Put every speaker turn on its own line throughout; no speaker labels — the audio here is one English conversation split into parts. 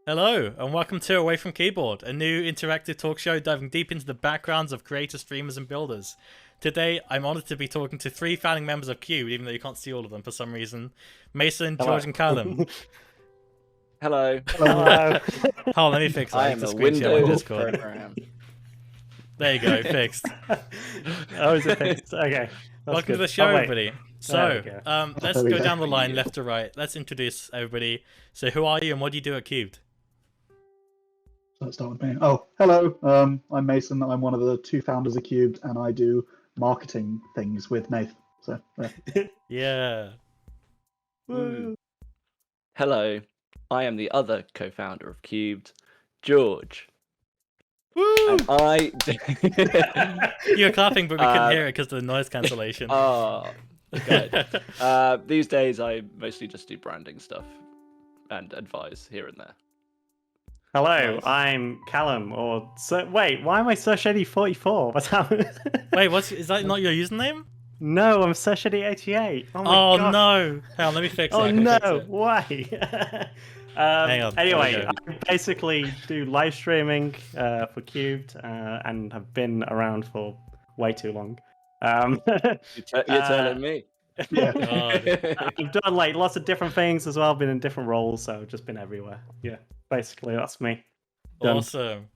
Hello, and welcome to Away from Keyboard, a new interactive talk show diving deep into the backgrounds of creators, streamers, and builders. Today, I'm honoured to be talking to three founding members of Cube, even though you can't see all of them for some reason. Mason,
Hello.
George, and Callum.
Hello.
Hello.
Hold on, let me fix that.
I
I
am
need to
a
screen share my
Windows
Discord.
program.
There you go, fixed.
Oh, is it fixed? Okay.
Welcome to the show, everybody.
There we
So,
go.
let's
There we
go
go.
down the line, left to right. Let's introduce everybody. So, who are you and what do you do at Cubed?
Let's start with me. Oh, hello. I'm Mason. I'm one of the two founders of Cubed, and I do marketing things with Nath. So, yeah.
Yeah.
Woo.
Hello. I am the other co-founder of Cubed, George.
Woo!
And I.
You were clapping, but we couldn't hear it because of the noise cancellation.
Oh, good. These days, I mostly just do branding stuff and advise here and there.
Hello,
Nice.
I'm Callum. Wait, why am I Sirshady88? What's happening?
Wait, is that not your username?
No, I'm Sirshady88. Oh my
Oh
god.
no! Hang on, let me fix it.
Oh
I can fix
no!
it.
Why?
Hang on, there we
Anyway,
go.
I basically do live streaming for Cubed and have been around for way too long.
You're telling me.
Yeah.
God.
I've done like lots of different things as well. Been in different roles, so I've just been everywhere. Yeah, basically that's me. Done.
Awesome.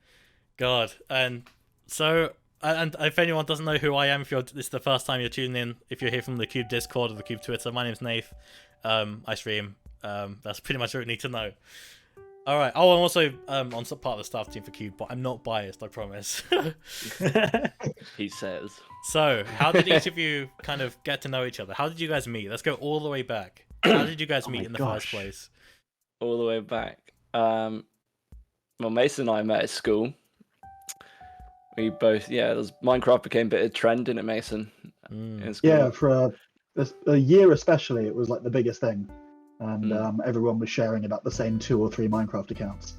God. And so, and if anyone doesn't know who I am, this is the first time you're tuning in, if you're here from the Cube Discord or the Cube Twitter, my name's Nath. I stream. That's pretty much what you need to know. All right. Oh, I'm also on some part of the staff team for Cube, but I'm not biased, I promise.
He says.
So, how did each of you kind of get to know each other? How did you guys meet? Let's go all the way back. How did you guys
Oh
meet
my
in the
gosh.
first place?
All the way back. Well, Mason and I met at school. We both, Minecraft became a bit of a trend, didn't it, Mason? In school.
Yeah, for a year especially, it was like the biggest thing. And everyone was sharing about the same 2 or 3 Minecraft accounts.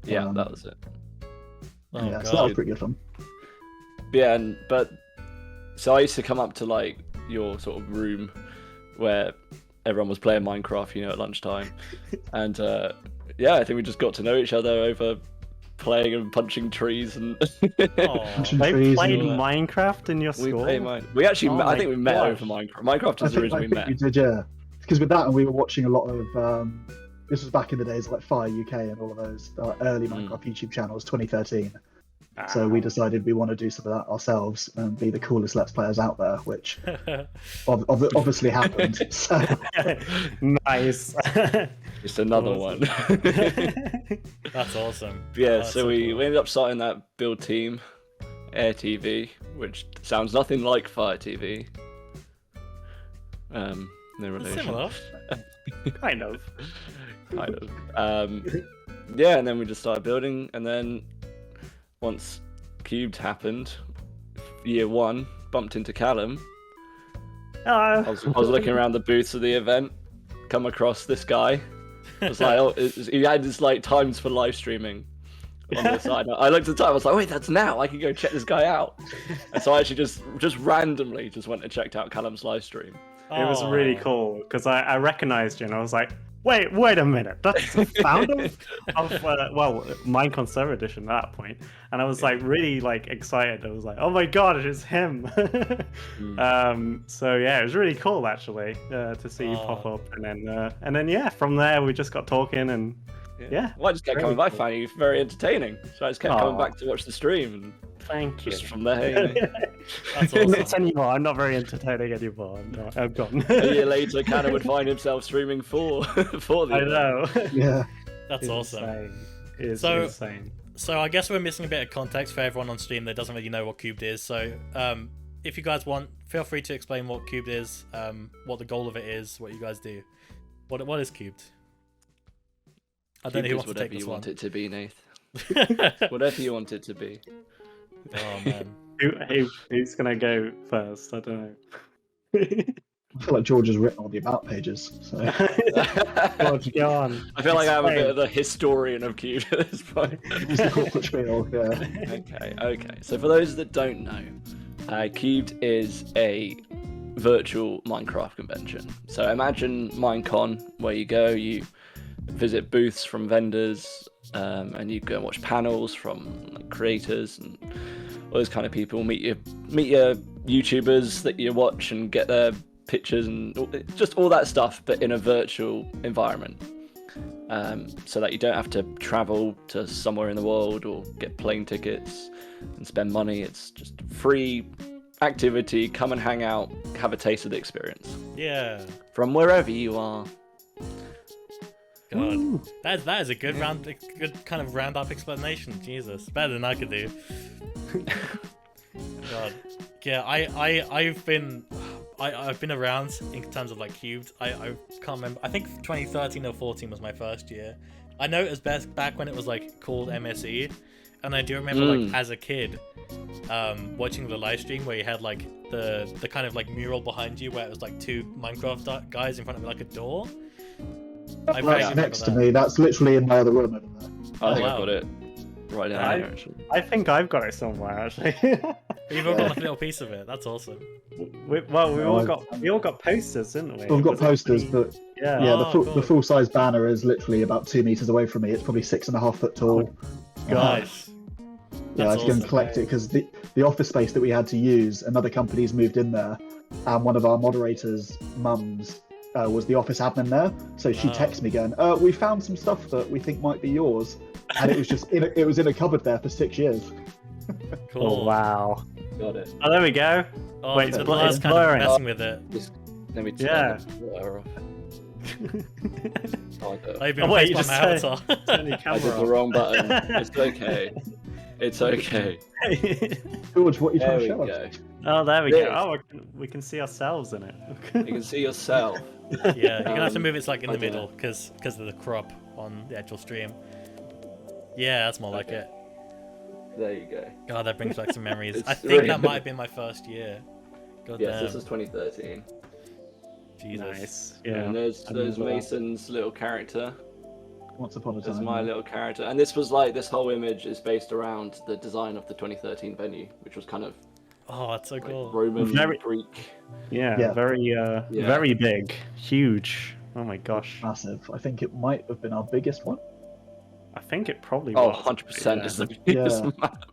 Yeah, that was it.
Oh,
yeah,
God.
so that was pretty good fun.
Yeah, so I used to come up to like your sort of room where everyone was playing Minecraft, at lunchtime, and I think we just got to know each other over playing and punching trees and.
Aw.
Punching
They
trees
played
and-
Minecraft in your
We
school.
play mine. We actually,
Oh
I
my
think we met
gosh.
over Minecraft. Minecraft
I
is
think
originally
we
met.
did, yeah. Because with that, and we were watching a lot of. This was back in the days like Fire UK and all of those early Minecraft YouTube channels, 2013. So we decided we want to do some of that ourselves and be the coolest Let's Players out there, which obviously happened. So
Nice.
Just another
Awesome.
one.
That's awesome.
Yeah,
Oh, that's
so we
cool.
ended up starting that build team, AyreTV, which sounds nothing like Fire TV. No relation.
Similar.
Kind of.
Kind of. Yeah, and then we just started building, and then once Cubed happened, year 1, bumped into Callum. I was looking around the booths of the event, come across this guy. I was like, he had his like times for live streaming on the side. I looked at the time, I was like, wait, that's now. I can go check this guy out. And so I actually just randomly just went and checked out Callum's live stream.
It was really
Aw.
cool because I recognized you and I was like, wait a minute, that's the founder of Minecon Server Edition at that point, and I was like really like excited. I was like, oh my god, it's him. So yeah, it was really cool actually to see you pop up, and then yeah, from there we just got talking and yeah.
Well, I just kept
very
coming back,
cool.
finding you very entertaining. So I just kept coming
Aw.
back to watch the stream, and
Thank you.
just from there,
That's
Not
awesome.
anymore. I'm not very entertaining anymore. I'm gone.
a year later, Callum would find himself streaming for the
I
event.
know.
yeah,
That's
It's
awesome.
Insane. It's
So-
insane.
So I guess we're missing a bit of context for everyone on stream that doesn't really know what Cubed is. So if you guys want, feel free to explain what Cubed is, what the goal of it is, what you guys do. What is Cubed? I don't know who
Cubed is
wants to take
whatever
this
you
one.
want it to be, Nath. Whatever you want it to be.
Oh man.
Who's gonna go first? I don't know.
I feel like George has written all the about pages. So
George, go on.
I feel like I'm a bit
Explain.
of the historian of Cube at this point.
it's the corporate spiel. Yeah.
Okay. So for those that don't know, Cubed is a virtual Minecraft convention. So imagine Minecon, where you go, you visit booths from vendors, and you go and watch panels from like, creators and all those kind of people. Meet your YouTubers that you watch and get their pictures and just all that stuff, but in a virtual environment, so that you don't have to travel to somewhere in the world or get plane tickets and spend money. It's just free activity. Come and hang out, have a taste of the experience.
Yeah.
From wherever you are.
God, that is a good good kind of round up explanation. Jesus, better than I could do. God, yeah, I've been around in terms of like Cubed. I can't remember. I think 2013 or 14 was my first year. I know it was best back when it was like called MSE, and I do remember like as a kid, watching the live stream where you had like the kind of like mural behind you where it was like two Minecraft guys in front of like a door.
That's next to me. That's literally in my other room over there.
I think I've got it right down here, actually.
I think I've got it somewhere, actually.
You've all got like a little piece of it. That's awesome.
We all got posters, didn't we?
We've got posters, but
yeah,
the full size banner is literally about 2 meters away from me. It's probably 6.5 foot tall.
Guys.
Yeah, I had to go and collect it because the office space that we had to use, another company's moved in there, and one of our moderators' mums was the office admin there. So she texted me going, "We found some stuff that we think might be yours," and it was just it was in a cupboard there for 6 years.
Cool.
Oh wow.
Got it.
Oh, there we go.
Oh,
Wait,
the
it's
blur's kind
blurring.
of messing with it.
Let me
Yeah.
I've been
wait,
replaced
you
by my
just
avatar.
Turn your
I
camera
did the
off.
wrong button. It's okay. It's okay.
George, what are you
There
trying to
we
show
go.
us?
Oh, there we
This.
go. Oh, we can see ourselves in it.
You can see yourself.
Yeah, you're gonna have to move it like in
I
the
don't
middle because of the crop on the actual stream. Yeah, that's more like it.
There you go.
God, that brings back some memories.
It's
I think
really-
that might have been my first year. God
Yes,
damn.
this is 2013.
Jesus.
Nice. Yeah.
And there's
I remember that.
Mason's little character.
Once upon a
There's
time.
my little character. And this was like, this whole image is based around the design of the 2013 venue, which was kind of
Oh, that's so
like
cool.
Roman,
Very-
Greek.
Yeah. Very very big, huge. Oh my gosh.
Massive. I think it might have been our biggest one.
I think it probably
Oh,
was.
100%
Yeah.
is the biggest map.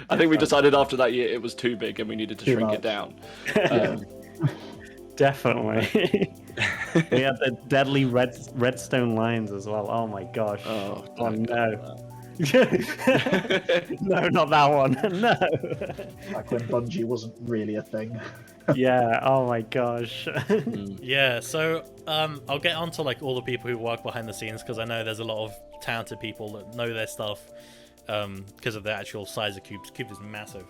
I think we decided after that year it was too big and we needed to
Too
shrink
much.
it down.
Definitely. We had the deadly redstone lines as well. Oh my gosh.
Oh,
Oh
don't go
no. No, not that one. No.
Back when Bungie wasn't really a thing.
Yeah. Oh my gosh.
Mm.
Yeah, so I'll get onto like all the people who work behind the scenes because I know there's a lot of talented people that know their stuff because of the actual size of cubes. Cube is massive.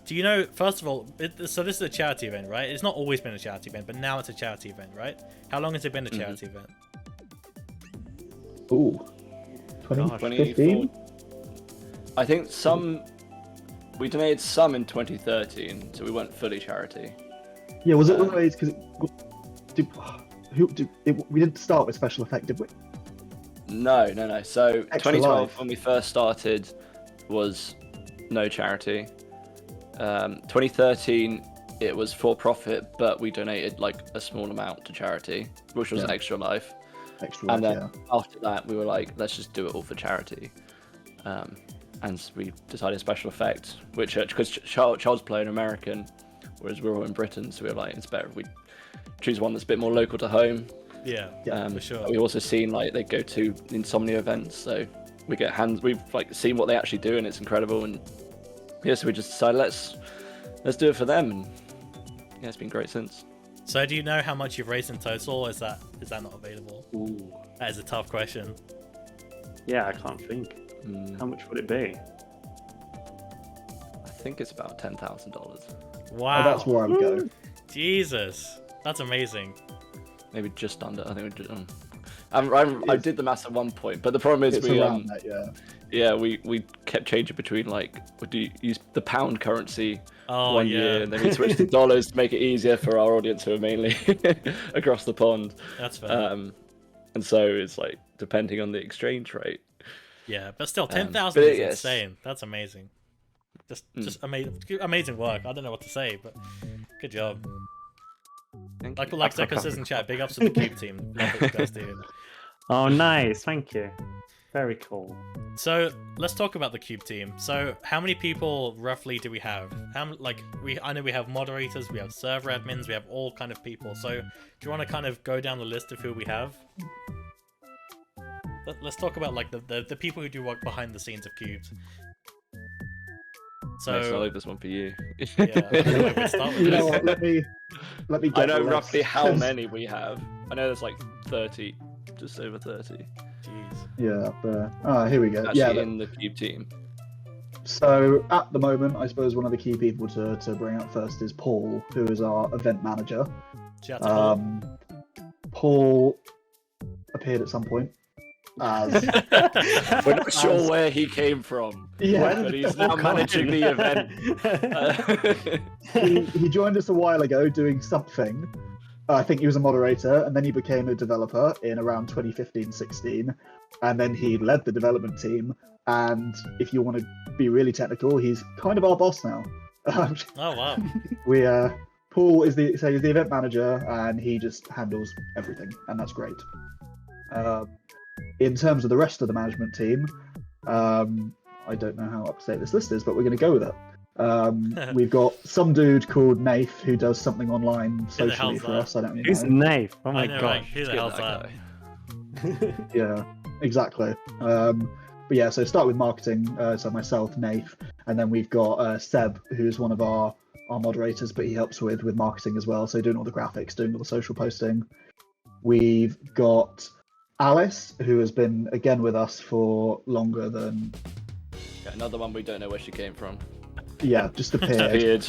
Do you know? First of all, so this is a charity event, right? It's not always been a charity event, but now it's a charity event, right? How long has it been a charity event?
Ooh. 2015?
I think we donated some in 2013, so we weren't fully charity.
Yeah, was it one of those? Because we didn't start with special effect, did we?
No. So
Extra
2012,
Life.
when we first started, was no charity. 2013, it was for profit, but we donated like a small amount to charity, which was an Extra Life.
Extra
And
Life,
then after that, we were like, let's just do it all for charity. And we decided special effect, which because Charles playing American, whereas we're all in Britain, so we were like, it's better if we choose one that's a bit more local to home.
Yeah, for sure.
We've also seen like they go to Insomnia events, so we get we've like seen what they actually do, and it's incredible. And yeah, so we just decided let's do it for them, and yeah, it's been great since.
So do you know how much you've raised in total, or is that not available?
Ooh.
That is a tough question.
Yeah, I can't think. How much would it be?
I think it's about $10,000.
Wow.
Oh, that's where I would go.
Jesus, that's amazing.
Maybe just under. I think we just. I did the maths at one point, but the problem is
It's around that, yeah.
Yeah, we kept changing between like, would you use the pound currency
Oh,
one
yeah.
year, and then we switched to dollars to make it easier for our audience who are mainly across the pond.
That's fair.
And so it's like depending on the exchange rate.
Yeah, but still, 10,000
but
is
yes.
insane. That's amazing. Just amazing work. I don't know what to say, but good job. Like Tekon says in chat, big ups to the Cube team. Love what you guys do.
Oh, nice. Thank you. Very cool.
So let's talk about the Cube team. So how many people roughly do we have? I know we have moderators, we have server admins, we have all kind of people. So do you want to kind of go down the list of who we have? Let's talk about like the people who do work behind the scenes of Cubes. So
I'll leave this one for you.
yeah, anyway, we'll start with
You
this.
know what? Let me get
I know
the list.
roughly how many we have. I know there's like 30, just over 30.
Jeez.
Yeah, there. Here we go.
Actually
Yeah.
in the Cube team.
So at the moment, I suppose one of the key people to bring up first is Paul, who is our event manager.
Shout out to Paul.
Paul appeared at some point as
We're not sure where he came from,
yeah.
but he's now managing the event.
He joined us a while ago doing something. I think he was a moderator, and then he became a developer in around 2015-16, and then he led the development team. And if you want to be really technical, he's kind of our boss now.
Oh wow.
Paul is the event manager, and he just handles everything, and that's great. In terms of the rest of the management team, I don't know how up to date this list is, but we're going to go with it. We've got some dude called Nath who does something online socially for us. I don't really
Who's
know.
Nath? Oh my
I know,
god.
right? Who the hell's that?
Yeah, exactly. But yeah, so start with marketing. So myself, Nath, and then we've got Seb, who's one of our moderators, but he helps with marketing as well. So doing all the graphics, doing all the social posting. We've got Alice, who has been again with us for longer than.
Yeah, another one we don't know where she came from.
Yeah, just appeared.
Appeared.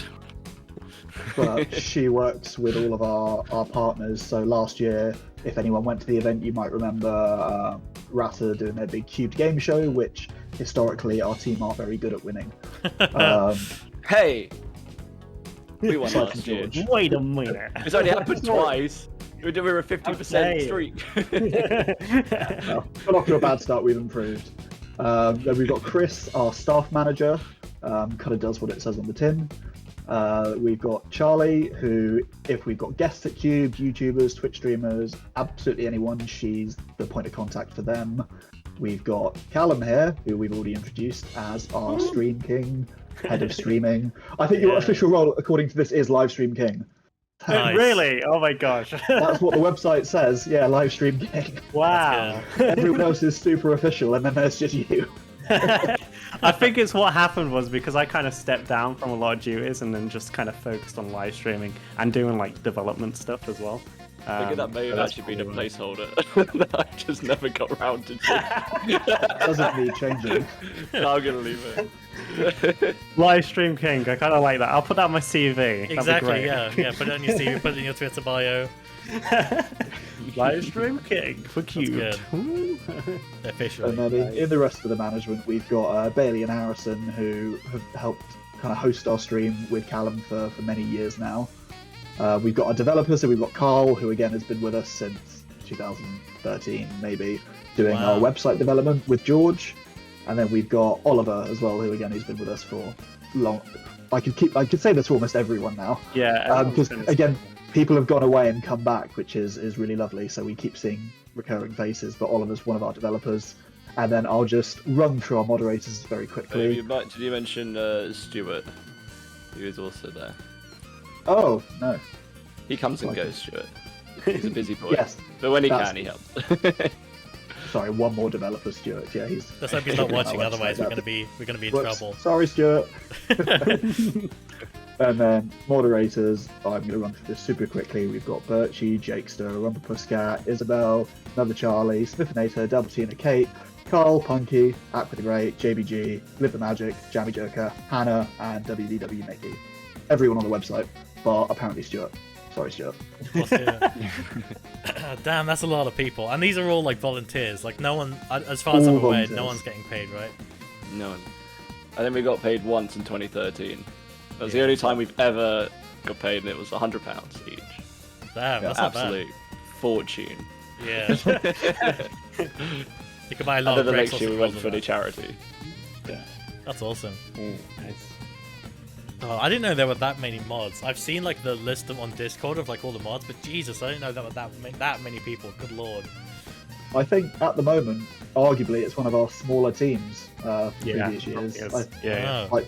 But she works with all of our partners. So last year, if anyone went to the event, you might remember Rata doing their big cubed game show, which historically our team aren't very good at winning.
Hey! We won
Aside
last
from
year.
George.
Wait a minute.
It's only happened twice. We were a 50% streak.
Well, we're off to a bad start, we've improved. Then we've got Chris, our staff manager, kind of does what it says on the tin. We've got Charlie, who, if we've got guests at Cube, YouTubers, Twitch streamers, absolutely anyone, she's the point of contact for them. We've got Callum here, who we've already introduced as our Stream King, head of streaming. I think your official role, according to this, is Live Stream King.
Nice.
Really? Oh my gosh.
That's what the website says. Yeah, Live Stream King.
Wow.
Everyone else is super official, and then there's just you.
I think it's what happened was because I kind of stepped down from a lot of duties and then just kind of focused on live streaming and doing like development stuff as well.
I think that may have
that's
actually been a
probably
placeholder that I just never got around to doing.
Doesn't need changing.
No, I'm gonna leave it.
Live stream king, I kind of like that. I'll put that on my CV. That'd be
Exactly.
great.
Yeah. Put it on your CV. Put it in your Twitter bio.
Live stream king for Cube.
good. Officially.
And then in the rest of the management, we've got Bailey and Harrison, who have helped kind of host our stream with Callum for many years now. We've got our developers, so we've got Carl, who again has been with us since 2013, maybe, doing our website development with George. And then we've got Oliver as well, who again has been with us for long. I could say this for almost everyone now.
Yeah.
Because again, people have gone away and come back, which is really lovely. So we keep seeing recurring faces. But Oliver's one of our developers. And then I'll just run through our moderators very quickly.
Did you mention Stuart, who is also there?
Oh no.
He comes and goes, Stuart. He's a busy boy.
Yes.
But when he
That's-
can, he helps.
Sorry, one more developer, Stuart. Yeah, he's.
Let's hope he's not watching.
Our
Otherwise,
website.
we're gonna be in
Whoops.
trouble.
Sorry, Stuart. And then moderators, I'm going to run through this super quickly. We've got Birchie, Jakester, Rumpelpuscat, Isabel, Another Charlie, Smithonator, Double Tina, Kate, Carl, Punky, Aqua the Great, JBG, Live the Magic, Jammy Joker, Hannah, and WDW Mickey. Everyone on the website, but apparently Stuart. Sorry, Stuart.
Damn, that's a lot of people, and these are all like volunteers. Like no one, as far as I'm
All
aware,
volunteers.
no one's getting paid, right?
No. I think we got paid once in 2013. That was the
Yeah.
only time we've ever got paid, and it was £100 each.
Damn, that's not bad.
Absolute fortune.
Yeah. You could buy a lot
And then
of
the
Great
next year we
Sausage
went
Rolls
for
with
the
that.
charity.
That's awesome.
Nice.
Oh, I didn't know there were that many mods. I've seen like the list on Discord of like all the mods, but Jesus, I didn't know there were that many people. Good lord.
I think at the moment, arguably, it's one of our smaller teams. Previous years.
Oh.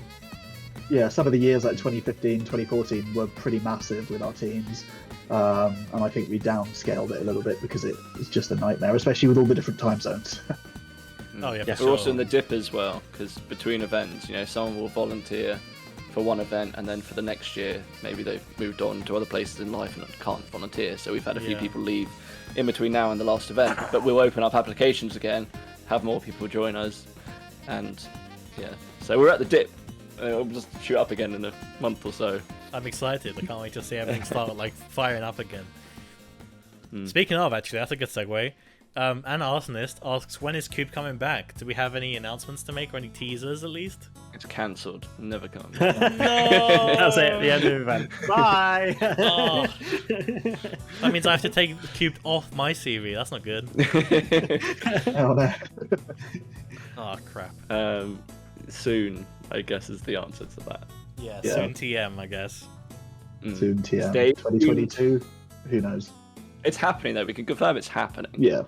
Yeah, some of the years like 2015, 2014 were pretty massive with our teams. And I think we downscaled it a little bit because it was just a nightmare, especially with all the different time zones.
Oh yeah,
We're also in the dip as well, because between events, someone will volunteer for one event, and then for the next year, maybe they've moved on to other places in life and can't volunteer. So we've had a few people leave in between now and the last event. But we'll open up applications again, have more people join us, and so we're at the dip. We'll just shoot up again in a month or so.
I'm excited. I can't wait to see everything start like firing up again. Speaking of, actually, that's a good segue. An Arsonist asks, when is Cube coming back? Do we have any announcements to make or any teasers at least?
It's cancelled. Never comes.
No!
That's it. The end of the event. Bye.
Oh. That means I have to take the Cube off my CV. That's not good.
Oh no.
Oh crap.
Soon, I guess, is the answer to that.
Yeah,
Yeah.
soon TM, I guess.
Soon TM.
Stay
2022. Who knows?
It's happening though. We can confirm it's happening.
Yeah.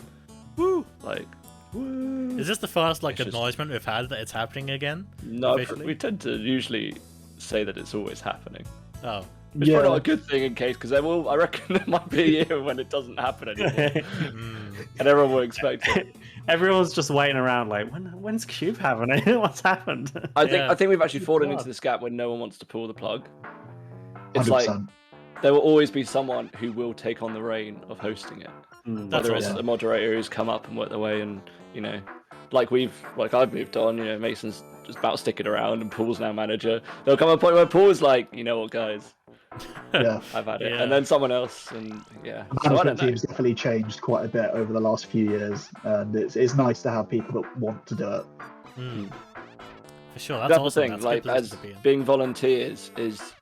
Woo!
Like,
Is this the first like
It's just-
acknowledgement we've had that it's happening again?
no,
Officially?
we tend to usually say that it's always happening.
Oh.
It's probably not a good thing in case, because I reckon there might be a year when it doesn't happen anymore, and everyone will expect it.
Everyone's just waiting around like, when's Cube happening? What's happened?
I think
Yeah.
we've actually fallen
God.
into this gap where no one wants to pull the plug. It's like
100%.
there will always be someone who will take on the reign of hosting it.
That's
Whether it's
awesome.
a moderator who's come up and worked their way, and like I've moved on. Mason's just about sticking around, and Paul's now manager. There'll come a point where Paul's like, you know what, guys,
Yeah.
I've had it,
Yeah.
and then someone else, and yeah.
The
So I don't
management
know.
team's definitely changed quite a bit over the last few years, and it's nice to have people that want to do it.
For sure, that's
That's
awesome.
the thing.
That's a
Like,
good position
as
to be in.
being volunteers is,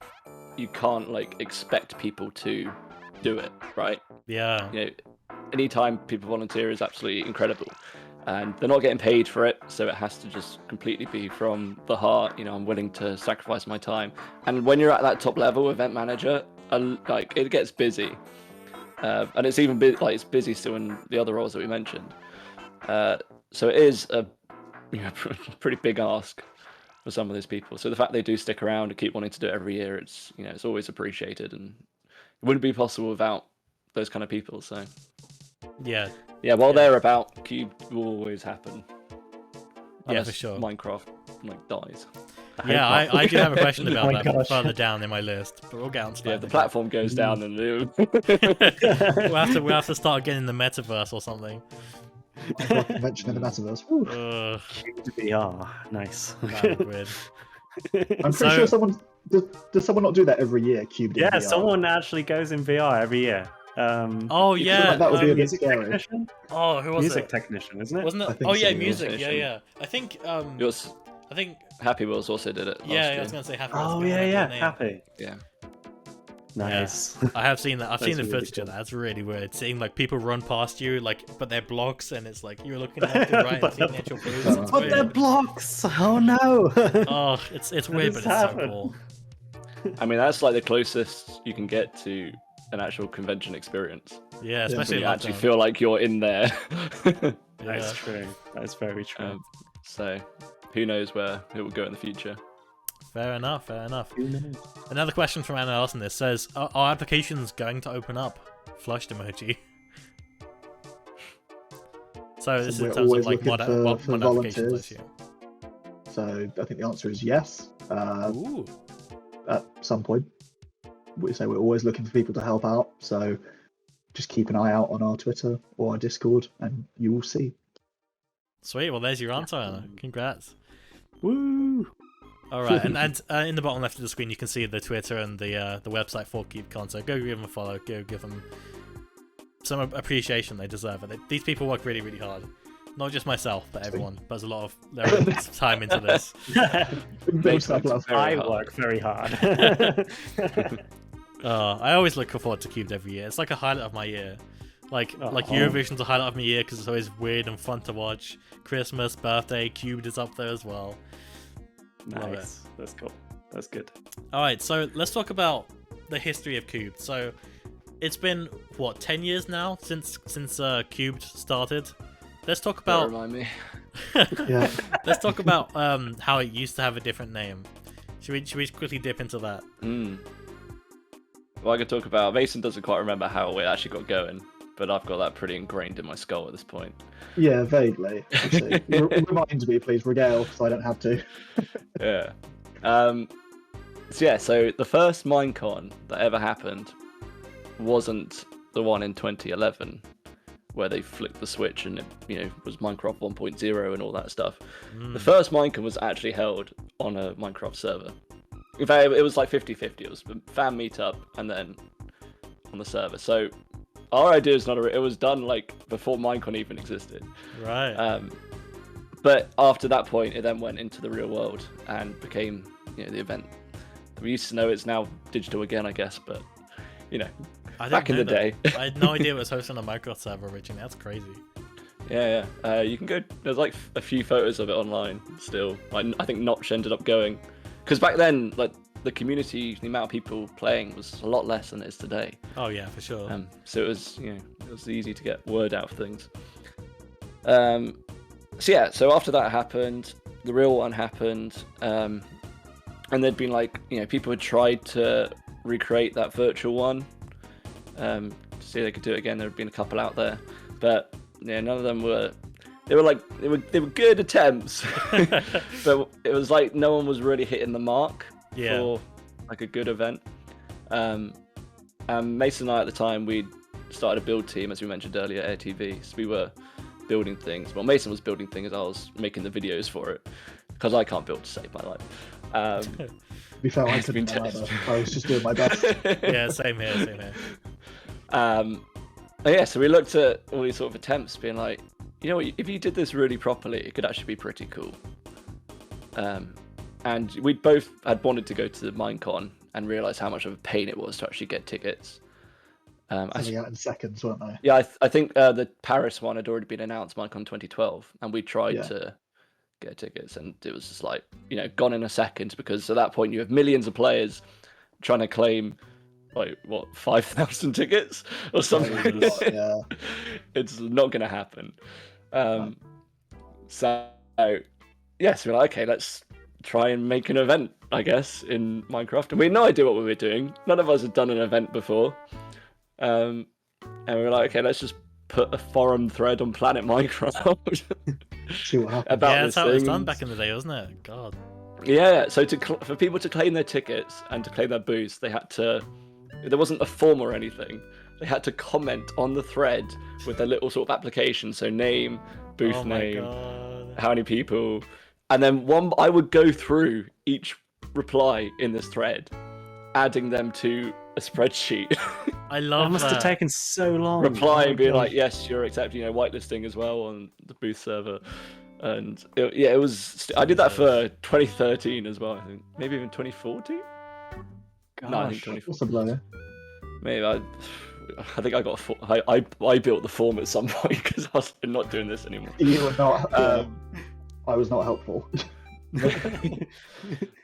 you can't like expect people to do it, right?
Yeah.
Anytime people volunteer is absolutely incredible, and they're not getting paid for it, so it has to just completely be from the heart. I'm willing to sacrifice my time. And when you're at that top level, event manager, like, it gets busy, and it's even it's busy still in the other roles that we mentioned. So it is a pretty big ask for some of those people. So the fact they do stick around and keep wanting to do it every year, it's it's always appreciated, and it wouldn't be possible without those kind of people. So
Yeah.
while they're about, Cube will always happen.
Yeah,
Unless
for sure.
Minecraft dies.
Yeah, I do have a question
Oh
about
my
that
gosh.
further down in my list, but we'll get on to that.
Yeah,
in
the
a bit.
platform goes down, and
we'll have to start getting the metaverse or something.
Convention in the metaverse. Woo.
Ugh,
Cube VR. Nice.
that'd be weird.
I'm pretty
So-
sure someone does someone not do that every year? Cubed in
Yeah,
VR?
someone actually goes in VR every year.
Oh
You feel
yeah.
like that would be a bit
music
scary.
technician?
Oh, who was
Music
it?
technician, isn't it?
Wasn't
I
it?
think
Oh yeah,
so, yeah.
music. Yeah. I think.
yours,
I think.
Happy Wheels also did it last
Yeah, I
year.
was gonna say Happy.
Oh
Wheels,
yeah,
but I
yeah,
don't know the name.
happy.
Yeah.
Nice.
I have seen that. I've seen the
That's really
footage of
cool.
that. It's really weird. Seeing like people run past you, like, but they're blocks, and it's like you're looking left and right and seeing the actual moves. It's
But they're
weird.
blocks. Oh no.
Oh, it's weird, but
has
it's so
happened?
cool.
I mean, that's like the closest you can get to an actual convention experience.
Yeah,
So
especially
you
in
actually
lockdown.
feel like you're in there.
Yeah.
That's true. That's very true.
So who knows where it will go in the future.
Fair enough. Fair enough.
Who knows?
Another question from Anna Larson. This says, "Are applications going to open up?" Flushed emoji. So this is
we're
in terms of
always
like mod
looking for
applications, I
volunteers.
assume.
So I think the answer is yes.
Ooh.
At some point, we say we're always looking for people to help out. So just keep an eye out on our Twitter or our Discord, and you will see.
Sweet. Well, there's your answer, Anna. Congrats.
Woo!
All right, and in the bottom left of the screen, you can see the Twitter and the website for KeepCon. So go give them a follow. Go give them some appreciation. They deserve it. These people work really, really hard. Not just myself, but everyone. There's a lot of their time into this.
Makes
Self
sense.
love.
Very
I
hard.
work very hard.
I always look forward to Cubed every year. It's like a highlight of my year. Like Eurovision's a highlight of my year because it's always weird and fun to watch. Christmas, birthday, Cubed is up there as well. Love it.
Nice. That's cool. That's good.
All right, so let's talk about the history of Cubed. So it's been what 10 years now since Cubed started. Let's talk
Don't
about
remind me.
Yeah.
let's talk about how it used to have a different name. Should we quickly dip into that?
Well, I could talk about. Mason doesn't quite remember how it actually got going, but I've got that pretty ingrained in my skull at this point.
Yeah, vaguely. Actually. Remind me, please, regale, so I don't have to.
Yeah. So the first Minecon that ever happened wasn't the one in 2011, where they flicked the switch and it, was Minecraft 1.0 and all that stuff. The first Minecon was actually held on a Minecraft server. In fact, it was like 50-50. It was a fan meetup and then on the server. So our idea is it was done like before Minecon even existed.
Right.
But after that point, it then went into the real world and became, the event we used to know. It's now digital again, I guess. But back in the day,
I had no idea it was hosted on a Minecraft server originally. That's crazy.
Yeah. You can go. There's like a few photos of it online still. I think Notch ended up going, because back then, like the community, the amount of people playing was a lot less than it is today.
Oh yeah, for sure.
So it was easy to get word out of things. So after that happened, the real one happened, and there'd been people had tried to recreate that virtual one, to see if they could do it again. There had been a couple out there, but none of them were. They were good attempts, but it was like no one was really hitting the mark for like a good event. And Mason and I at the time, we started a build team, as we mentioned earlier, AyreTV. So we were building things. Well, Mason was building things. I was making the videos for it because I can't build to save my life.
To be fair, I couldn't either. I was just doing my best.
Yeah, same here.
So we looked at all these sort of attempts, being like, if you did this really properly, it could actually be pretty cool. And we both had wanted to go to the Minecon and realised how much of a pain it was to actually get tickets.
Coming out in seconds, weren't they?
Yeah, I think the Paris one had already been announced, Minecon 2012, and we tried to get tickets, and it was just like, gone in a second, because at that point you have millions of players trying to claim 5,000 tickets or something.
Yeah.
It's not going to happen. So we're like, okay, let's try and make an event, I guess, in Minecraft. And we had no idea what we were doing. None of us had done an event before. And we were like, okay, let's just put a forum thread on Planet Minecraft.
See what happens.
About
that's how it was done back in the day, wasn't it? God.
Yeah, so for people to claim their tickets and to claim their booths, they had to. There wasn't a form or anything. They had to comment on the thread with their little sort of application, so name, booth name, how many people, and then I would go through each reply in this thread, adding them to a spreadsheet.
I love
that. Must have taken so long.
Replying, being like, yes, you're accepting, whitelisting as well on the booth server. And it was. I did that for 2013 as well. I think maybe even 2014. No, I think 2014. Maybe I think I got. I built the form at some point because I was not doing this anymore.
You were not. I was not helpful.
But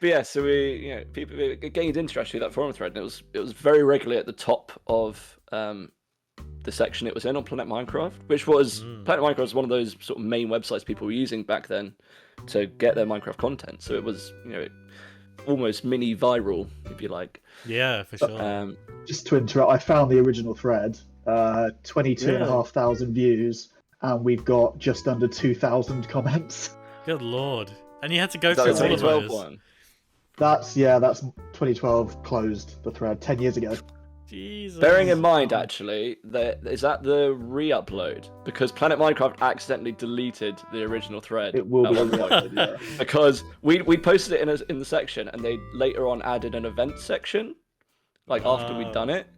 yeah, so we, people gained interest through that forum thread, and it was very regularly at the top of the section it was in on Planet Minecraft, which was Planet Minecraft was one of those sort of main websites people were using back then to get their Minecraft content. So it was, almost mini viral, if you like.
Yeah, for sure.
Just to interrupt, I found the original thread, 22,500 views, and we've got just under 2,000 comments.
Good lord. And you had to go through
That's
all of
2012
those.
one.
That's 2012 closed the thread 10 years ago.
Jesus.
Bearing in mind, actually, is that the re-upload? Because Planet Minecraft accidentally deleted the original thread.
It will
at
be
one point.
uploaded, yeah.
Because we posted it in the section, and they later on added an event section, after we'd done it.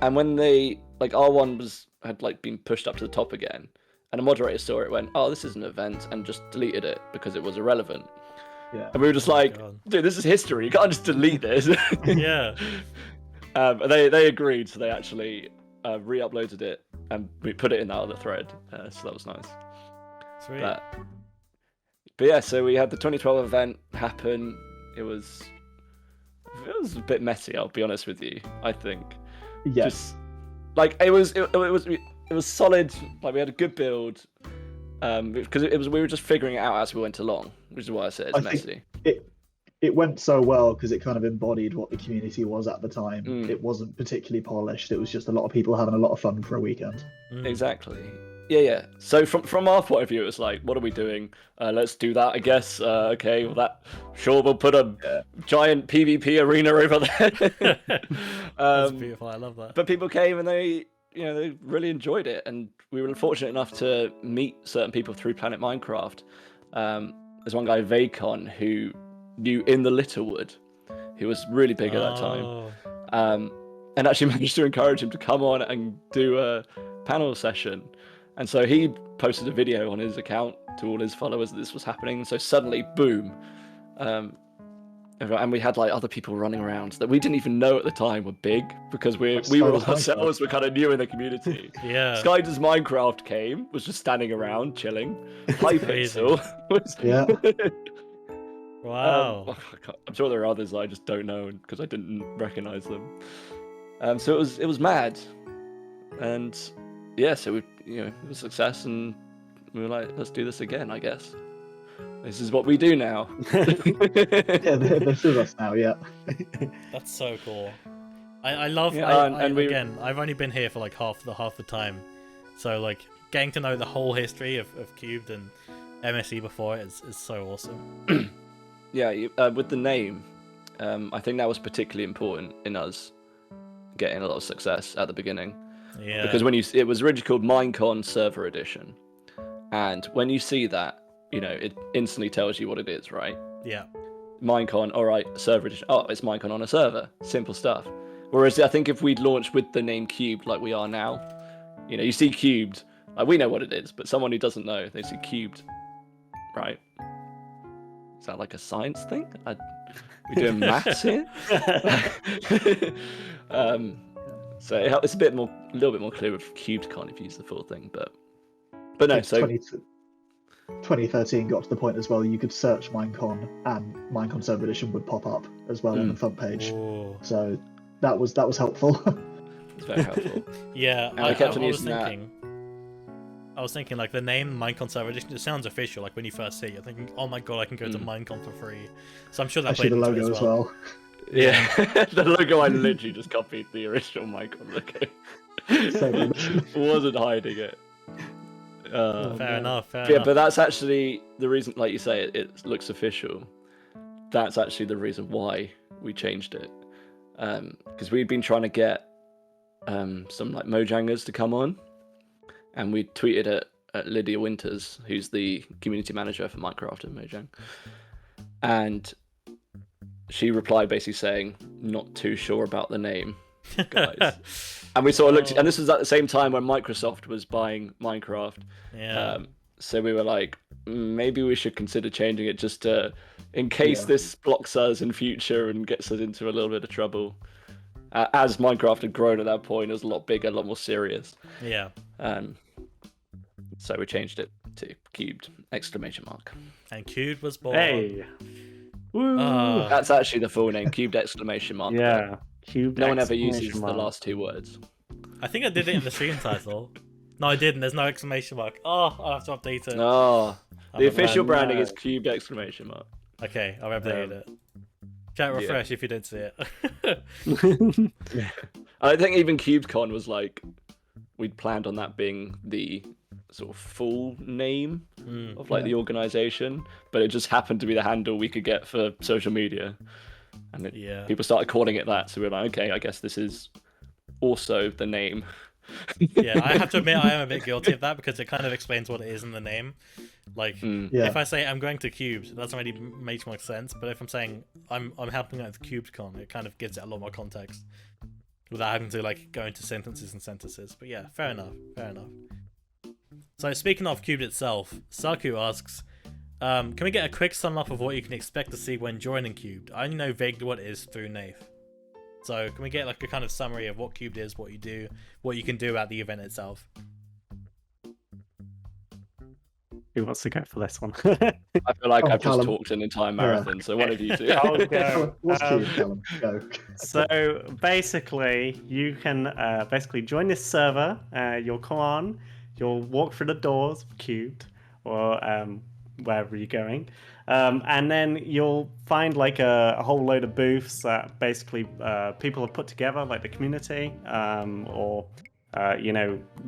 And when they our one had been pushed up to the top again, and a moderator saw it, went, "Oh, this is an event," and just deleted it because it was irrelevant.
Yeah.
And we were just dude, this is history. You can't just delete this.
Yeah.
And they agreed, so they actually re-uploaded it and we put it in that other thread. So that was nice.
Sweet.
But yeah, so we had the 2012 event happen. It was It was a bit messy, I'll be honest with you. I think.
Yes.
Just, like it was solid. Like we had a good build, because we were just figuring it out as we went along, which is why I said it's messy.
It went so well because it kind of embodied what the community was at the time.
Mm.
It wasn't particularly polished. It was just a lot of people having a lot of fun for a weekend.
Exactly. Yeah. So from our point of view, it was like, what are we doing? Let's do that, I guess. Okay, well we'll put a giant PvP arena over there.
That's beautiful. I love that.
But people came and they really enjoyed it, and we were fortunate enough to meet certain people through Planet Minecraft. There's one guy, Tekon, who knew In the Littlewood, who was really big at that time, and actually managed to encourage him to come on and do a panel session. And so he posted a video on his account to all his followers that this was happening. So suddenly, boom, and we had like other people running around that we didn't even know at the time were big, because we were ourselves were kind of new in the community.
Yeah.
Sky Does Minecraft was just standing around chilling. Hypixel was
Wow.
I'm sure there are others I just don't know because I didn't recognize them. So it was mad, and yeah, so it was a success, and we were like, let's do this again, I guess. This is what we do now.
Yeah, this is us now. Yeah.
That's so cool. I love. Again, I've only been here for like half the time, so like getting to know the whole history of Cubed and MSE before it is so awesome.
Yeah, with the name, I think that was particularly important in us getting a lot of success at the beginning.
Yeah.
Because it was originally called Minecon Server Edition, and when you see that, it instantly tells you what it is, right?
Yeah.
Minecon, all right, Server Edition. Oh, it's Minecon on a server. Simple stuff. Whereas I think if we'd launched with the name Cubed like we are now, you see Cubed, like we know what it is, but someone who doesn't know, they see Cubed, right? Is that like a science thing? We doing maths here? So it's a little bit more clear with CubedCon if you use the full thing, but no. So
2013 got to the point as well. You could search Minecon, and Minecon Server Edition would pop up as well on the front page.
Ooh.
So that was helpful.
It's very helpful.
Yeah,
And
I was thinking like the name Minecon Server Edition, it sounds official. Like when you first see it, you're thinking, oh my god, I can go to Minecon for free. So I'm sure that
Actually,
played
the
into it
logo as well.
Yeah, the logo, I literally just copied the original Minecon logo. Wasn't hiding it.
Fair enough.
But that's actually the reason, like you say, it looks official. That's actually the reason why we changed it. Because we'd been trying to get some like Mojangers to come on, and we tweeted at Lydia Winters, who's the community manager for Minecraft and Mojang, and she replied basically saying, not too sure about the name, guys. And we sort of looked, and this was at the same time when Microsoft was buying Minecraft.
Yeah.
So we were like, maybe we should consider changing it just in case this blocks us in future and gets us into a little bit of trouble. As Minecraft had grown at that point, it was a lot bigger, a lot more serious.
Yeah.
So we changed it to Cubed !
And Cubed was born.
Hey. Woo.
That's actually the full name, Cubed !
Yeah. Cubed!
No one ever uses the last two words.
I think I did it in the stream title. No, I didn't. There's no exclamation mark. Oh, I'll have to update it.
No. The official
bad.
branding is Cubed !
Okay, I'll update it. Chat refresh if you did see it.
I think even CubedCon was like, we'd planned on that being the sort of full name of like the organization, but it just happened to be the handle we could get for social media, and people started calling it that, so we were like, okay, I guess this is also the name.
Yeah, I have to admit I am a bit guilty of that, because it kind of explains what it is in the name. Like, if I say I'm going to Cubed, that doesn't really make much sense, but if I'm saying I'm helping out with CubedCon, it kind of gives it a lot more context without having to like go into sentences and sentences. But yeah, fair enough. So speaking of Cubed itself, Saku asks, can we get a quick sum up of what you can expect to see when joining Cubed? I only know vaguely what it is through Nath. So can we get like a kind of summary of what Cubed is, what you do, what you can do at the event itself?
Who wants to go for this one?
I feel like
Oh,
I've just
Callum.
talked an entire marathon, so one of you two.
I'll go.
What's Cube, Callum? Go.
So basically, you can basically join this server. You'll come on, you'll walk through the doors of Cubed, or wherever you're going, and then you'll find like a whole load of booths that basically people have put together, like the community, or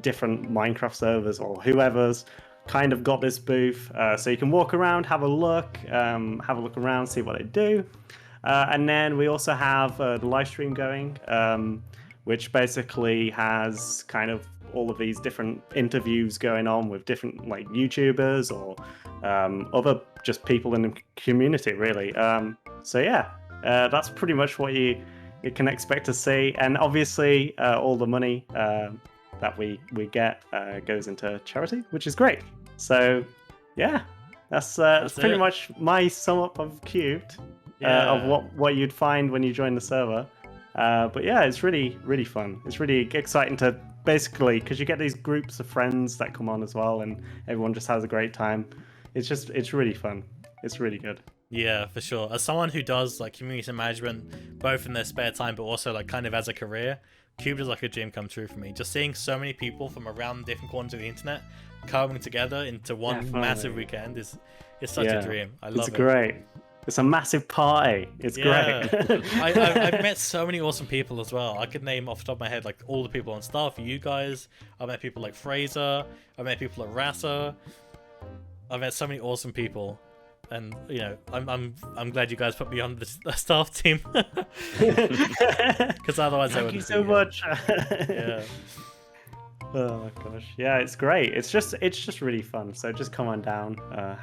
different Minecraft servers or whoever's kind of got this booth. So you can walk around, have a look around, see what they do. And then we also have the live stream going, which basically has kind of all of these different interviews going on with different like YouTubers or other just people in the community, really. So yeah, that's pretty much what you can expect to see. And obviously, all the money that we get goes into charity, which is great. So yeah, that's pretty much my sum up of Cubed. Of what you'd find when you join the server. But yeah, it's really, really fun. It's really exciting to basically, because you get these groups of friends that come on as well, and everyone just has a great time. It's really fun. It's really good.
Yeah, for sure. As someone who does like community management, both in their spare time, but also like kind of as a career, Cube is like a dream come true for me. Just seeing so many people from around different corners of the internet coming together into one massive weekend is such a dream. I love it.
It's great. It's a massive party. It's great.
I've met so many awesome people as well. I could name off the top of my head like all the people on staff, you guys. I've met people like Fraser. I've met people at Rasa. I've met so many awesome people, and I'm glad you guys put me on the staff team, because otherwise I wouldn't.
Thank you so much.
Yeah.
Oh my gosh, yeah, it's great. It's just really fun. So just come on down,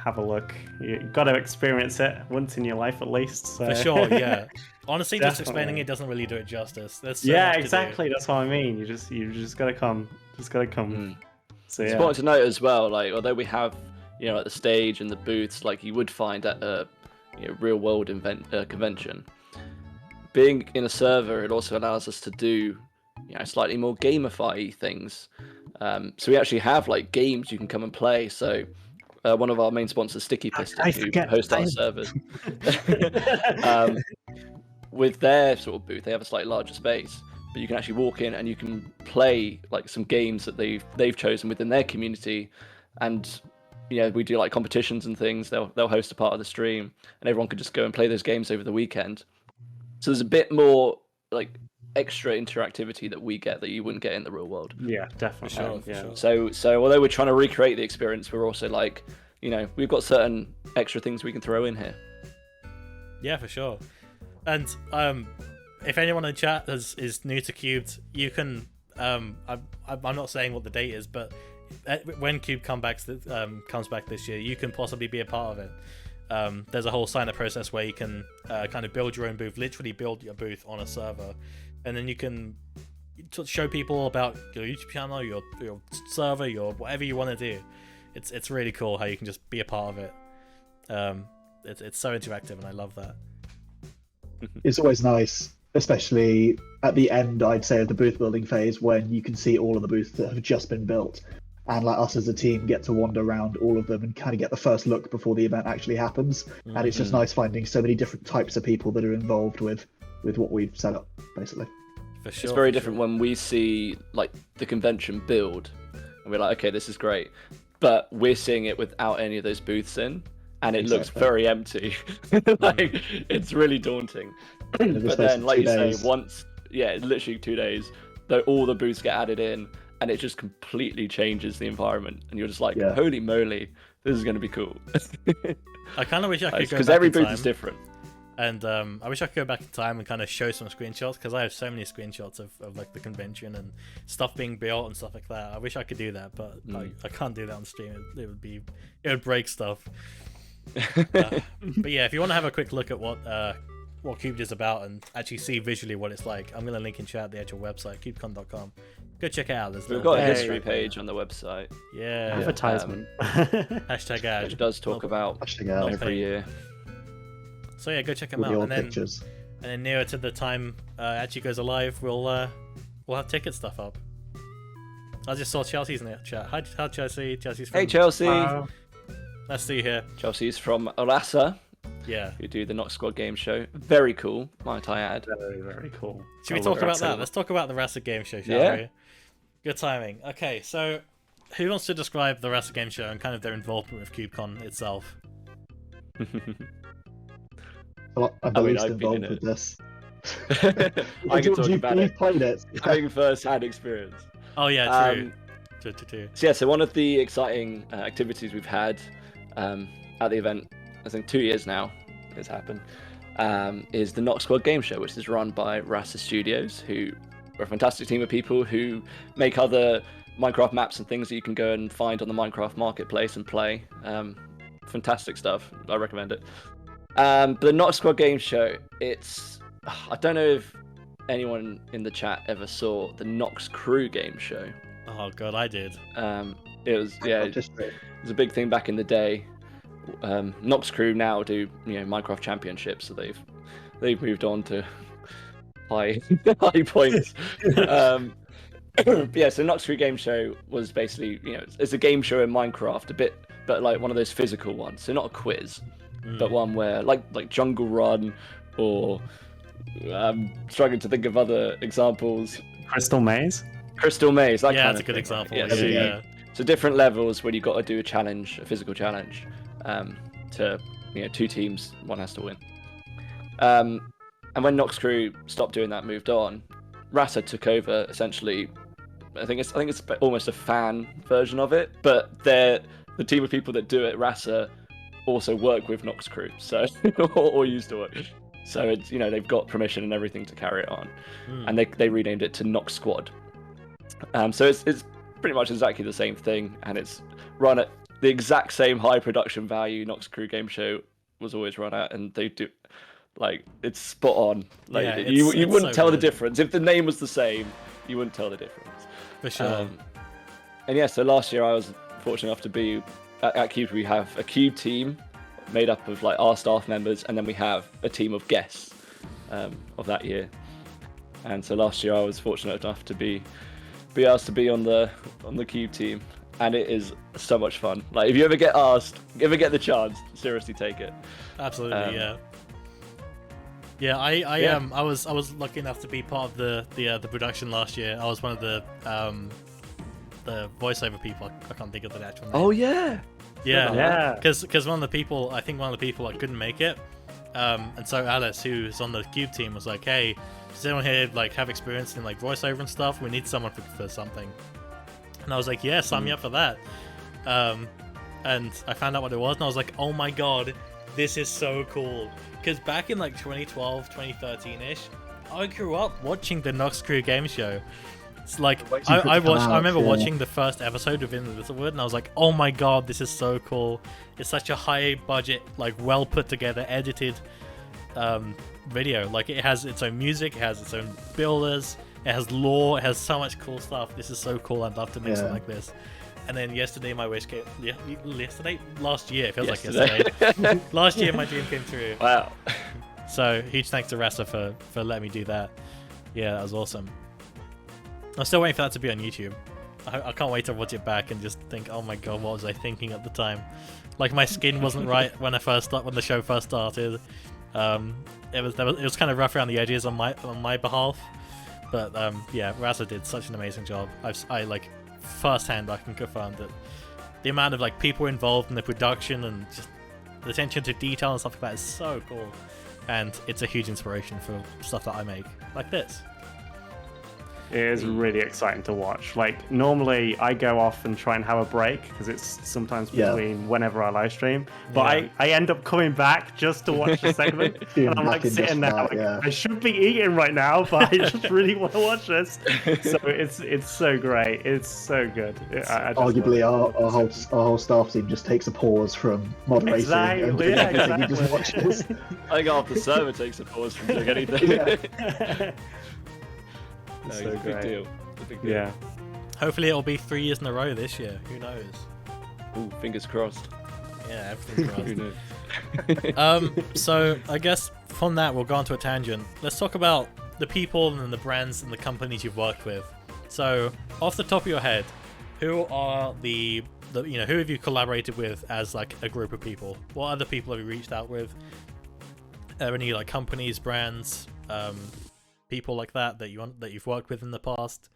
have a look. You got to experience it once in your life at least. So.
For sure, yeah. Honestly, just
Definitely.
explaining it doesn't really do it justice. There's so
Yeah,
much to do.
exactly. That's what I mean. You just gotta come. Just gotta come. So
It's
yeah.
important to note as well, like although we have at the stage and the booths like you would find at a real world convention, being in a server, it also allows us to do slightly more gamify things. So we actually have like games you can come and play. So one of our main sponsors, Sticky Piston, who host our servers, with their sort of booth, they have a slightly larger space, but you can actually walk in and you can play like some games that they've chosen within their community. And we do like competitions and things. They'll host a part of the stream, and everyone could just go and play those games over the weekend. So there's a bit more like extra interactivity that we get that you wouldn't get in the real world.
Yeah, definitely.
For sure.
So although we're trying to recreate the experience, we're also like, we've got certain extra things we can throw in here.
Yeah, for sure. And if anyone in chat is new to Cubed, you can. I'm not saying what the date is, but when Cube comes back this year, you can possibly be a part of it. There's a whole sign-up process where you can kind of build your own booth, literally build your booth on a server, and then you can show people about your YouTube channel, your server, your whatever you want to do. It's really cool how you can just be a part of it. It's so interactive, and I love that.
It's always nice, especially at the end, I'd say, of the booth building phase, when you can see all of the booths that have just been built, and like us as a team get to wander around all of them and kind of get the first look before the event actually happens. And it's just nice finding so many different types of people that are involved with what we've set up, basically.
For sure.
It's very different when we see like the convention build, and we're like, okay, this is great, but we're seeing it without any of those booths in, and it looks very empty. Like it's really daunting. But then, like you say, literally 2 days, though, all the booths get added in, and it just completely changes the environment, and you're just like, holy moly, this is going to be cool.
I kind of wish I could go
because
back
every
in
booth
time.
is different.
And I wish I could go back in time and kind of show some screenshots, because I have so many screenshots of like the convention and stuff being built and stuff like that. I wish I could do that, but I can't do that on stream. It would break stuff. But yeah, if you want to have a quick look at what Cubed is about and actually see visually what it's like, I'm gonna link in chat the actual website, cubecon.com. Go check it out.
We've got a history page on the website.
Yeah.
Advertisement.
Hashtag ad.
Which does talk about every year.
So yeah, go check them
With
out,
the
and
old
then
pictures.
nearer to the time actually goes alive, we'll have ticket stuff up. I just saw Chelsea's in the chat. Hi Chelsea. Chelsea's from
Hey Chelsea.
Let's see here.
Chelsea's from Orasa,
Yeah.
who do the Knox Squad game show. Very cool, might I add.
Very, very cool.
Should we talk about that? Let's talk about the Rasa game show, shall
Yeah.
we? Good timing. Okay, so who wants to describe the Rasa game show and kind of their involvement with KubeCon itself?
Well, I'm the least involved with this.
I can talk about
You've
it.
played it.
Having first-hand experience.
Oh yeah, true. True.
So one of the exciting activities we've had at the event, I think 2 years now, it's happened, is the Knox Squad game show, which is run by Rasa Studios, who are a fantastic team of people who make other Minecraft maps and things that you can go and find on the Minecraft marketplace and play. Fantastic stuff. I recommend it. But the Knox Squad game show, I don't know if anyone in the chat ever saw the Knox Crew game show.
Oh god, I did.
It was it was a big thing back in the day. Knox Crew now do Minecraft championships, so they've moved on to high points. But yeah, so Knox Crew game show was basically it's a game show in Minecraft, but like one of those physical ones, so not a quiz, but one where like Jungle Run, or I'm struggling to think of other examples.
Crystal Maze.
That
Yeah,
kind
that's a
of
good
thing,
example.
right?
Yeah.
So different levels where you've got to do a physical challenge, to 2 teams, one has to win. And when Knox Crew stopped doing that, moved on, Rasa took over essentially. I think it's almost a fan version of it, but the team of people that do it, Rasa, also work with Knox Crew, so or used to work. So it's they've got permission and everything to carry it on, and they renamed it to Knox Squad. So it's pretty much exactly the same thing, and it's run at the exact same high production value Knox Crew game show was always run at, and they do it's spot on. You wouldn't
so
tell the
good.
difference if the name was the same. You wouldn't tell the difference.
For sure.
And yeah, so last year I was fortunate enough to be at Cube. We have a Cube team made up of our staff members, and then we have a team of guests of that year. And so last year I was fortunate enough to be asked to be on the Cube team, and it is so much fun. If you ever get the chance, seriously take it.
Absolutely, yeah. Yeah, I was lucky enough to be part of the production last year. I was one of the voiceover people. I can't think of the actual name.
Oh yeah.
Yeah.
Because one of the people couldn't make it, and so Alice, who's on the Cube team, was like, "Hey, does anyone here have experience in voiceover and stuff? We need someone for something." And I was like, "Yeah, sign me up for that." And I found out what it was, and I was like, "Oh my god, this is so cool!" Because back in 2012, 2013-ish, I grew up watching the Knox Crew game show. It's I remember watching the first episode of In the Littlewood, and I was like, "Oh my god, this is so cool!" It's such a high budget, well put together, edited video. It has its own music, it has its own builders, it has lore, it has so much cool stuff. This is so cool. I'd love to make something like this. And then yesterday, my wish came. Last year, it feels like yesterday. Last year, my dream came true.
Wow.
So huge thanks to Rasa for letting me do that. Yeah, that was awesome. I'm still waiting for that to be on YouTube. I can't wait to watch it back and just think, oh my god, what was I thinking at the time? My skin wasn't right when the show first started. It was kind of rough around the edges on my behalf, but yeah, Rasa did such an amazing job. Firsthand, I can confirm that the amount of people involved in the production and just the attention to detail and stuff like that is so cool, and it's a huge inspiration for stuff that I make like this.
It is really exciting to watch. Normally I go off and try and have a break because it's sometimes between whenever I live stream, but I end up coming back just to watch the segment. And I'm sitting there I should be eating right now, but I just really want to watch this. So it's so great. It's so good.
Arguably our whole staff team just takes a pause from moderating.
Exactly.
And just watches.
I think half the server takes a pause from doing anything. It's a big deal.
Yeah.
Hopefully it'll be 3 years in a row this year. Who knows?
Ooh, fingers crossed.
Yeah, everything's crossed.
Who knows?
So I guess from that we'll go on to a tangent. Let's talk about the people and the brands and the companies you've worked with. So off the top of your head, who are the who have you collaborated with as like a group of people? What other people have you reached out with? Are there any like companies, brands, people like that you've worked with in the past?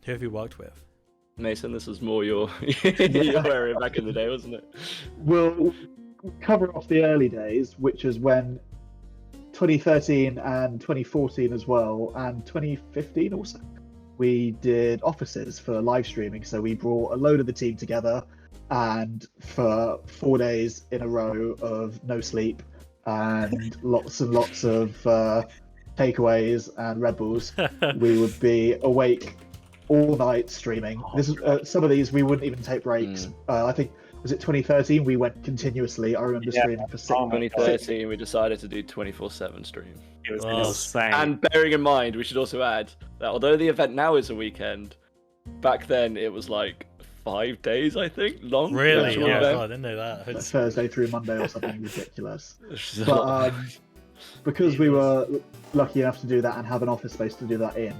Who have you worked with?
Mason, this was more your area back in the day, wasn't it?
We'll cover off the early days, which is when 2013 and 2014 as well, and 2015 also. We did offices for live streaming, so we brought a load of the team together, and for 4 days in a row of no sleep and lots and lots of takeaways and Red Bulls, we would be awake all night streaming. This is some of these we wouldn't even take breaks. I think, was it 2013? We went continuously. I remember streaming for 6 months.
2013, we decided to do 24/7 stream.
It was insane.
And bearing in mind, we should also add that although the event now is a weekend, back then it was like 5 days, I think, long.
Really?
Yeah,
God, I didn't know that.
Like Thursday through Monday or something ridiculous. But because we were lucky enough to do that and have an office space to do that in,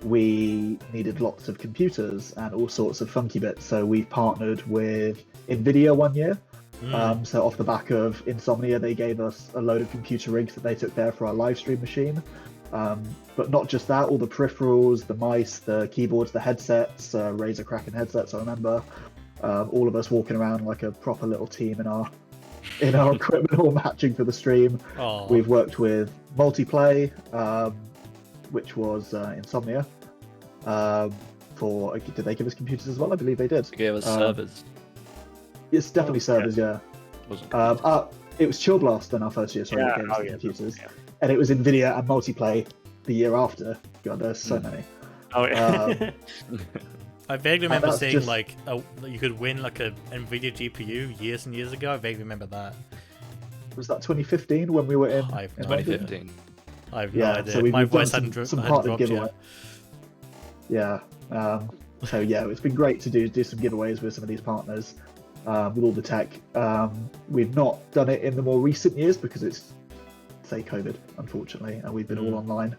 we needed lots of computers and all sorts of funky bits. So we partnered with NVIDIA 1 year. So off the back of Insomnia, they gave us a load of computer rigs that they took there for our live stream machine. But not just that, all the peripherals, the mice, the keyboards, the headsets, Razer Kraken headsets, I remember. All of us walking around like a proper little team in our equipment, all matching for the stream.
Aww.
We've worked with Multiplay, which was Insomnia. Did they give us computers as well? I believe they did.
They gave us servers.
It's definitely servers, yeah. It was Chill Blast in our first year, sorry, that gave us the computers. Yeah. And it was NVIDIA and Multiplay the year after. God, there's so many.
Oh, yeah.
I vaguely remember seeing you could win like a NVIDIA GPU years and years ago. I vaguely remember that.
Was that 2015 when we were in?
2015.
I have no idea.
So
My voice hadn't
some
dropped
giveaway.
yet.
Yeah. So yeah, it's been great to do some giveaways with some of these partners, with all the tech. We've not done it in the more recent years because it's, say, COVID, unfortunately, and we've been all online.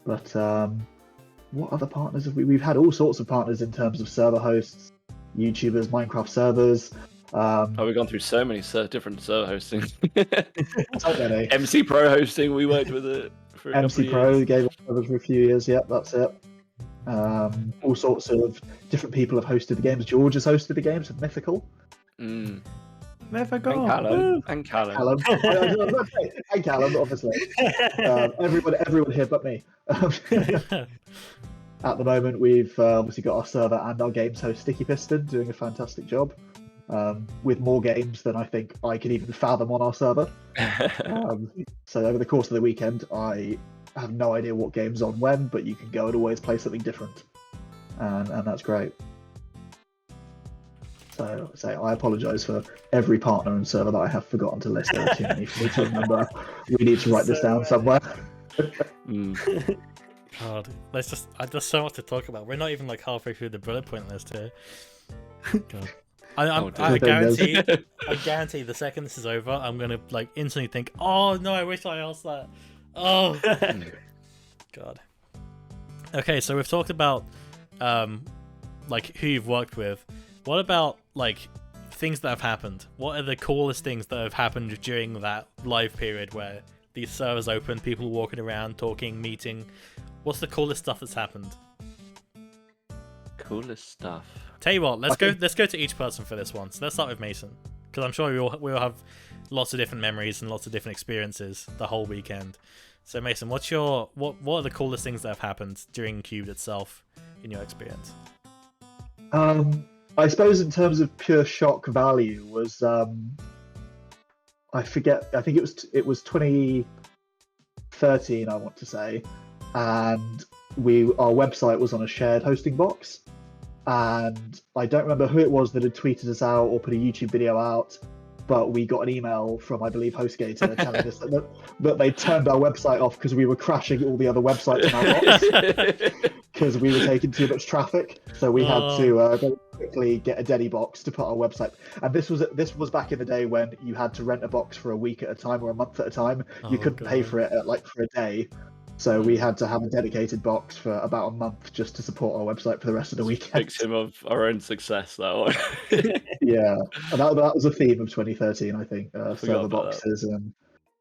But what other partners have we? We've had all sorts of partners in terms of server hosts, YouTubers, Minecraft servers.
We've gone through so many different server hosting.
So many.
MC Pro hosting, we worked with it for a
MC
couple
Pro
of years.
gave us servers for a few years. Yep, that's it. All sorts of different people have hosted the games. George has hosted the games of Mythical.
Never go.
And Callum.
And Callum, obviously. Everyone here but me. At the moment, we've obviously got our server and our games host Sticky Piston doing a fantastic job, with more games than I think I could even fathom on our server. So over the course of the weekend, I have no idea what game's on when, but you can go and always play something different, and that's great. So I apologise for every partner and server that I have forgotten to list. There are too many for me to remember. We need to write this down somewhere.
God, there's so much to talk about. We're not even like halfway through the bullet point list here. God. I guarantee the second this is over, I'm gonna like instantly think, oh no, I wish I asked that. Oh God. Okay, so we've talked about like who you've worked with. What about like things that have happened? What are the coolest things that have happened during that live period where these servers open, people walking around, talking, meeting? What's the coolest stuff that's happened?
Coolest stuff.
Tell you what, let's go to each person for this one. So let's start with Mason, because I'm sure we all have lots of different memories and lots of different experiences the whole weekend. So Mason, what are the coolest things that have happened during Cubed itself in your experience?
I suppose in terms of pure shock value was I forget. I think it was 2013. I want to say, and our website was on a shared hosting box, and I don't remember who it was that had tweeted us out or put a YouTube video out, but we got an email from, I believe, HostGator telling us that they turned our website off because we were crashing all the other websites in our box because we were taking too much traffic. So we had to very quickly get a Denny box to put our website. And this was back in the day when you had to rent a box for a week at a time or a month at a time. You couldn't pay for it for a day. So we had to have a dedicated box for about a month just to support our website for the rest of the weekend.
Victim of our own success, that one.
Yeah, and that was a theme of 2013, I think. Server
about
boxes and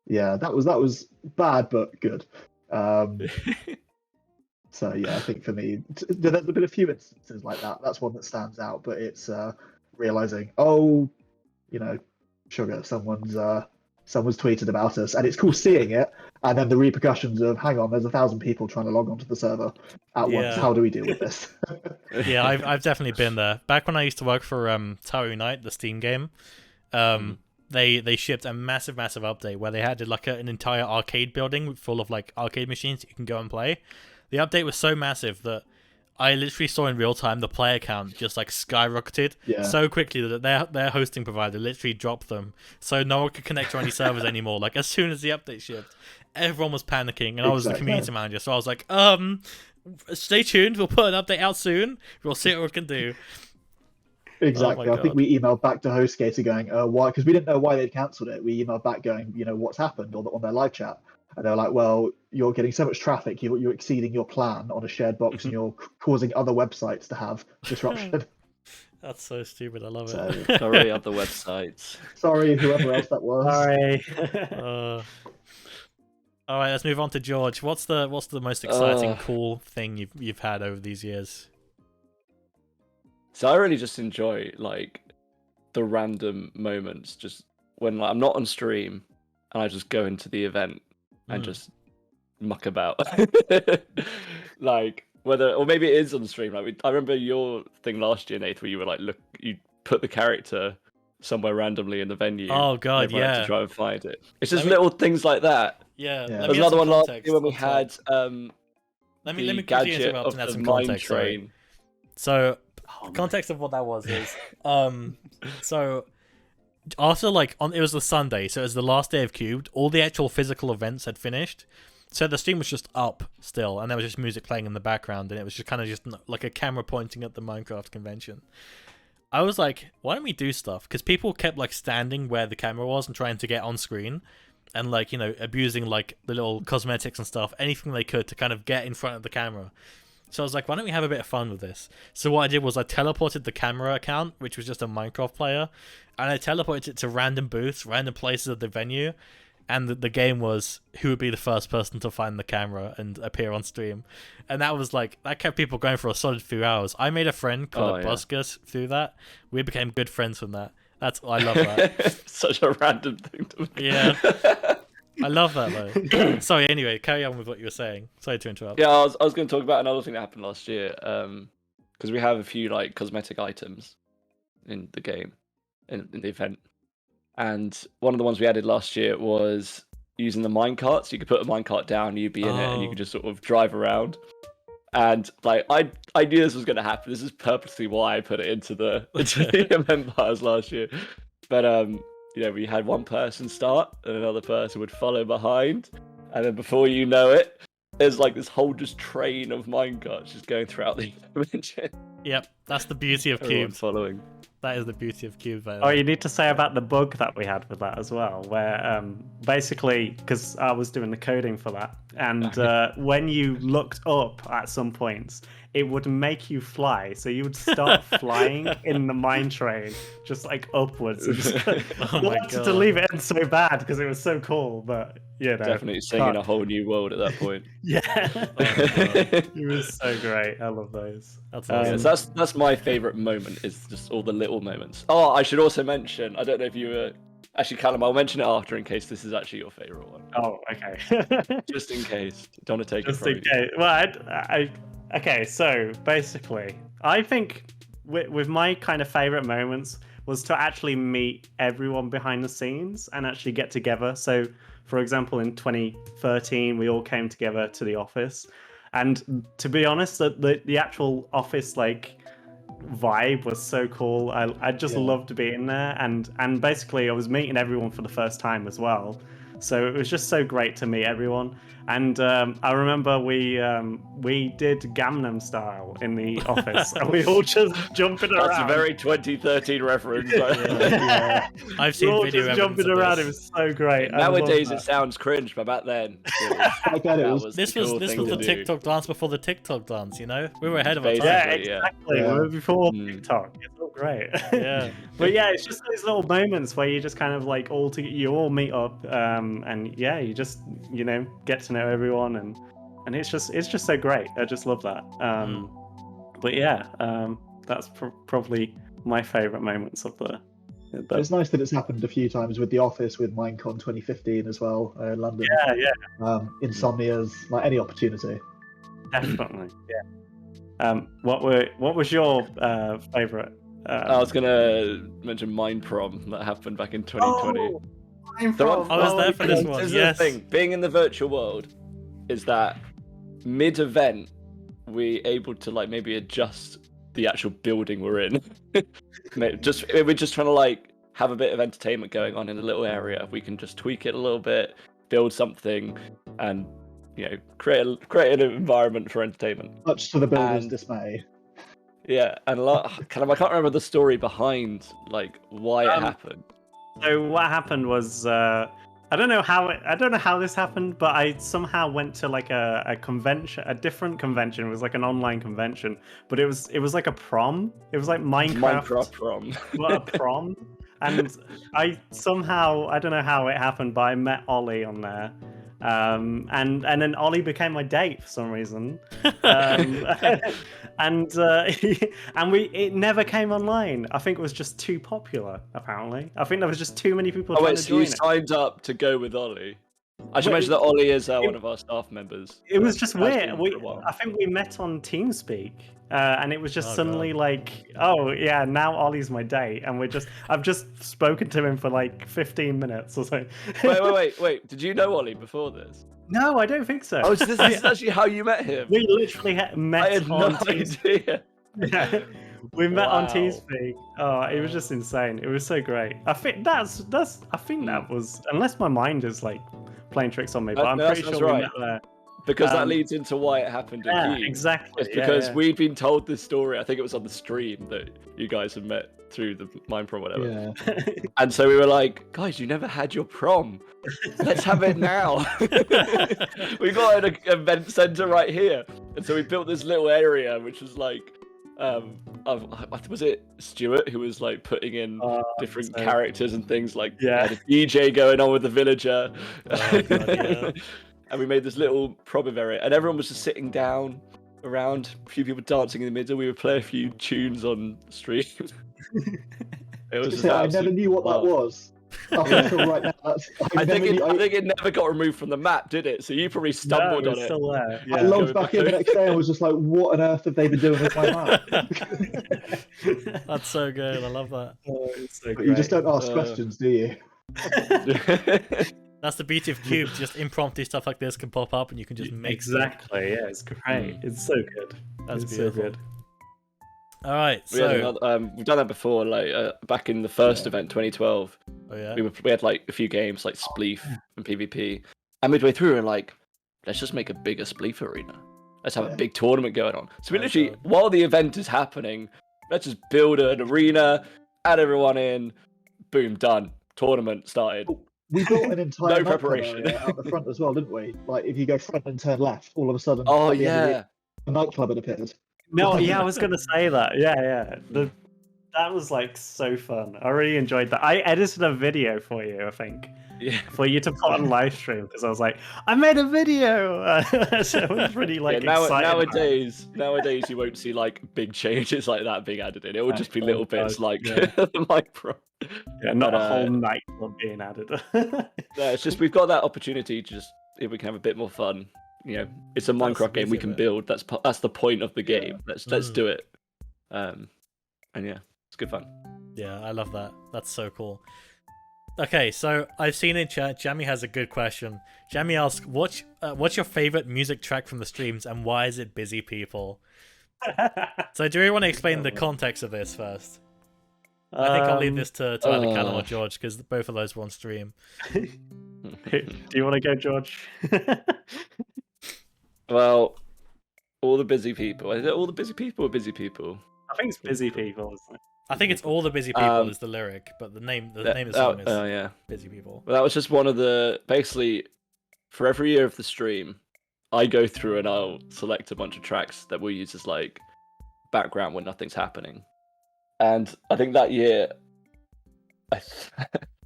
yeah, that was bad but good. So yeah, I think for me, there's been a few instances like that. That's one that stands out. But it's realizing, oh, sugar, someone's tweeted about us, and it's cool seeing it, and then the repercussions of, hang on, there's 1,000 people trying to log onto the server at once. How do we deal with this?
Yeah, I've definitely been there. Back when I used to work for Tower Unite, the Steam game, they shipped a massive update where they had like an entire arcade building full of like arcade machines that you can go and play. The update was so massive that I literally saw in real time the player count just like skyrocketed so quickly that their hosting provider literally dropped them, so no one could connect to any servers anymore. Like as soon as the update shipped, everyone was panicking, and I was the community manager, so I was like, stay tuned, we'll put an update out soon, we'll see what we can do.
Exactly. I think we emailed back to HostGator going, why? Because we didn't know why they'd cancelled it. We emailed back going, what's happened on their live chat. And they were like, well, you're getting so much traffic, you're exceeding your plan on a shared box, and you're causing other websites to have disruption.
That's so stupid. I love it.
Sorry, other websites.
Sorry, whoever else that was.
Sorry.
All right, let's move on to George. What's the most exciting, cool thing you've had over these years?
So I really just enjoy like the random moments, just when I'm not on stream and I just go into the event and just muck about. Like whether, or maybe it is on the stream. Like I remember your thing last year, Nath, where you were like, look, you put the character somewhere randomly in the venue.
Oh god,
yeah. To try and find it. It's just little things like that.
Yeah.
There's another one last year when we had
let me
gadget
interrupt
of
and add
the
some
mine
context.
train.
So context of what that was is so after it was the Sunday, so it was the last day of Cubed, all the actual physical events had finished, so the stream was just up still, and there was just music playing in the background, and it was just kind of just like a camera pointing at the Minecraft convention. I was like, why don't we do stuff? Because people kept like standing where the camera was and trying to get on screen, and like abusing like the little cosmetics and stuff, anything they could to kind of get in front of the camera. So I was like, why don't we have a bit of fun with this? So what I did was I teleported the camera account, which was just a Minecraft player, and I teleported it to random booths, random places of the venue, and the game was who would be the first person to find the camera and appear on stream. And that was like, that kept people going for a solid few hours. I made a friend called Buskus through that. We became good friends from that. I love that.
Such a random thing to make.
Yeah. I love that though. Sorry, anyway, carry on with what you were saying. Sorry to interrupt.
Yeah, I was going to talk about another thing that happened last year. Because we have a few like cosmetic items in the game, in the event. And one of the ones we added last year was using the minecart. So you could put a minecart down, you'd be in it, and you could just sort of drive around. And like I knew this was going to happen. This is purposely why I put it into the event bars last year. But we had one person start and another person would follow behind, and then before you know it, there's like this whole just train of minecarts just going throughout the convention.
Yep, that's the beauty of Cube.
Following.
That is the beauty of Cube.
Oh, you need to say about the bug that we had with that as well, where basically, because I was doing the coding for that, and when you looked up at some points, it would make you fly. So you would start flying in the mine train, just like upwards. And just, I wanted to leave it in so bad because it was so cool, but
definitely singing a whole new world at that point.
Yeah, it was so great. I love those.
That's awesome.
So that's my favorite moment. Is just all the little moments. Oh, I should also mention. I don't know if you were. Actually, Callum, I'll mention it after in case this is actually your favorite one.
Oh, okay.
Just in case. Don't want to take
just
it from
in case. Well, okay, so basically, I think with my kind of favorite moments was to actually meet everyone behind the scenes and actually get together. So, for example, in 2013, we all came together to the office, and to be honest, the actual office vibe was so cool. I just loved being there, and basically I was meeting everyone for the first time as well. So it was just so great to meet everyone. And I remember we did Gangnam Style in the office, and we all just jumping around.
That's a very 2013 reference.
Yeah. I've seen
we all
video
just
evidence
jumping
of
around.
this.
It was so great. I
Nowadays
love
it sounds cringe, but back then,
I get it.
that
was-
was
This
the
was
cool
this
thing
was the
to do.
TikTok dance before the TikTok dance. You know, we were ahead of our
Basically.
time.
Yeah,
Yeah.
exactly.
Yeah.
We were before
Mm.
TikTok. It's all great.
Yeah.
But yeah, it's just those little moments where you just kind of like you all meet up, and yeah, you just get to know everyone, and it's just so great. I just love that. But yeah, that's probably my favorite moments of the.
It's nice that it's happened a few times with The Office, with Minecon 2015 as well in London.
Yeah,
Insomnias, like any opportunity.
definitely. Yeah. What was your favorite?
I was gonna mention Mind Prom that happened back in 2020.
Oh, Minecraft.
I was there for this one.
This is
Yes.
the thing. Being in the virtual world is that mid-event we're able to like maybe adjust the actual building we're in. We're just trying to like have a bit of entertainment going on in a little area. We can just tweak it a little bit, build something, and create an environment for entertainment.
Much to the builders'
And-
dismay.
Yeah, and I can't remember the story behind like why it happened.
So what happened was I don't know how this happened, but I somehow went to like a convention, a different convention. It was like an online convention, but it was like a prom. It was like
Minecraft Prom.
What a prom. And I somehow, I don't know how it happened, but I met Ollie on there. And then Ollie became my date for some reason. And it never came online. I think it was just too popular, apparently. I think there was just too many people
Oh
trying
wait,
to
so
join
you
it.
signed up to go with Ollie? I should
Well,
mention that Ollie is one of our staff members.
It was just
Has
weird.
been for a while.
I think we met on TeamSpeak, and it was just
Oh,
suddenly
God.
like, oh yeah, now Ollie's my date, and I've just spoken to him for like 15 minutes or so.
Wait. Did you know Ollie before this?
No, I don't think so.
Oh, so this is actually how you met him.
We literally
I
met
had no
on TeamSpeak.
idea.
Yeah. We met on
Wow.
TeamSpeak. Oh, it was just insane. It was so great. I think that was, unless my mind is like playing tricks on me, but I'm
No,
pretty
that's
sure we
right.
met there.
Because that
Um,
leads into why it happened at
Yeah,
Key.
exactly.
It's because
yeah.
we'd been told this story. I think it was on the stream that you guys had met through the Mind Prom, whatever.
Yeah.
And so we were like, guys, you never had your prom. Let's have it now. We got an event center right here. And so we built this little area, which was like, was it Stuart who was like putting in different
so-
characters and things like
Yeah.
had a DJ going on with the villager.
Oh, God, yeah.
And we made this little prom area, and everyone was just sitting down around, a few people dancing in the middle. We would play a few tunes on stream. It was just
I never
absolute
knew what that
fun.
was. Up until right now,
I think it never got removed from the map, did it? So you probably stumbled
no,
on
it's
it.
still there.
I
Yeah.
logged back in the next day and was just like, what on earth have they been doing with my map?
That's so good. I love that.
Oh, it's so
But you just
great.
don't ask questions, do you?
That's the beauty of Cube. Just impromptu stuff like this can pop up, and you can just make
Exactly. Yeah, it's great. It's so good.
That's
It's
beautiful.
so good.
All right,
We had
so
another, we've done that before, like back in the first event, 2012.
oh yeah,
We had like a few games like Spleef and PvP, and midway through, we're like, let's just make a bigger Spleef arena. Let's have a
Yeah.
big tournament going on. So we
Oh,
literally,
God.
while the event is happening, let's just build an arena, add everyone in, boom, done. Tournament started.
We built an entire
No
nightclub
preparation.
area out the front as well, didn't we? Like, if you go front and turn left, all of a sudden,
Oh
at the end of
yeah.
the nightclub had appeared.
No, yeah, I was gonna say that. Yeah. That was like so fun. I really enjoyed that. I edited a video for you, I think,
Yeah.
for you to put on live stream because I was like, I made a video. So I was really like
Yeah,
excited. about it.
nowadays you won't see like big changes like that being added in. It will just be
Oh,
little bits
God,
like
yeah.
the micro.
Yeah, not
But,
a whole nightclub being added.
No, it's just we've got that opportunity to just if we can have a bit more fun. You know, it's a
That's the
Minecraft game we
beauty
can
of it.
build. That's the point of the game. Let's
Mm.
do it. And yeah, it's good fun.
yeah, I love that. That's so cool. Okay, so I've seen in chat, Jamie has a good question. Jamie asks, what's your favorite music track from the streams, and why is it Busy People? So do you want to explain the context of this first? I think I'll leave this to either Callum or George, because both of those were on stream.
Do you want to go, George?
Well, all the busy people. Is it all the busy people or busy people?
I think it's busy people. Isn't it?
I think it's all the busy people is the lyric, but the name of the song is
yeah.
Busy People.
Well, that was just one of the basically for every year of the stream, I go through and I'll select a bunch of tracks that we'll use as like background when nothing's happening. And I think that year, I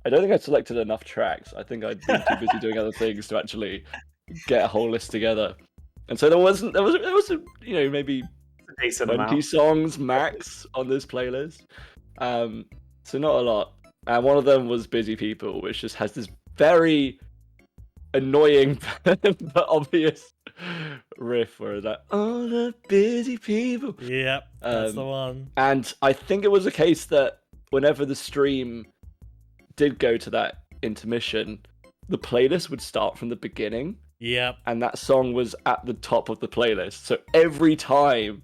don't think I selected enough tracks. I think I'd been too busy doing other things to actually get a whole list together. And so there was maybe
A decent
20
amount.
songs max on this playlist. So not a lot. And one of them was Busy People, which just has this very annoying but obvious riff where it's like, all the busy people.
Yep, that's the one.
And I think it was a case that whenever the stream did go to that intermission, the playlist would start from the beginning.
Yep.
And that song was at the top of the playlist. So every time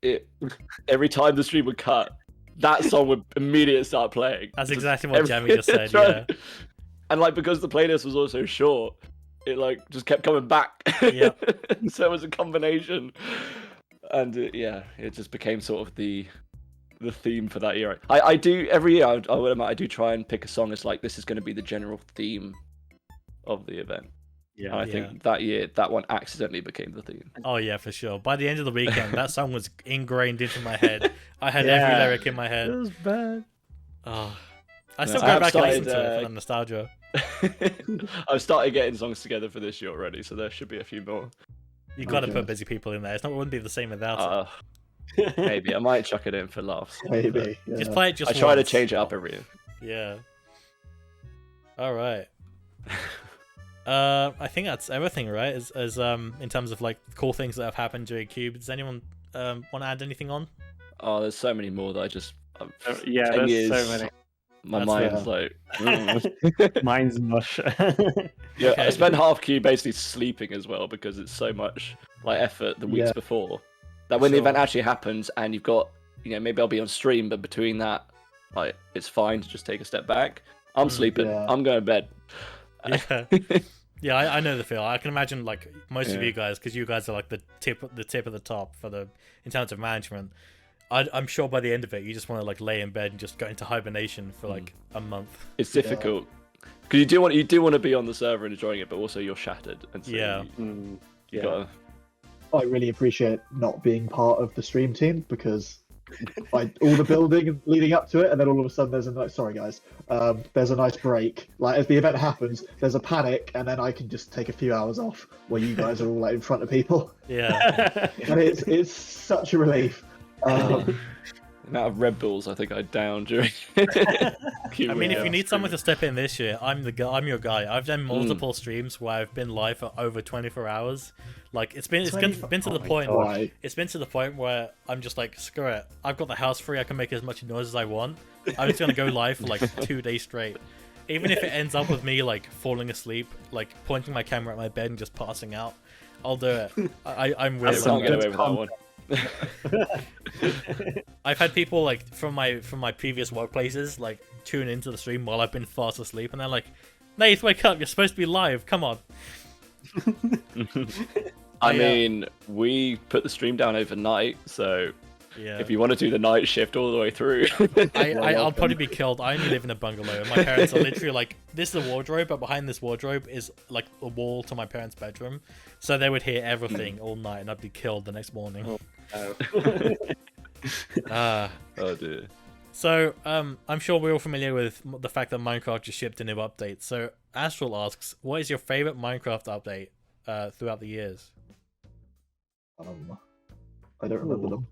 the stream would cut, that song would immediately start playing.
That's exactly what Jamie just said, yeah.
And like because the playlist was also short, it like just kept coming back.
Yep.
So it was a combination. And it just became sort of the theme for that year. I do every year. I would admit I do try and pick a song as like this is going to be the general theme of the event.
Yeah.
And I think that year that one accidentally became the theme.
Oh yeah, for sure. By the end of the weekend, that song was ingrained into my head. I had every lyric in my head.
It was bad.
Oh, I still
I
go
have
back and listen
started,
to it for the nostalgia.
I've started getting songs together for this year already, so there should be a few more.
You got to
Okay.
put Busy People in there. It wouldn't be the same without it.
Maybe I might chuck it in for laughs.
Maybe.
Just
yeah.
play it just
I try to
once.
change it up every year.
Yeah. All right. I think that's everything, right? As in terms of like cool things that have happened during Cube. Does anyone want to add anything on?
Oh, there's so many more that I just.
Yeah,
10
there's
years,
so many.
My
That's
mind's like.
Mine's mush.
Yeah,
Okay.
I spent half Cube basically sleeping as well because it's so much like effort the weeks
Yeah.
before that when the
Sure.
event actually happens and you've got maybe I'll be on stream, but between that, like it's fine to just take a step back. I'm sleeping.
Yeah.
I'm going to bed.
Yeah. Yeah, I know the feel. I can imagine like most of
Yeah.
you guys, because you guys are like the tip of the top in terms of management. I'm sure by the end of it, you just want to like lay in bed and just go into hibernation for like a month.
It's difficult because you do want to be on the server and enjoying it, but also you're shattered. And so
Yeah.
you
Yeah.
gotta,
I really appreciate not being part of the stream team because all the building leading up to it, and then all of a sudden there's a nice. Sorry guys, there's a nice break. Like as the event happens, there's a panic, and then I can just take a few hours off where you guys are all like in front of people,
Yeah.
and it's such a relief.
the amount of Red Bulls I think I downed during.
I mean, if you need someone to step in this year, I'm your guy. I've done multiple streams where I've been live for over 24 hours. Like it's been to the point.
God.
It's been to the point where I'm just like, screw it. I've got the house free. I can make as much noise as I want. I'm just gonna go live for like 2 days straight. Even if it ends up with me like falling asleep, like pointing my camera at my bed and just passing out, I'll do it. I'm really.
I can't get away with that one.
I've had people like from my previous workplaces like tune into the stream while I've been fast asleep, and they're like, "Nath, wake up! You're supposed to be live. Come on."
I mean, we put the stream down overnight, so
Yeah.
if you want to do the night shift all the way through,
I'll probably be killed. I only live in a bungalow, and my parents are literally like, this is a wardrobe, but behind this wardrobe is like a wall to my parents' bedroom, so they would hear everything all night, and I'd be killed the next morning.
oh dear.
So I'm sure we're all familiar with the fact that Minecraft just shipped a new update. So Astral asks, what is your favorite Minecraft update throughout the years?
I don't remember them.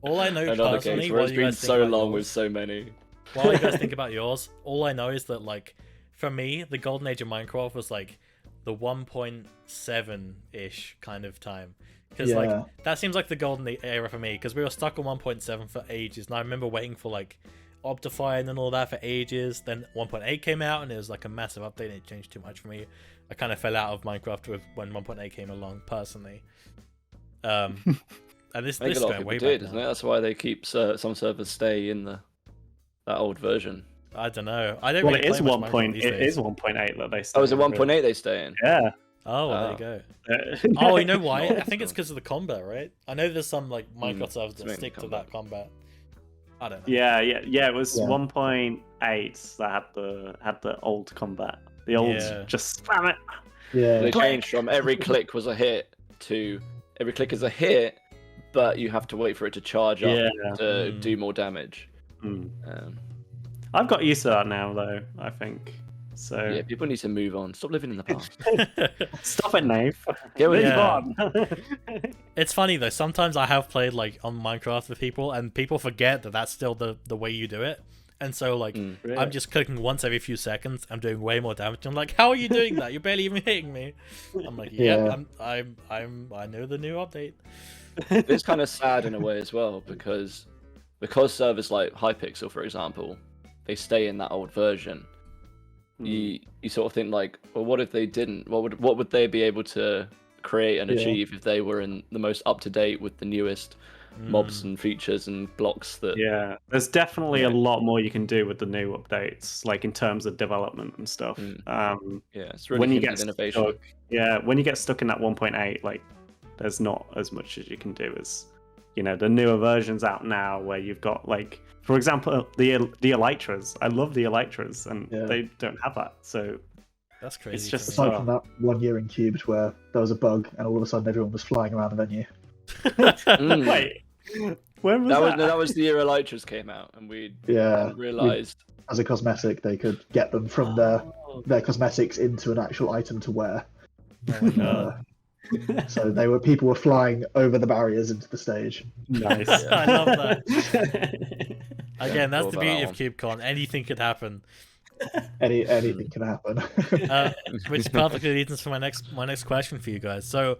All I know
Another
personally,
case where
while
it's
you
been
guys think
so
about
long
yours-
with so many.
While you guys think about yours, all I know is that, like, for me, the golden age of Minecraft was, like, the 1.7-ish kind of time. Because,
Yeah.
like, that seems like the golden era for me, because we were stuck on 1.7 for ages, and I remember waiting for, like, Optifine and all that for ages. Then 1.8 came out, and it was, like, a massive update, and it changed too much for me. I kind of fell out of Minecraft when 1.8 came along, personally. And this
I think
this
a lot
going
of
way
people did,
back
isn't it?
now.
That's why they keep some servers stay in that old version.
I don't know. I don't
Well,
really
it is
play much
1
Minecraft
point.
these
It
days.
is 1.8 that they.
Oh, is it
stay in,
1.8 they stay in?
Yeah.
Oh, well,
Oh.
there you go. Oh, you know why? I think it's because of the combat, right? I know there's some like Minecraft servers that
mainly
stick to
combat.
that combat. I don't know.
Yeah. It was
Yeah.
1.8 that had the old combat. The old
Yeah.
just spam it.
Yeah.
They changed from every click was a hit to every click is a hit, but you have to wait for it to charge up
Yeah.
to do more damage.
Mm.
Um,
I've got used to that now, though. I think so.
yeah, people need to move on. Stop living in the past.
Stop it, Nave.
Get with
Move
Yeah.
on.
It's funny though. Sometimes I have played like on Minecraft with people, and people forget that that's still the way you do it. And so like
Really?
I'm just clicking once every few seconds. I'm doing way more damage. I'm like, how are you doing that? You're barely even hitting me. I'm like, yeah, I know the new update.
It's kind of sad in a way as well because servers like Hypixel, for example, they stay in that old version. You sort of think like, well, what if they didn't? What would they be able to create and achieve if they were in the most up to date with the newest mobs and features and blocks that?
Yeah, there's definitely a lot more you can do with the new updates, like in terms of development and stuff.
Yeah, it's really
when you
hindered
get
innovation.
stuck, when you get stuck in that 1.8, like there's not as much as you can do as the newer versions out now, where you've got like, for example, the elytras. I love the elytras, and they don't have that. So
That's crazy.
it's just
Aside from that 1 year in Cubed where there was a bug and all of a sudden everyone was flying around the venue.
Wait, when was that?
That was the year Elytras came out, and we realized
As a cosmetic, they could get them from their cosmetics into an actual item to wear.
Oh my god.
So people were flying over the barriers into the stage.
Nice.
I love that. Again, that's
Cool
the
about
beauty
that
of CubeCon. Anything could happen.
Anything can happen.
Which perfectly leads us to my next question for you guys. So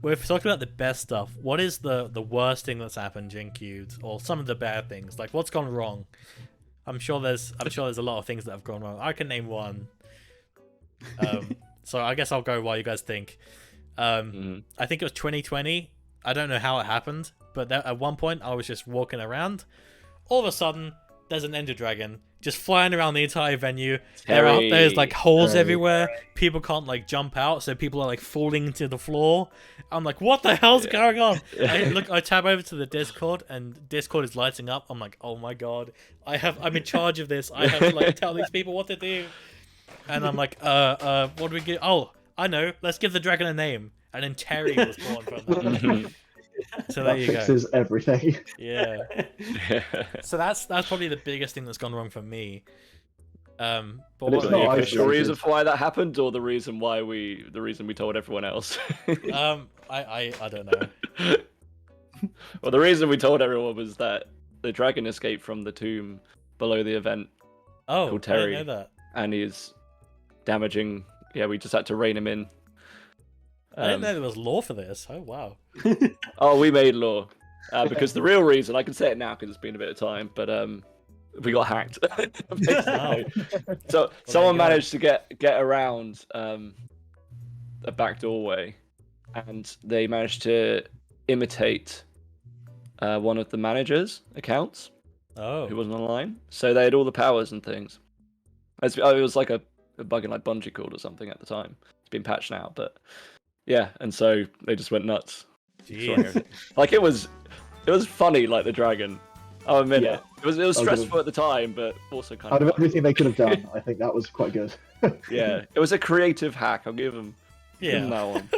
we've talked about the best stuff. What is the worst thing that's happened during Cubed, or some of the bad things? Like what's gone wrong? I'm sure there's a lot of things that have gone wrong. I can name one. So I guess I'll go while you guys think. I think it was 2020. I don't know how it happened, but at one point I was just walking around. All of a sudden, there's an Ender Dragon just flying around the entire venue. There's like holes everywhere. People can't like jump out, so people are like falling to the floor. I'm like, what the hell's going on? I tab over to the Discord, and Discord is lighting up. I'm like, oh my god, I'm in charge of this. I have to like tell these people what to do. And I'm like, what do we get? Oh, I know. Let's give the dragon a name. And then Terry was born from that. So there you go.
Fixes everything.
Yeah. So that's probably the biggest thing that's gone wrong for me. But
But it's
what
not
about you,
The reason for why that happened, or the reason we told everyone else?
I don't know.
Well, the reason we told everyone was that the dragon escaped from the tomb below the event,
Oh,
called
I
Terry.
didn't know that.
and he's damaging. Yeah, we just had to rein him in.
I didn't know there was law for this. Oh wow.
Oh, we made law because the real reason, I can say it now because it's been a bit of time, but we got hacked. So someone managed to get around a back doorway, and they managed to imitate one of the manager's accounts who wasn't online. So they had all the powers and things. It was like a bug in like Bungee Cord or something at the time. It's been patched now, but yeah, and so they just went nuts. Like it was funny, like the dragon. I'll admit it. It was stressful at the time, but also kind
Out
of
of everything they could have done, I think that was quite good.
yeah, it was a creative hack. I'll give them that one.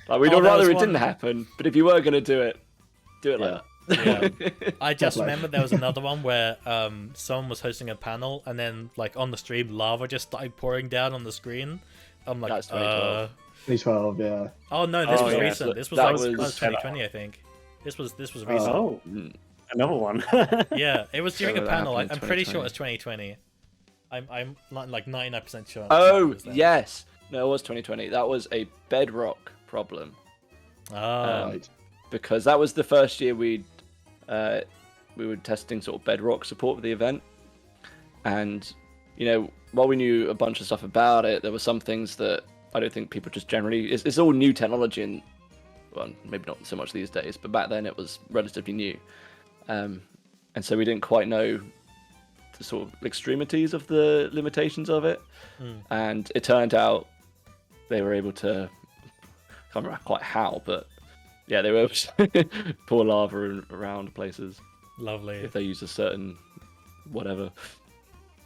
Like we'd rather it didn't happen, but if you were gonna do it like that.
Yeah. I just remember there was another one where someone was hosting a panel, and then like on the stream, lava just started pouring down on the screen. I'm like,
That's 2012.
2012, yeah.
Oh no, this was
yeah.
recent. This was
That
like
was
2020, I think. This was recent.
Oh, another one.
Yeah, it was during a
that
panel.
happened
I'm
in
pretty sure it
2020.
was 2020. I'm not like 99% sure.
Oh
it was then.
yes, no, it was 2020. That was a bedrock problem.
Oh,
Right.
Because that was the first year we were testing sort of bedrock support for the event, and while we knew a bunch of stuff about it, there were some things that I don't think people just generally. It's all new technology, and well, maybe not so much these days, but back then it was relatively new, and so we didn't quite know the sort of extremities of the limitations of it, and it turned out they were able to, I can't remember quite how, but yeah, they were able to pour lava around places.
Lovely.
If they use a certain whatever.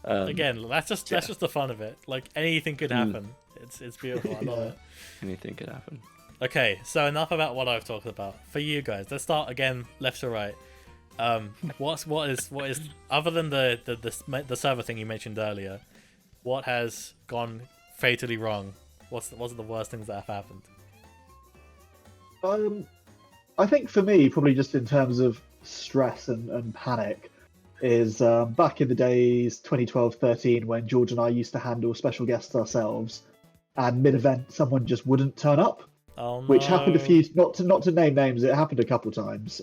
Again, that's just the fun of it. Like, anything could happen. It's beautiful. I love it.
Anything could happen.
Okay, so enough about what I've talked about. For you guys, let's start again left to right. What is other than the server thing you mentioned earlier, what has gone fatally wrong? What's the worst things that have happened?
I think for me, probably just in terms of stress and panic, is back in the days 2012-13 when George and I used to handle special guests ourselves, and mid-event someone just wouldn't turn up.
Oh, no.
Which happened a few, not to name names, it happened a couple times.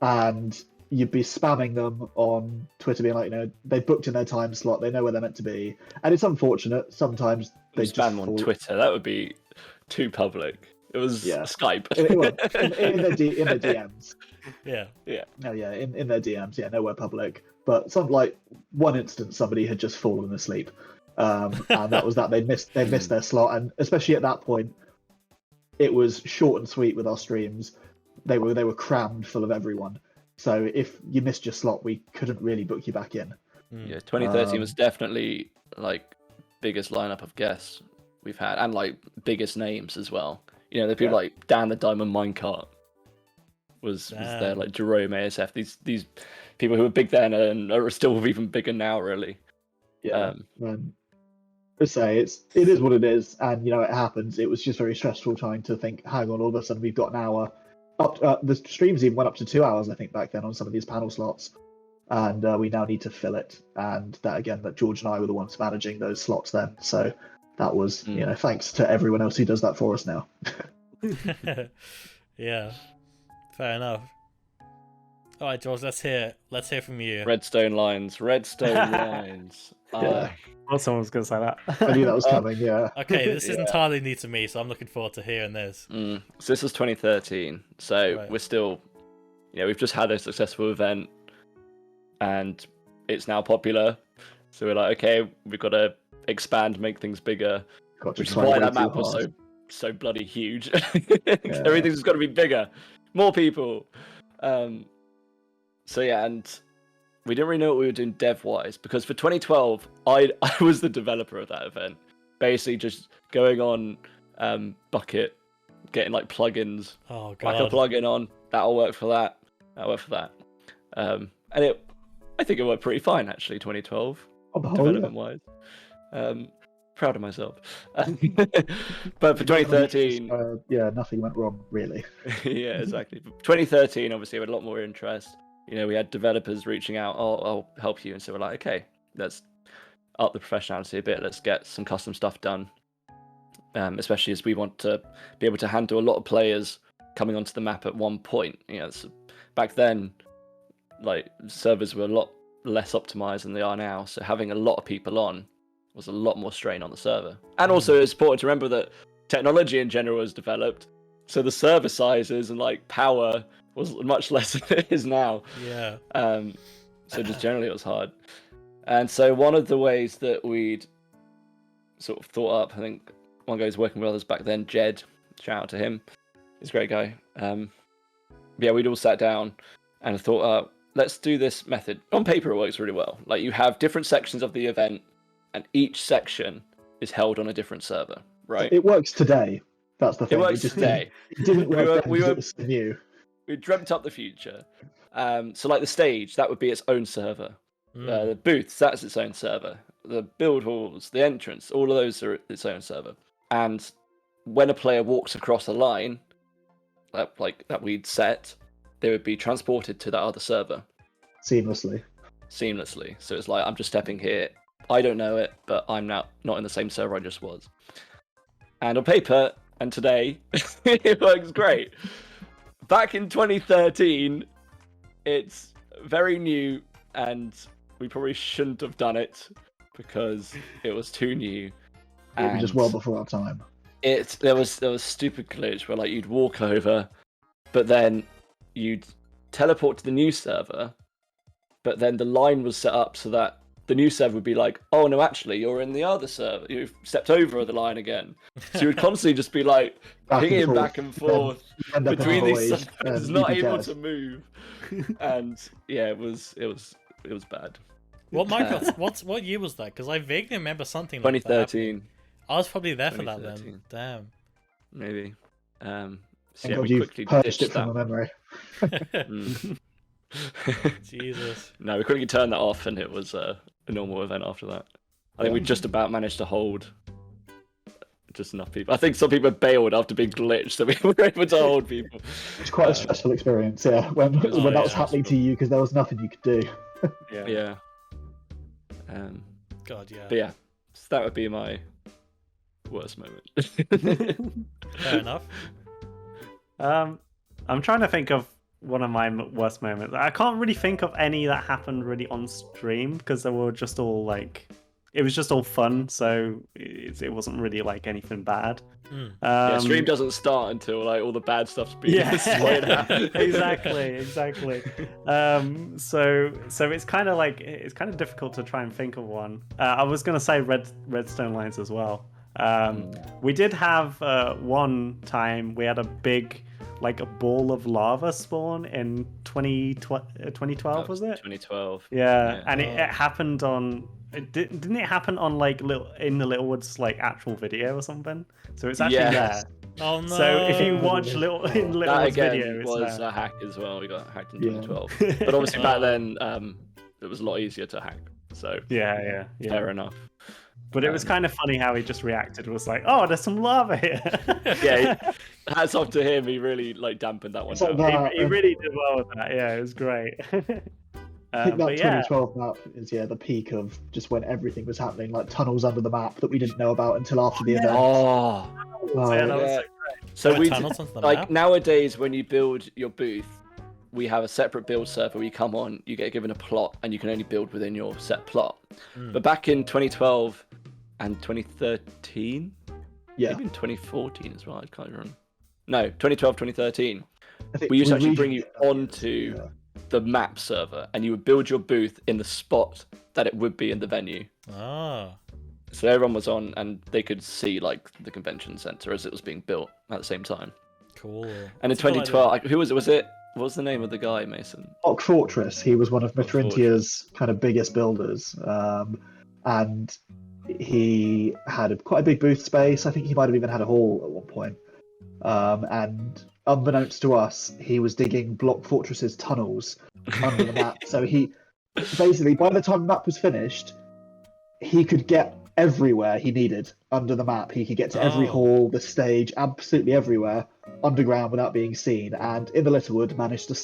And you'd be spamming them on Twitter, being like, they booked in their time slot, they know where they're meant to be. And it's unfortunate, sometimes they just
spam on Twitter, that would be too public. It was Skype.
in their DMs.
Yeah.
No, yeah, in their DMs, nowhere public. But one instance, somebody had just fallen asleep. And that was that. They'd missed their slot, and especially at that point, it was short and sweet with our streams. They were crammed full of everyone. So if you missed your slot, we couldn't really book you back in.
Yeah, 2013 was definitely like biggest lineup of guests we've had, and like biggest names as well. The people like Dan the Diamond Minecart was there, like Jerome ASF. These people who were big then and are still even bigger now, really.
Yeah. I say it is what it is, and it happens. It was just very stressful trying to think. Hang on, all of a sudden we've got an hour. The streams even went up to 2 hours, I think, back then on some of these panel slots, and we now need to fill it. And that George and I were the ones managing those slots then. So that was thanks to everyone else who does that for us now.
Yeah, fair enough. All right, George, let's hear from you.
Redstone lines.
I thought someone was going to say that.
I knew that was coming, yeah.
Okay, this is entirely new to me, so I'm looking forward to hearing this.
So this was 2013, so we're still, we've just had a successful event, and it's now popular, so we're like, okay, we've got to expand, make things bigger, which is why that map was so bloody huge. Everything's got to be bigger, more people. So yeah, and we didn't really know what we were doing dev-wise, because for 2012, I was the developer of that event. Basically just going on Bucket, getting like plugins, whack a plugin on, that'll work for that, and I think it worked pretty fine, actually, 2012, development-wise. Proud of myself. But for 2013...
nothing went wrong, really.
Yeah, exactly. 2013, obviously, we had a lot more interest. We had developers reaching out, I'll help you. And so we're like, okay, let's up the professionality a bit. Let's get some custom stuff done. Especially as we want to be able to handle a lot of players coming onto the map at one point. Back then, like, servers were a lot less optimized than they are now. So having a lot of people on was a lot more strain on the server. And also it's important to remember that technology in general was developed. So the server sizes and like power was much less than it is now.
Yeah.
So just generally it was hard. And so one of the ways that we'd sort of thought up, I think one guy was working with us back then, Jed, shout out to him. He's a great guy. We'd all sat down and thought, let's do this method. On paper it works really well. Like, you have different sections of the event and each section is held on a different server, right?
It works today. That's the thing.
It works today.
It didn't work then because it was new.
We dreamt up the future. So like the stage, that would be its own server. The booths, that's its own server. The build halls, the entrance, all of those are its own server. And when a player walks across a line that we'd set, they would be transported to that other server.
Seamlessly.
So it's like, I'm just stepping here. I don't know it, but I'm now not in the same server I just was. And on paper, and today, it works great. Back in 2013, it's very new, and we probably shouldn't have done it because it was too new.
It was just well before our time.
There was a stupid glitch where like you'd walk over, but then you'd teleport to the new server, but then the line was set up so that the new server would be like, oh no, actually, you're in the other server. You've stepped over the line again. So you would constantly just be like pinging back and forth between these servers, not able to move. And yeah, it was bad.
What year was that? Because I vaguely remember something like that.
2013.
I was probably there for that then. Damn.
Maybe. So
Thank
yeah,
God
we
you've
quickly
purged
ditched
it from
that.
my memory.
Jesus.
No, we quickly turned that off, and it was a normal event after that. I think we just about managed to hold just enough people. I think some people bailed after being glitched, so we were able to hold people.
It's quite a stressful experience, yeah, when that was happening to you, because there was nothing you could do.
Yeah.
God, yeah.
But yeah, so that would be my worst moment.
Fair enough.
I'm trying to think of one of my worst moments. I can't really think of any that happened really on stream because they were just all like, it was just all fun, so it wasn't really like anything bad.
Yeah, stream doesn't start until like all the bad stuff's been displayed out.
exactly. So it's kind of difficult to try and think of one. I was gonna say redstone lines as well. We did have one time we had a big, like a ball of lava spawn in 2012, was it?
2012.
Yeah. And it happened on. Didn't it happen on like in the Littlewoods like actual video or something? So it's actually there.
Oh no!
So if you watch Littlewoods video, it's
was
there.
a hack as well. We got hacked in 2012, but obviously back then it was a lot easier to hack. So
yeah.
Fair enough.
But it was kind of funny how he just reacted. Was like, oh, there's some lava here.
Yeah, hats off to him. He really like dampened that one down.
He really did well with that. Yeah, it was great.
I think that 2012 map is the peak of just when everything was happening, like tunnels under the map that we didn't know about until after the event.
Oh,
that was so great.
So we
tunnels onto the
like
map?
Nowadays when you build your booth, we have a separate build server where you come on, you get given a plot, and you can only build within your set plot. But back in 2012 and 2013, maybe in 2014 as well. I can't remember. No, 2012, 2013. We used to actually bring you onto the map server, and you would build your booth in the spot that it would be in the venue.
Ah.
So everyone was on, and they could see like the convention center as it was being built at the same time.
Cool.
And in 2012, who was it? What was the name of the guy, Mason?
Block Fortress. He was one of Mithrentia's kind of biggest builders, and he had quite a big booth space. I think he might have even had a hall at one point. And unbeknownst to us, he was digging Block Fortress's tunnels under the map. So he basically, by the time the map was finished, he could get everywhere he needed under the map. He could get to every hall, the stage, absolutely everywhere underground without being seen. And in the Littlewood, managed to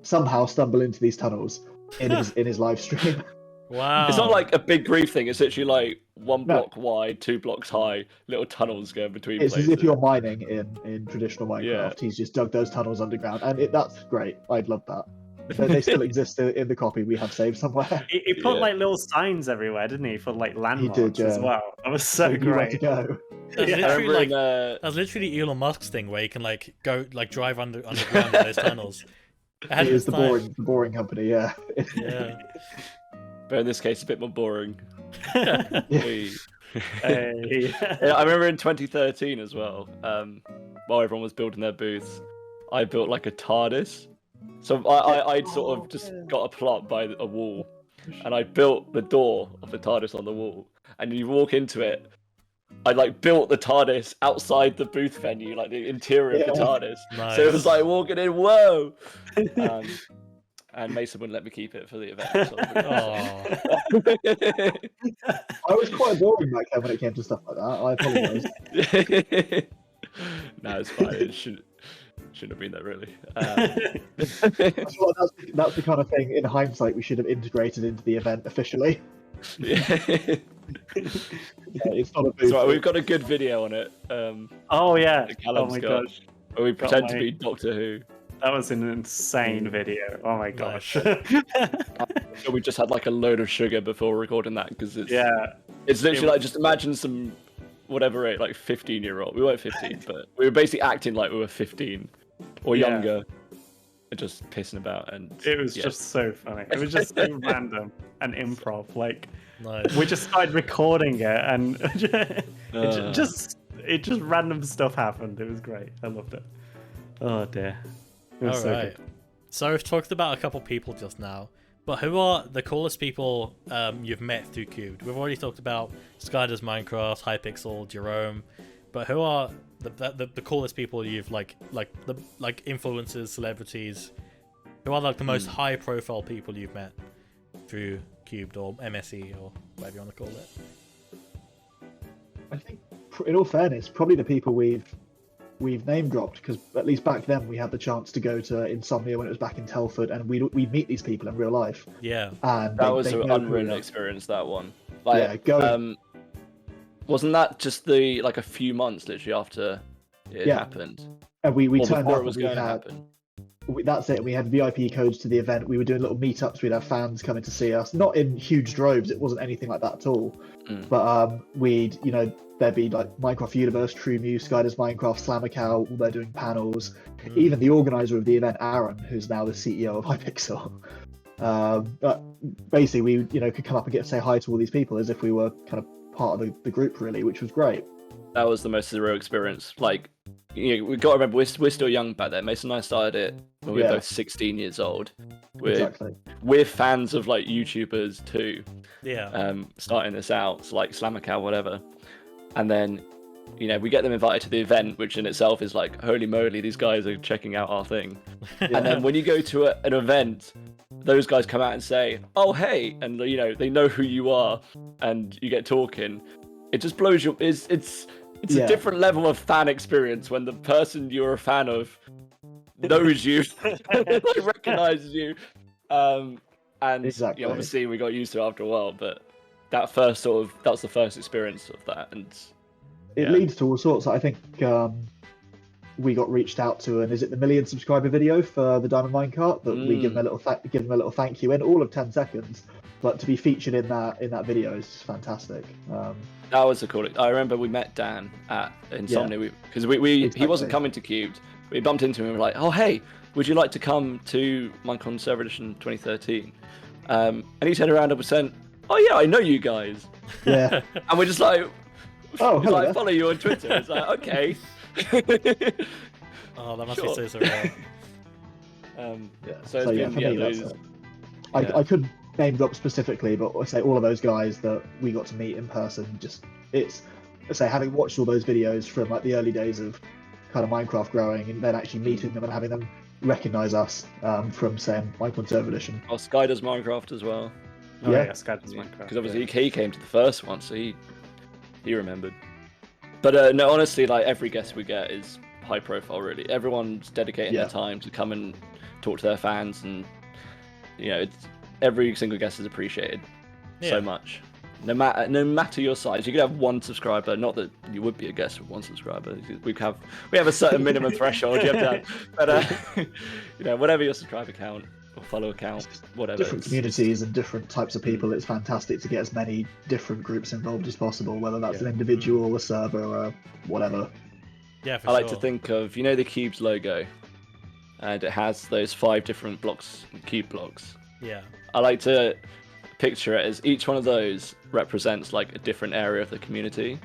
somehow stumble into these tunnels in his live stream.
Wow.
It's not like a big grief thing. It's literally like one block wide, 2 blocks high, little tunnels going between
It's
places.
as if you're mining in traditional Minecraft. Yeah. He's just dug those tunnels underground, and that's great. I'd love that. They still exist in the copy we have saved somewhere.
He put like little signs everywhere, didn't he, for like landmarks as well? That was so great.
To go.
That's literally Elon Musk's thing, where you can like go like drive underground in those tunnels.
It is the boring company, yeah.
Yeah.
But in this case, a bit more boring.
Hey.
I remember in 2013 as well, while everyone was building their booths, I built like a TARDIS. So I'd sort of just got a plot by a wall, and I built the door of the TARDIS on the wall. And you walk into it, I like built the TARDIS outside the booth venue, like the interior of the TARDIS. Nice. So it was like walking in, whoa! And Mason wouldn't let me keep it for the event. So
I was quite boring back then when it came to stuff like that. I apologise.
No, it's fine. It shouldn't have been there, really.
That's the kind of thing, in hindsight, we should have integrated into the event officially. It's not a booth.
Right, we've got a good video on it.
Oh yeah!
Oh my gosh! Where we pretend to be Doctor Who.
That was an insane video. Oh my gosh!
We just had like a load of sugar before recording that because it's literally like just imagine some whatever it like 15-year-old. We weren't 15, but we were basically acting like we were 15 or younger. just pissing about, and
It was just so funny. It was just so random and improv. Like
Nice.
we just started recording it, and
Uh.
it just random stuff happened. It was great. I loved it. Oh dear. It was
All
so
right.
good.
So we've talked about a couple people just now, but who are the coolest people you've met through Cubed? We've already talked about Skyder's Minecraft, Hypixel, Jerome, but who are the coolest people you've like influencers, celebrities? Who are like the most high profile people you've met through Cubed or MSE or whatever you want to call it?
I think, in all fairness, probably the people we've name dropped, because at least back then we had the chance to go to Insomnia when it was back in Telford, and we'd meet these people in real life.
Yeah.
And
that was
they
an
know who
unreal
we are.
experience. That one, like,
Yeah, going.
wasn't that just a few months literally after it
Yeah.
happened?
And we
Or
turned
before
up
it was
and we
going to
had.
happen.
That's it. We had VIP codes to the event. We were doing little meetups. We'd have fans coming to see us, not in huge droves. It wasn't anything like that at all. But we'd, there'd be like Minecraft Universe, True Muse, Skyder's Minecraft, Slammercow. They're doing panels. Even the organizer of the event, Aaron, who's now the CEO of Hypixel. But basically, we could come up and get to say hi to all these people as if we were kind of part of the group, really, which was great.
That was the most surreal experience. Like, we got to remember, we're still young back then. Mason and I started it when we were both 16 years old. We're fans of like YouTubers too.
Yeah.
Starting this out, so like Slammercow, whatever. And then, we get them invited to the event, which in itself is like, holy moly, these guys are checking out our thing. And then when you go to an event, those guys come out and say, oh, hey, and they know who you are, and you get talking. It just blows your... It's a different level of fan experience when the person you're a fan of knows you, like, recognizes you. And
Exactly.
obviously we got used to it after a while, but that was the first experience of that. And
it leads to all sorts. I think we got reached out to, and is it the 1 million subscriber video for the Diamond Minecart that we give them a little thank you in all of 10 seconds. But to be featured in that video is fantastic.
That was a cool. I remember we met Dan at Insomnia because he wasn't coming to Cubed. We bumped into him and we were like, oh hey, would you like to come to Tekon and Sirshady88 Edition 2013? And he turned around and was saying, oh yeah, I know you guys.
Yeah.
And we're just like,
oh, hello.
I follow you on Twitter. It's like, okay.
Oh, that must be so surreal.
So it's been those.
I couldn't name drop specifically, but I say all of those guys that we got to meet in person. Having watched all those videos from like the early days of kind of Minecraft growing, and then actually meeting them and having them recognize us from saying Tekon and Sirshady88 Edition.
Oh, Sky does Minecraft as well.
Oh, yeah, Sky does Minecraft.
Because obviously he came to the first one, so he remembered. But no, honestly, like every guest we get is high profile. Really, everyone's dedicating their time to come and talk to their fans, and every single guest is appreciated so much. No matter your size, you could have one subscriber. Not that you would be a guest with one subscriber. We have a certain minimum threshold you have to have. But whatever your subscriber count or follower count, whatever.
Different communities and different types of people. It's fantastic to get as many different groups involved as possible, whether that's an individual, a server, or whatever.
Yeah,
I like to think of the Cube's logo, and it has those 5 different blocks, cube blocks.
Yeah.
I like to picture it as each one of those represents like a different area of the community,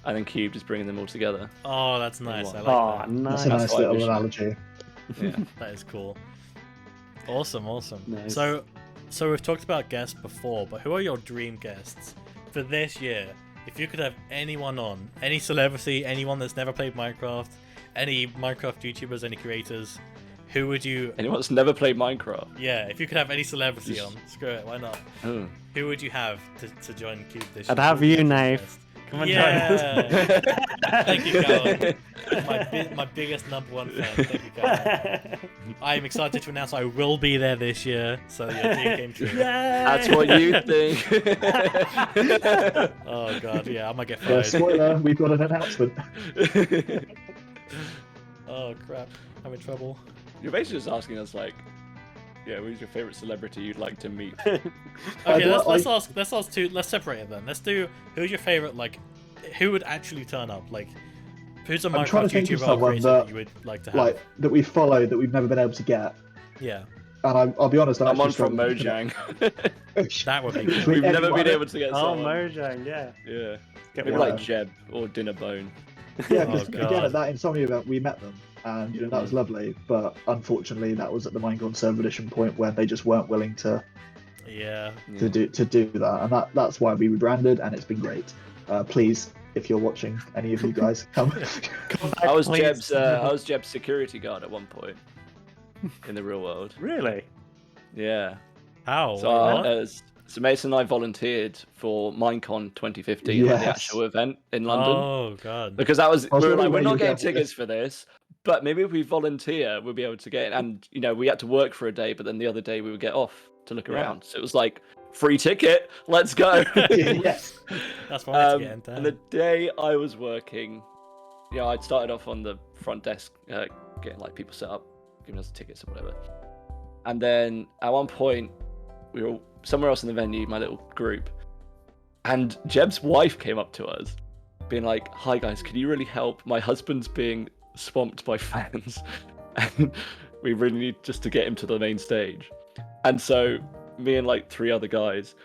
and then Cubed is bringing them all together.
Oh, that's nice. I like that.
Nice.
That's a nice little analogy.
Yeah.
That is cool. Awesome.
Nice.
So we've talked about guests before, but who are your dream guests for this year? If you could have anyone on, any celebrity, anyone that's never played Minecraft, any Minecraft YouTubers, any creators, who would you...
Anyone that's never played Minecraft?
Yeah, if you could have any celebrity on, screw it, why not?
Oh.
Who would you have to join Cube this year?
I'd have you, Nath. Come on, join us.
Thank you, Colin. My biggest #1 fan. Thank you, Colin. I am excited to announce I will be there this year, so your dream came true.
That's what you think.
Oh god, yeah, I might get
Yeah,
fired.
spoiler, we've got an announcement.
Oh crap, I'm in trouble.
You're basically just asking us like, who's your favorite celebrity you'd like to meet?
Okay, let's ask two. Let's separate it then. Let's do who's your favorite, like, who would actually turn up, like, who's a
I'm trying
Minecraft
to think of
YouTuber or
someone
creator that you would like to have?
Like that we follow that we've never been able to get.
Yeah,
And I'll be honest,
I'm on
actually
from
struggling to
Mojang.
that would be cool.
We've never
Anyone-
been able to get
Oh,
someone.
Mojang, yeah.
Yeah.
Get
Maybe
one.
like Jeb or Dinnerbone.
Yeah,
Oh,
because again,
God.
at that Insomnia event, we met them, and that was lovely. But unfortunately, that was at the Minecon Server Edition point where they just weren't willing to
Yeah.
do that, and that's why we rebranded, and it's been great. Please, if you're watching, any of you guys, come.
Come back,
I was
please.
Jeb's security guard at one point in the real world.
Really?
Yeah.
How?
So,
Wait, what?
so Mason and I volunteered for Minecon 2015, like the
Yes.
actual event in London,
Oh god.
because that was
I was
we were
wondering
like,
where
we're
you
not
were
getting
going with
tickets for this, but maybe if we volunteer, we'll be able to get in. And we had to work for a day, but then the other day we would get off to look
Yeah.
around. So it was like free ticket, let's go.
Yes.
That's one way to get into.
And the day I was working, I'd started off on the front desk, getting like people set up, giving us tickets or whatever. And then at one point, we were somewhere else in the venue, my little group, and Jeb's wife came up to us, being like, "Hi guys, can you really help? My husband's being swamped by fans, and we really need just to get him to the main stage." And so me and like 3 other guys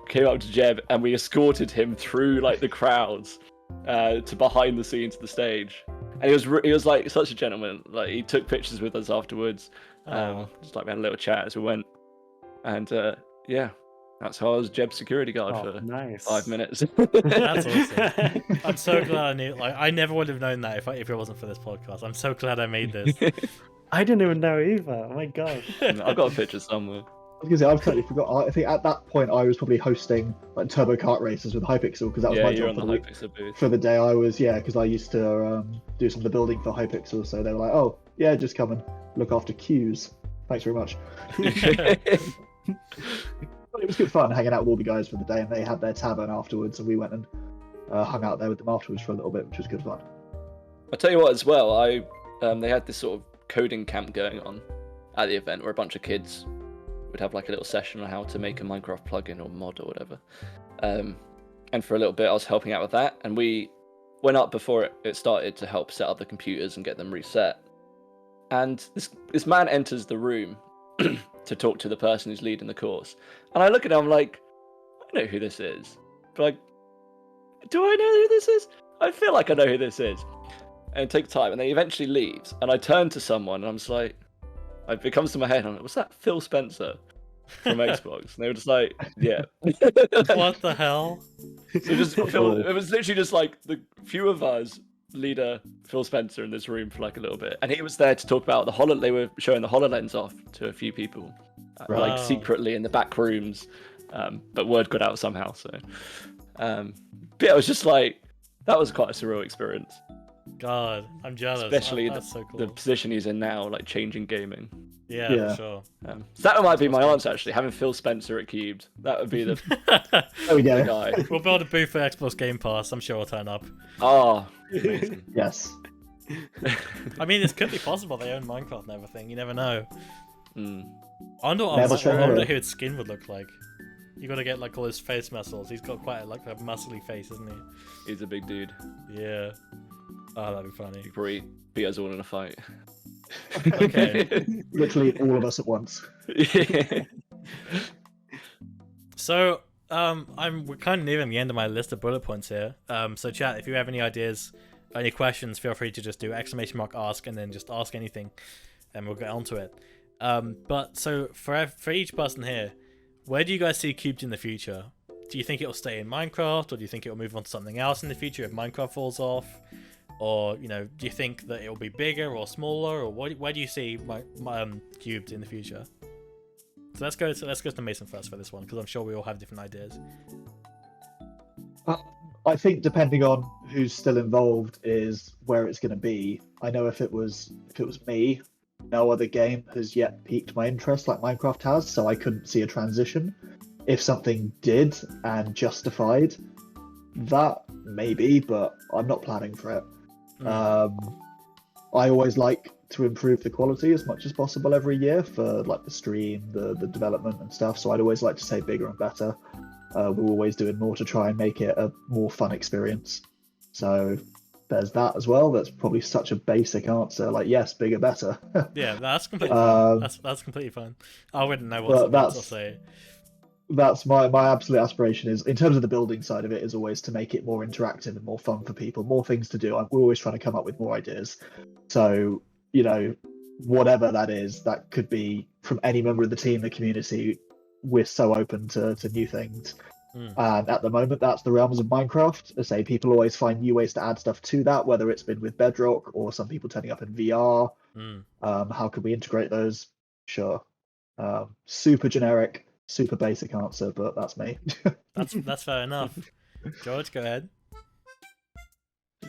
came up to Jeb, and we escorted him through like the crowds to behind the scenes of the stage. And he was like such a gentleman. Like he took pictures with us afterwards. Just like we had a little chat as we went. And yeah, that's how I was Jeb's security guard for
nice.
5 minutes.
That's awesome. I'm so glad I knew. Like, I never would have known that if it wasn't for this podcast. I'm so glad I made this.
I didn't even know either. Oh my gosh.
I've got a picture somewhere.
I was gonna say, I've totally forgot. I think at that point I was probably hosting like turbo kart races with Hypixel because that was
Yeah,
my
you're
job
on
for
the
the week.
Hypixel booth.
For the day I was, because I used to do some of the building for Hypixel, so they were like, "Oh, yeah, just come and look after queues. Thanks very much." But it was good fun hanging out with all the guys for the day, and they had their tavern afterwards, and we went and hung out there with them afterwards for a little bit, which was good fun.
I'll tell you what as well, they had this sort of coding camp going on at the event where a bunch of kids would have like a little session on how to make a Minecraft plugin or mod or whatever. And for a little bit I was helping out with that, and we went up before it started to help set up the computers and get them reset. And this man enters the room to talk to the person who's leading the course. And I look at him, I'm like, I know who this is. But like, do I know who this is? I feel like I know who this is. And it takes time, and then he eventually leaves. And I turn to someone, and I'm just like, it comes to my head, I'm like, was that Phil Spencer from Xbox? And they were just like, yeah.
What the hell?
So just Phil, it was literally just like the few of us, leader Phil Spencer, in this room for like a little bit, and he was there to talk about the they were showing the HoloLens off to a few people, like secretly in the back rooms, but word got out somehow. So, but yeah, it was just like that was quite a surreal experience.
God, I'm jealous.
Especially
that's so cool.
the position he's in now, like changing gaming.
Yeah, for sure.
So that might be my answer actually. Having Phil Spencer at Cubed, that would be the
There we go.
guy.
We'll build a booth for Xbox Game Pass. I'm sure we'll turn up.
Oh, amazing.
Yes.
I mean, this could be possible. They own Minecraft and everything. You never know.
Mm.
I wonder
Never
what
sure.
who his skin would look like. You got to get like all his face muscles. He's got quite a muscly face, isn't he?
He's a big dude.
Yeah. Oh, that'd be funny.
He probably beat us all in a fight.
Okay.
Literally all of us at once.
Yeah.
So, we're kind of nearing the end of my list of bullet points here. So chat, if you have any ideas, any questions, feel free to just do !ask and then just ask anything, and we'll get onto it. But so for each person here, where do you guys see Cubed in the future? Do you think it'll stay in Minecraft, or do you think it'll move on to something else in the future if Minecraft falls off? Or, do you think that it'll be bigger or smaller, or where do you see Cubed in the future? So let's go to Mason first for this one, because I'm sure we all have different ideas.
I think depending on who's still involved is where it's going to be. I know if it was me, no other game has yet piqued my interest like Minecraft has, so I couldn't see a transition. If something did and justified that, maybe, but I'm not planning for it. I always like to improve the quality as much as possible every year for like the stream, the development and stuff, so I'd always like to say bigger and better. We're always doing more to try and make it a more fun experience. So there's that as well. That's probably such a basic answer. Like, yes, bigger, better.
Yeah, that's completely fine. That's completely fine. I wouldn't know what to say.
That's my absolute aspiration is, in terms of the building side of it, is always to make it more interactive and more fun for people, more things to do. We're always trying to come up with more ideas. So, whatever that is, that could be from any member of the team, the community. We're so open to new things. And at the moment, that's the realms of Minecraft. I say people always find new ways to add stuff to that, whether it's been with Bedrock or some people turning up in VR. How can we integrate those? Sure. Super generic, super basic answer, but that's me.
That's fair enough. George, go ahead.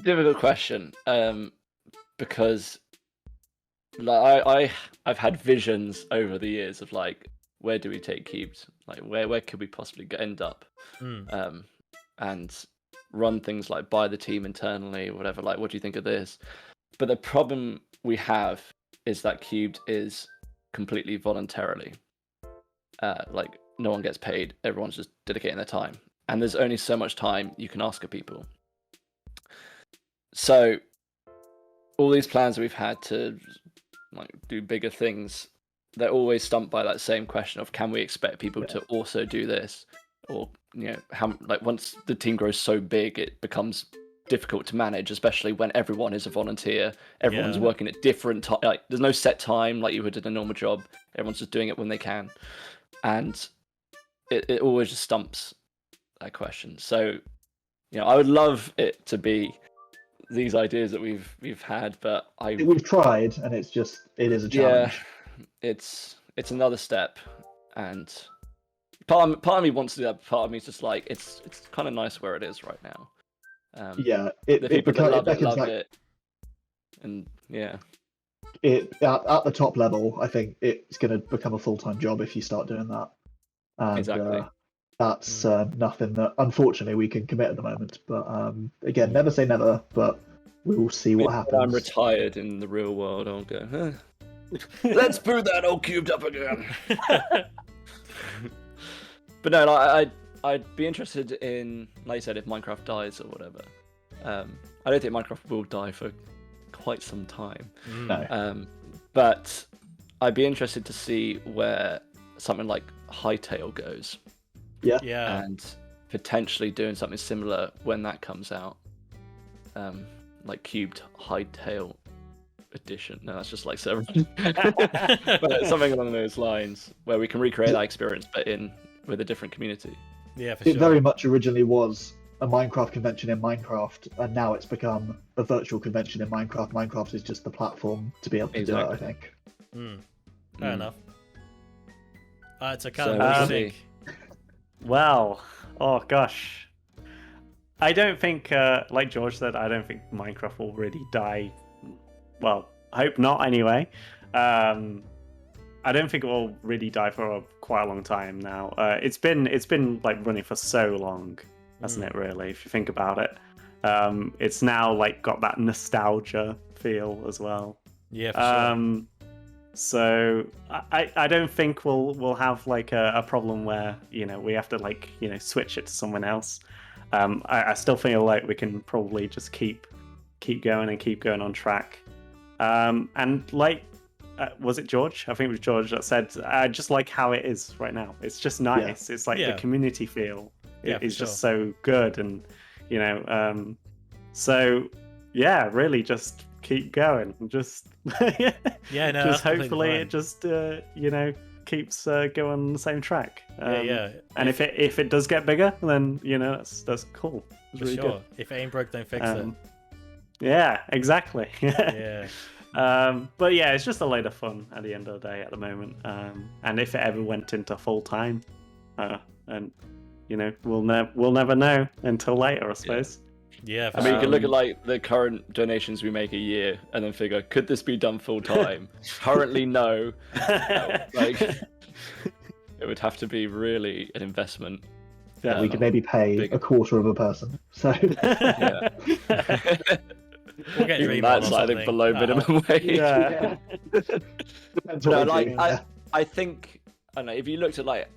Difficult question, because like I've had visions over the years of like, where do we take cubes? Like, where could we possibly end up? And run things like by the team internally, whatever. Like, what do you think of this? But the problem we have is that cubed is completely voluntarily. Like, no one gets paid. Everyone's just dedicating their time, and there's only so much time you can ask of people. So all these plans we've had to like do bigger things, they're always stumped by that same question of, can we expect people to also do this? Or, how, like, once the team grows so big, it becomes difficult to manage, especially when everyone is a volunteer. Everyone's working at different time. Like, there's no set time like you would in a normal job. Everyone's just doing it when they can. And it always just stumps that question. So, I would love it to be these ideas that we've had, but
we've tried, and it is a challenge.
Yeah, it's another step, and part of me wants to do that. Part of me is just like, it's kind of nice where it is right now.
The people that love it,
and yeah.
At the top level, I think it's going to become a full-time job if you start doing that. And,
exactly.
That's nothing that, unfortunately, we can commit at the moment. But again, never say never. But we will see what happens.
When I'm retired in the real world, I'll go, let's brew that old cubed up again. But no, I'd be interested in, like you said, if Minecraft dies or whatever. I don't think Minecraft will die for quite some time.
No.
But I'd be interested to see where something like Hightail goes.
Yeah.
And potentially doing something similar when that comes out. Like Cubed Hightail Edition. No, that's just like several. But something along those lines where we can recreate that experience, but with a different community.
Yeah, for sure.
It very much originally was a Minecraft convention in Minecraft, and now it's become a virtual convention in Minecraft. Minecraft is just the platform to be able to do it, I think.
Fair enough. So Callum, what do you think?
Well, oh gosh. I don't think, like George said, I don't think Minecraft will really die. Well, I hope not anyway. I don't think it will really die for quite a long time now. It's been like running for so long, hasn't it? Really, if you think about it, it's now like got that nostalgia feel as well.
Yeah, for sure.
So I don't think we'll have like a problem where we have to like switch it to someone else. I still feel like we can probably just keep going on track. And like, was it George? I think it was George that said, I just like how it is right now. It's just nice. It's like the community feel is just so good. And, so yeah, really just keep going. Just, just hopefully it just, keeps going on the same track. And if it does get bigger, then, that's cool. It's really good.
If it ain't broke, don't fix it.
Yeah, exactly.
Yeah.
But yeah, it's just a load of fun at the end of the day at the moment. And if it ever went into full time, and we'll never know until later, I suppose.
Yeah.
I mean, you can look at like the current donations we make a year, and then figure, could this be done full time? Currently, no. Like, it would have to be really an investment.
Yeah, we could maybe pay a quarter of a person. So.
Yeah.
We'll get
even that's I think below minimum wage.
Yeah. Depends what
I think I don't know if you looked at like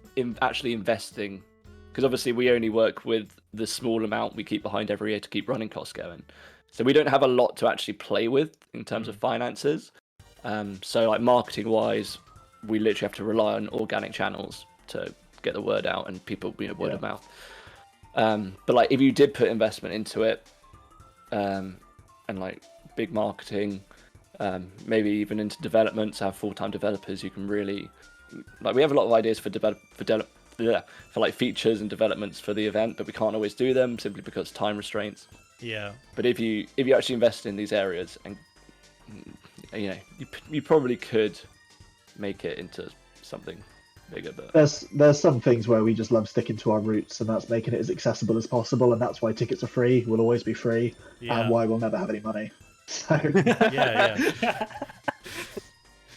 actually investing, because obviously we only work with the small amount we keep behind every year to keep running costs going. So we don't have a lot to actually play with in terms of finances. So like marketing wise, we literally have to rely on organic channels to get the word out and people, word of mouth. But like if you did put investment into it, and like big marketing, maybe even into development, to have full-time developers, you can really like we have a lot of ideas for like features and developments for the event, but we can't always do them simply because time restraints.
Yeah.
But if you actually invest in these areas, and you probably could make it into something bigger. But
there's some things where we just love sticking to our roots, and that's making it as accessible as possible, and that's why tickets are free, will always be free, and why we'll never have any money. So
yeah.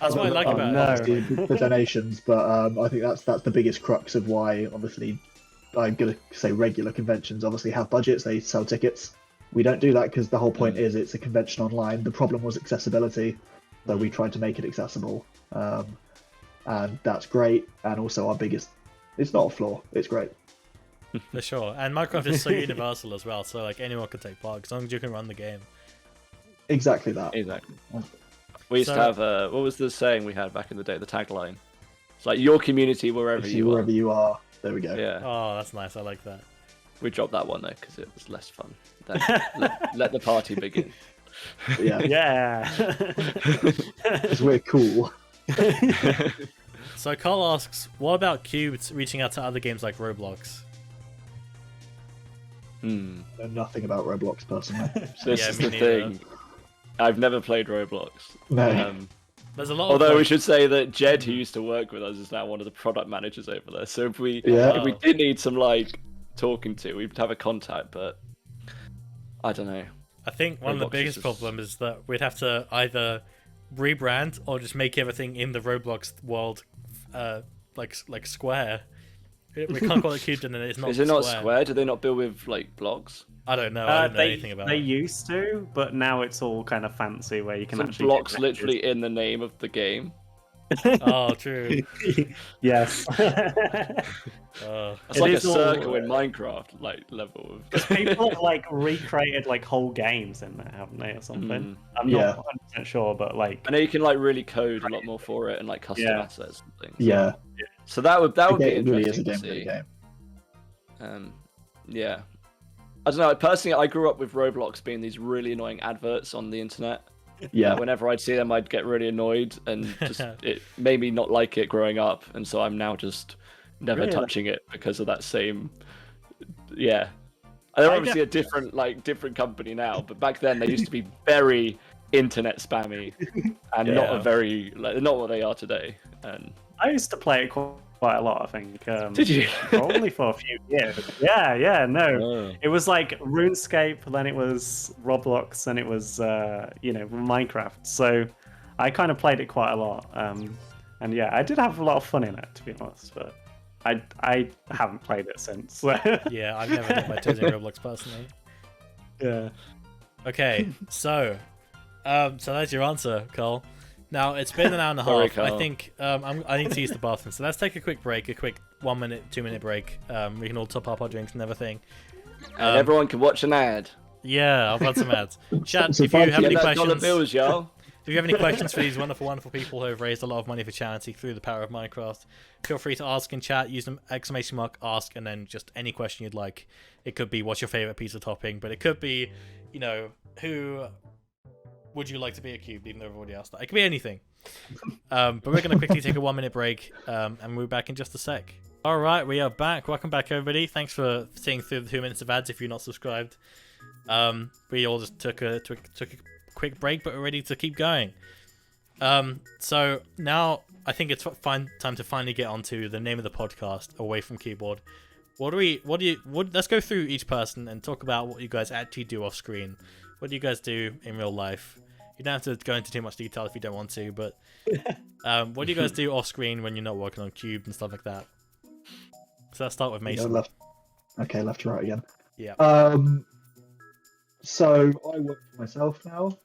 That's what I like about it.
The donations, but I think that's the biggest crux of why, obviously, I'm going to say regular conventions obviously have budgets, they sell tickets. We don't do that because the whole point is it's a convention online. The problem was accessibility, so we tried to make it accessible, and that's great. And also our biggest, it's not a flaw, it's great.
For sure, and Minecraft is so universal as well, so like anyone can take part as long as you can run the game.
Exactly that.
Exactly. We used to have what was the saying we had back in the day? The tagline. It's like your community wherever you are.
Wherever you are. There we go.
Yeah.
Oh, that's nice. I like that.
We dropped that one though because it was less fun. Then let the party begin.
Yeah.
Yeah.
Because we're cool.
So Carl asks, what about Cubes reaching out to other games like Roblox?
I know nothing about Roblox personally.
This is the thing. I've never played Roblox.
No.
There's a lot.
Although we should say that Jed, who used to work with us, is now one of the product managers over there. So if we did need some like talking to, we'd have a contact. But I don't know.
I think one of the biggest problems is that we'd have to either rebrand or just make everything in the Roblox world like square. We can't call it Cubed and then it's not.
Is it not square? Do they not build with like blocks?
I don't know. I don't know anything about
They
it.
used to, but now it's all kind of fancy where you can actually
blocks literally in the name of the game.
Oh, true.
Yes.
It's like a circle in Minecraft, like level of.
People have like recreated like whole games in there, haven't they, or something? I'm not 100% sure, but like.
I know you can like really code a lot more for it and like custom assets and things.
Yeah.
So that would be
it really is
interesting
a
to see.
game.
Yeah. I don't know. Personally, I grew up with Roblox being these really annoying adverts on the internet.
Yeah.
Whenever I'd see them, I'd get really annoyed, and just it made me not like it growing up. And so I'm now just never touching it because of that same. Yeah, they're obviously a different company now, but back then they used to be very internet spammy and not a very not what they are today. And
I used to play it quite a lot, I think.
Did you?
Probably for a few years. Yeah, no. It was like RuneScape, then it was Roblox, and it was, Minecraft. So I kind of played it quite a lot. And yeah, I did have a lot of fun in it, to be honest, but I haven't played it since.
Yeah, I've never hit my toes in Roblox personally.
Yeah.
Okay, so that's your answer, Carl. Now, it's been an hour and a half.
Sorry, Carl.
I think I need to use the bathroom. So let's take a quick break, a quick 1 minute, 2 minute break. We can all top up our drinks and everything.
And everyone can watch an ad.
Yeah, I'll put some ads. Chat,
So
if you have any
Get that
questions,
dollar bills, y'all.
if you have any questions for these wonderful, wonderful people who have raised a lot of money for charity through the power of Minecraft, feel free to ask in chat. Use the !ask and then just any question you'd like. It could be what's your favorite piece of topping, but it could be, who would you like to be a cube, even though I've already asked that. It could be anything. But we're going to quickly take a 1 minute break, and we'll be back in just a sec. All right, we are back. Welcome back, everybody. Thanks for seeing through the 2 minutes of ads if you're not subscribed. We all just took a quick break, but we're ready to keep going. So now I think it's time to finally get onto the name of the podcast, Away from Keyboard. Let's go through each person and talk about what you guys actually do off screen. What do you guys do in real life? You don't have to go into too much detail if you don't want to, but what do you guys do off screen when you're not working on Cube and stuff like that? So let's start with Mason.
Left to right again.
Yeah.
So I work for myself now.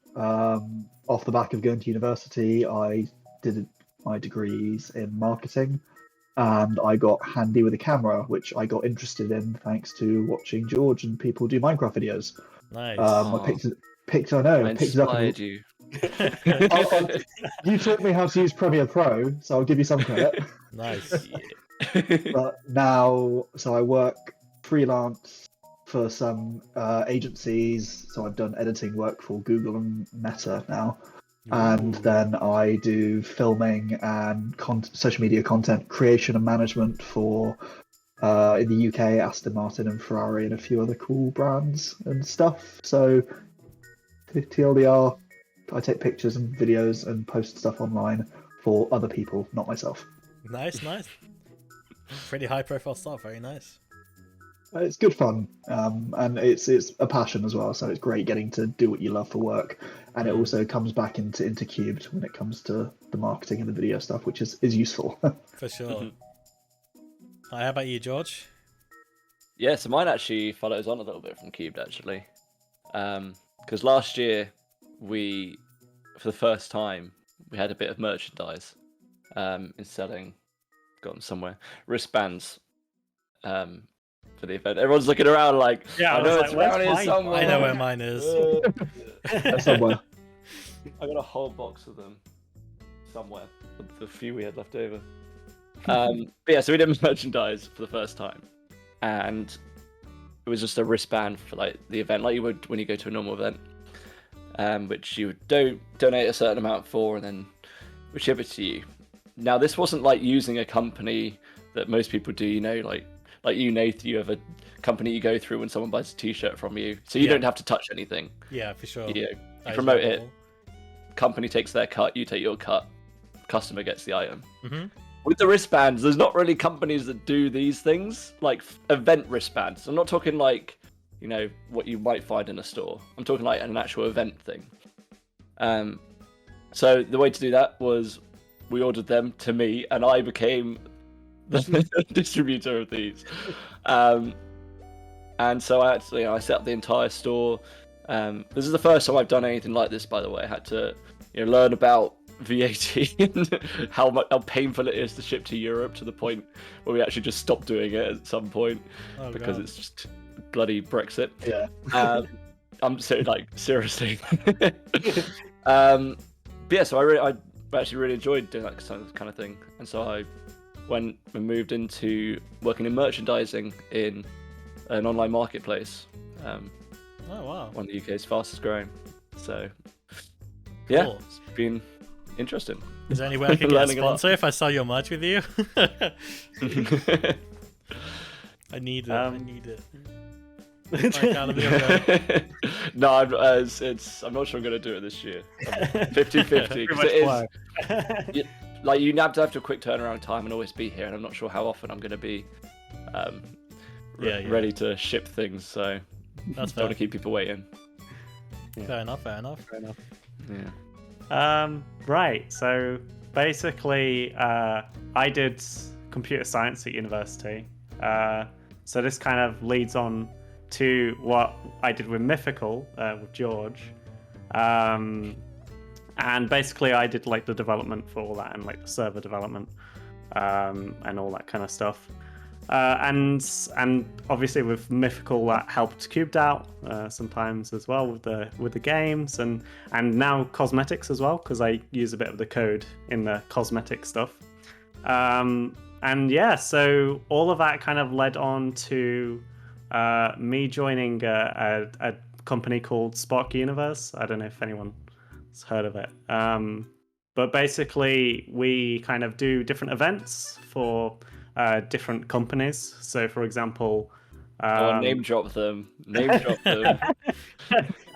Off the back of going to university, I did my degrees in marketing, and I got handy with a camera, which I got interested in thanks to watching George and people do Minecraft videos.
Nice.
Picked, I know,
I
picked it up.
inspired you.
You taught me how to use Premiere Pro, so I'll give you some credit.
Nice.
But now, so I work freelance for some agencies. So I've done editing work for Google and Meta now. And then I do filming and social media content creation and management for, in the UK, Aston Martin and Ferrari and a few other cool brands and stuff. So TLDR, I take pictures and videos and post stuff online for other people, not myself.
Nice, nice. Pretty high profile stuff, very nice.
It's good fun, and it's a passion as well. So it's great getting to do what you love for work, and it also comes back into Cubed when it comes to the marketing and the video stuff, which is useful.
For sure. How about you, George?
Yeah, so mine actually follows on a little bit from Cubed actually, because last year we, for the first time, we had a bit of merchandise in selling, got them somewhere, wristbands. For the event, everyone's looking around like,
Yeah,
I know it's around here somewhere.
I know where mine is.
Somewhere.
I got a whole box of them somewhere. The few we had left over. But yeah, so we did merchandise for the first time, and it was just a wristband for like the event, like you would when you go to a normal event, which you would donate a certain amount for, and then we ship it to you. Now, this wasn't like using a company that most people do, you know, like you, Nath, you have a company you go through when someone buys a t-shirt from you, so you don't have to touch anything.
Yeah, for sure.
You promote it, company takes their cut, you take your cut, customer gets the item. With the wristbands, there's not really companies that do these things, like event wristbands. I'm not talking like, you know, what you might find in a store. I'm talking like an actual event thing. So the way to do that was we ordered them to me, and I became the distributor of these. And so I actually, I set up the entire store. This is the first time I've done anything like this, by the way. I had to, learn about VAT and how painful it is to ship to Europe, to the point where we actually just stopped doing it at some point because it's just bloody Brexit.
Yeah.
I'm so like seriously. But yeah, so I actually really enjoyed doing that kind of thing, and so I went and moved into working in merchandising in an online marketplace.
Oh wow!
One of the UK's fastest growing. So yeah, it's been interesting.
Is there any way I can get a sponsor if I sell your merch with you? I need it. I need it.
No, I'm not sure I'm going to do it this year. 50-50. Like, you have to have a quick turnaround time and always be here, and I'm not sure how often I'm going to be ready to ship things, so
that's
don't want to keep people waiting.
Yeah. Fair enough.
Yeah.
Right, so basically I did computer science at university, so this kind of leads on to what I did with Mythical with George, and basically I did like the development for all that, and like the server development and all that kind of stuff, and obviously with Mythical that helped Cubed out sometimes as well with the games, and now cosmetics as well, because I use a bit of the code in the cosmetic stuff, and yeah, so all of that kind of led on to me joining a company called Spark Universe. I don't know if anyone's heard of it, but basically we kind of do different events for different companies. So for example,
name drop them.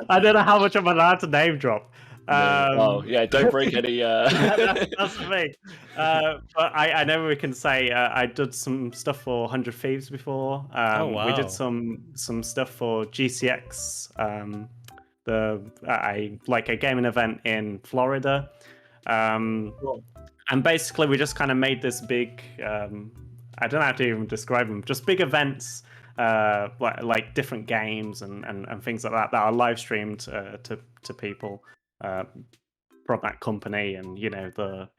I don't know how much I'm allowed to name drop.
Don't break any.
That's the thing. But I know we can say I did some stuff for 100 Thieves before. We did some stuff for GCX, like a gaming event in Florida. And basically we just kind of made this big, I don't know how to even describe them, just big events, like different games and things like that are live streamed to people from that company, and the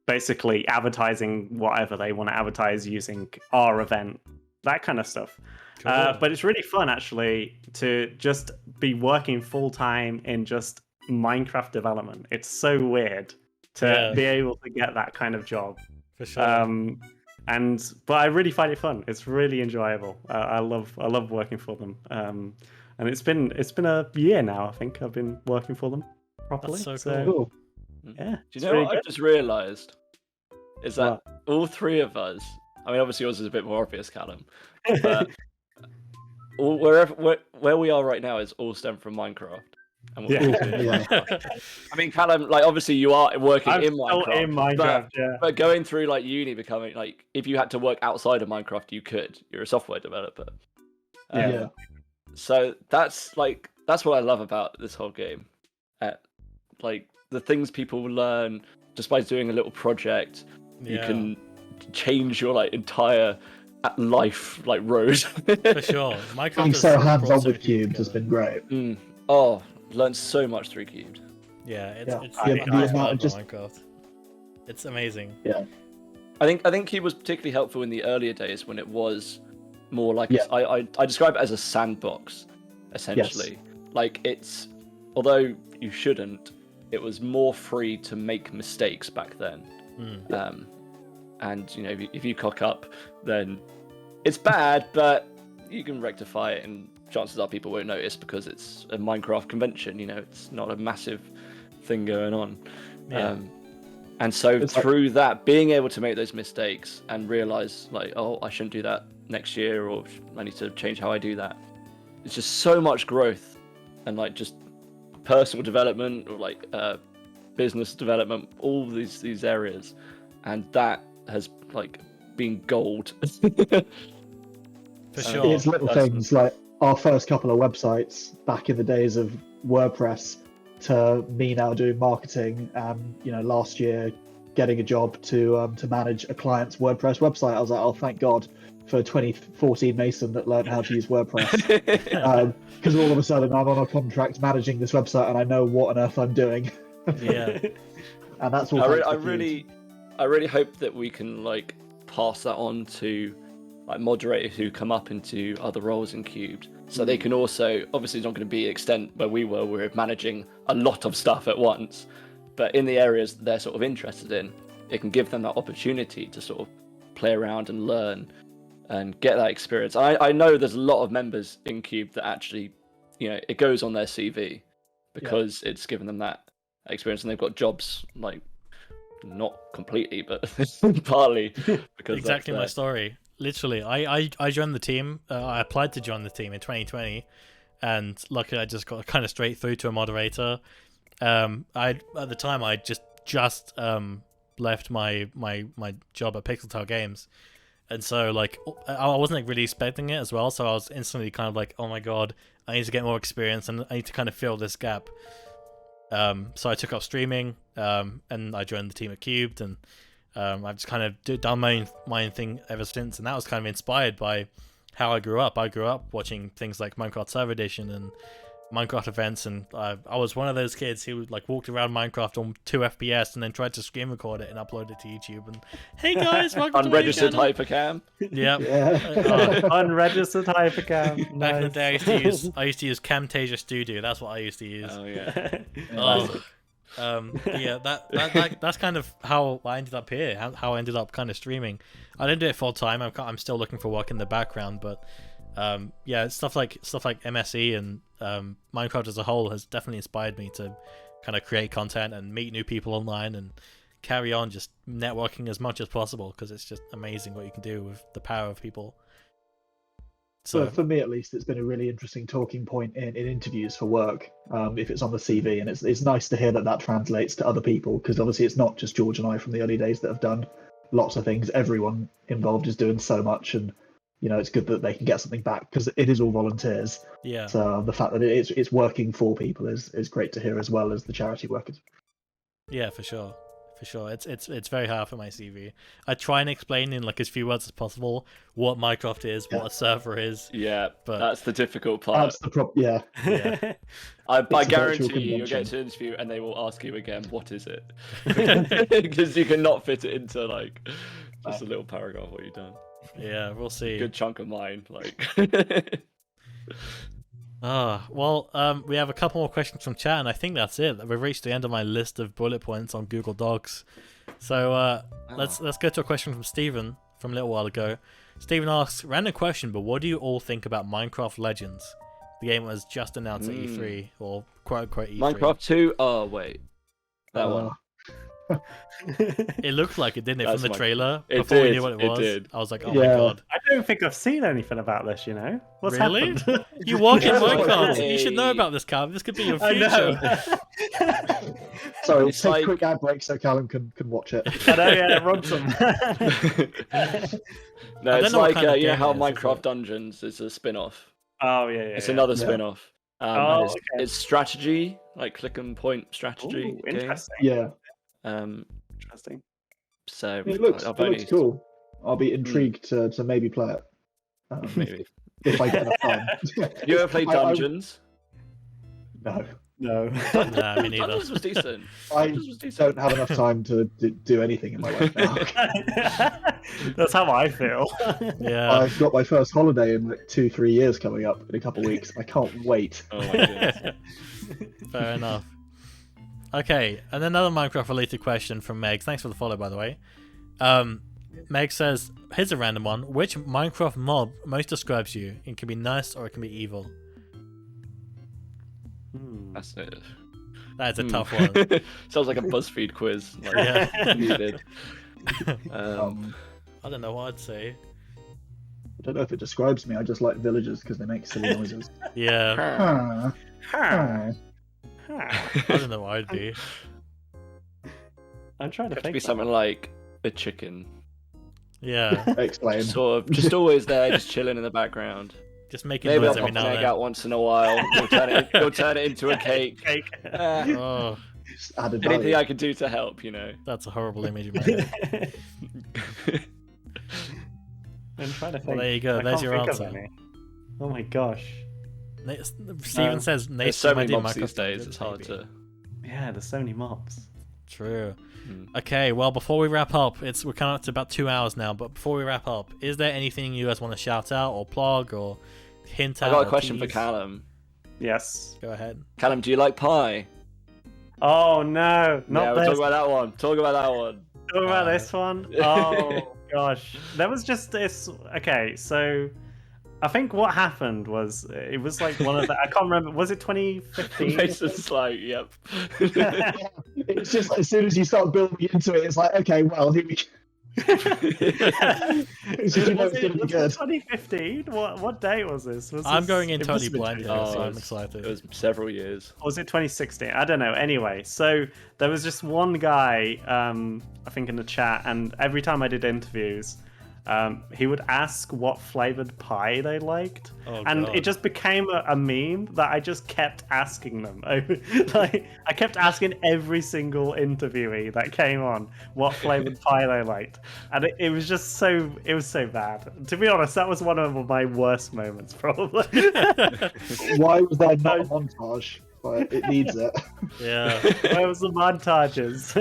basically advertising whatever they want to advertise using our event, that kind of stuff. Cool. But it's really fun actually to just be working full time in just Minecraft development. It's so weird to be able to get that kind of job.
For sure.
But I really find it fun. It's really enjoyable. I love working for them. And it's been a year now. I think I've been working for them properly.
That's so
Cool.
Yeah.
Do you know what I've just realised? Is that
What?
all three of us, I mean, obviously yours is a bit more obvious, Callum, but where we are right now is all stemmed from Minecraft. And what we do.
Yeah.
I mean, Callum, like, obviously you are working
I'm
in
still
Minecraft.
in Minecraft, yeah.
But going through, like, uni, becoming, like, if you had to work outside of Minecraft, you could. You're a software developer.
Yeah.
So that's what I love about this whole game. Like, the things people learn just by doing a little project, you can change your, like, entire life, like, road.
For sure. Minecraft
Being
has
so
brought
hands-on
so
with
many people
Cubed has
together.
been great.
Oh, learned so much through Cubed.
Yeah, it's
Yeah,
it's
the
nice
amount
part
of
of
just-
Minecraft. It's amazing.
I think Cube was particularly helpful in the earlier days when it was more like
Yeah.
I describe it as a sandbox, essentially. Like, it's, although you shouldn't, it was more free to make mistakes back then. And you know, if you cock up, then it's bad, but you can rectify it, and chances are people won't notice because it's a Minecraft convention. You know, it's not a massive thing going on.
Yeah.
And so
It's like-
through that, being able to make those mistakes and realize, like, oh, I shouldn't do that next year, or I need to change how I do that. It's just so much growth, and like just personal development, or like business development, all these areas, and that has like been gold.
For sure.
It's little
That's-
things like our first couple of websites back in the days of WordPress to me now doing marketing, and last year getting a job to manage a client's WordPress website. I was like, oh, thank God for 2014 Mason that learned how to use WordPress, because all of a sudden I'm on a contract managing this website and I know what on earth I'm doing.
Yeah.
And that's all.
I really hope that we can like pass that on to like moderators who come up into other roles in Cubed, so they can also, obviously it's not going to be the extent where we're managing a lot of stuff at once, but in the areas that they're sort of interested in, it can give them that opportunity to sort of play around and learn and get that experience. I know there's a lot of members in Cube that actually, it goes on their CV because it's given them that experience, and they've got jobs, like, not completely, but partly because
Exactly my story. Literally, I joined the team. I applied to join the team in 2020, and luckily I just got kind of straight through to a moderator. At the time I just left my job at Pixeltel Games, and so like I wasn't like really expecting it as well. So I was instantly kind of like, oh my god, I need to get more experience and I need to kind of fill this gap. So I took up streaming, and I joined the team at Cubed, and I've just kind of done my own thing ever since, and that was kind of inspired by how I grew up. I grew up watching things like Minecraft Server Edition and Minecraft events, and I was one of those kids who like walked around Minecraft on 2 FPS and then tried to screen record it and upload it to YouTube. And hey guys, welcome
unregistered
to my
hypercam.
Yep.
Yeah.
Unregistered hypercam.
Back in the
Nice.
day, I used to use Camtasia Studio. That's what I used to use.
Oh yeah.
Yeah, that's kind of how I ended up here. How I ended up kind of streaming. I didn't do it full time. I'm still looking for work in the background, but yeah, stuff like MSE and Minecraft as a whole has definitely inspired me to kind of create content and meet new people online and carry on just networking as much as possible, because it's just amazing what you can do with the power of people.
So for me, at least, it's been a really interesting talking point in interviews for work, if it's on the CV, and it's nice to hear that translates to other people, because obviously it's not just George and I from the early days that have done lots of things. Everyone involved is doing so much, and it's good that they can get something back, because it is all volunteers.
Yeah.
So the fact that it's working for people is great to hear, as well as the charity workers.
Yeah, for sure. It's very hard for my CV. I try and explain in like as few words as possible what Minecraft is, what a server is.
Yeah,
But-
that's the difficult part.
That's the problem. Yeah.
Yeah.
I
a virtual
guarantee you'll get
convention.
to an interview and they will ask you again, what is it? Because you cannot fit it into like just a little paragraph what you've done.
Yeah, we'll see.
Good chunk of mine, like.
We have a couple more questions from chat, and I think that's it. We've reached the end of my list of bullet points on Google Docs. So let's go to a question from Steven from a little while ago. Steven asks, random question, but what do you all think about Minecraft Legends? The game was just announced at E3, or quote-unquote E3.
Minecraft 2? Oh, wait. That one.
It looked like it, didn't it,
That's
from the
my-
trailer?
It
Before we
did,
knew what it
it
was.
did.
I was like, oh my
Yeah.
god.
I don't think I've seen anything about this, you know? What's
Really?
happened?
You work in
Yeah.
Minecraft. You should know about this, Callum. This could be your
I
future.
know.
Sorry,
It's
take
like-
a quick ad break so Callum can watch it.
I know, yeah, Robson.
No,
I don't
it's
know what
like
kind of
you know
game
how
it is
Minecraft
it?
Dungeons is a spin-off.
Oh, yeah,
It's
yeah.
another
Yeah.
spin-off.
Oh,
and it's strategy, like click and point strategy
Ooh,
game.
interesting.
Yeah,
Interesting.
So
it looks
I've
it looks
only
cool. I'll be intrigued to maybe play it.
maybe.
If I get enough time.
You ever played
I-
Dungeons?
No,
No.
Nah, me neither.
Dungeons was decent.
I
Dungeons was decent.
don't have enough time to do anything in my life now.
That's how I feel.
Yeah.
I've got my first holiday in like 2-3 years coming up in a couple of weeks. I can't wait.
Oh my goodness.
Fair enough. Okay, and another Minecraft related question from Meg. Thanks for the follow, by the way. Meg says, here's a random one. Which Minecraft mob most describes you? It can be nice or it can be evil.
That's it.
That is a tough one.
Sounds like a BuzzFeed quiz. Like,
Yeah.
needed.
I don't know what I'd say.
I don't know if it describes me. I just like villagers because they make silly noises.
Yeah,
Ah,
I don't know what I'd be.
I'm trying to
Have to
think.
be something like a chicken.
Yeah,
explain.
Sort of, just always there, just chilling in the background.
just making
Maybe I'll
noise
pop
every
an
now
egg
and
out once in a while. You'll turn it into a cake.
Cake.
then. Oh,
Just added
Anything
value.
I can do to help, you know.
that's a horrible image in my head.
I'm trying to think.
Well, there you go.
I
There's
can't
your
think of
answer.
any. Oh my gosh.
Steven says, Nate,
There's so
you might
many
do
mobs
Minecraft
these days,
Dungeons,
it's hard
maybe.
to...
Yeah, there's so many mobs.
True.
Hmm.
Okay, well, before we wrap up, we're coming up to about 2 hours now, but before we wrap up, is there anything you guys want to shout out or plug or hint at?
I've got a
or
question for
tease?
Callum.
Yes.
Go ahead.
Callum, do you like pie?
Oh no,
Yeah,
not
we'll
this.
talk about that one. Talk about that one.
Talk about this one. Oh gosh, there was just this. Okay, so I think what happened was it was like one of the. I can't remember. Was it 2015?
Mason's like, yep.
It's just as soon as you start building into it, it's like, okay, well, here we go. It's just, you know,
Was
it's
it,
going to be
was
good.
it 2015? What date was this? Was
I'm
this-
going in
it
totally
must have been
blind here,
2015.
so
Oh,
I'm
It
excited.
was several years.
Or was it 2016? I don't know. Anyway, so there was just one guy, I think, in the chat, and every time I did interviews, he would ask what flavored pie they liked,
Oh,
and
God.
it just became a meme that I just kept asking them. Like, I kept asking every single interviewee that came on what flavored pie they liked, and it was just so bad. To be honest, that was one of my worst moments, probably.
Why was there not a montage? But it needs it.
Yeah.
Where was the montages?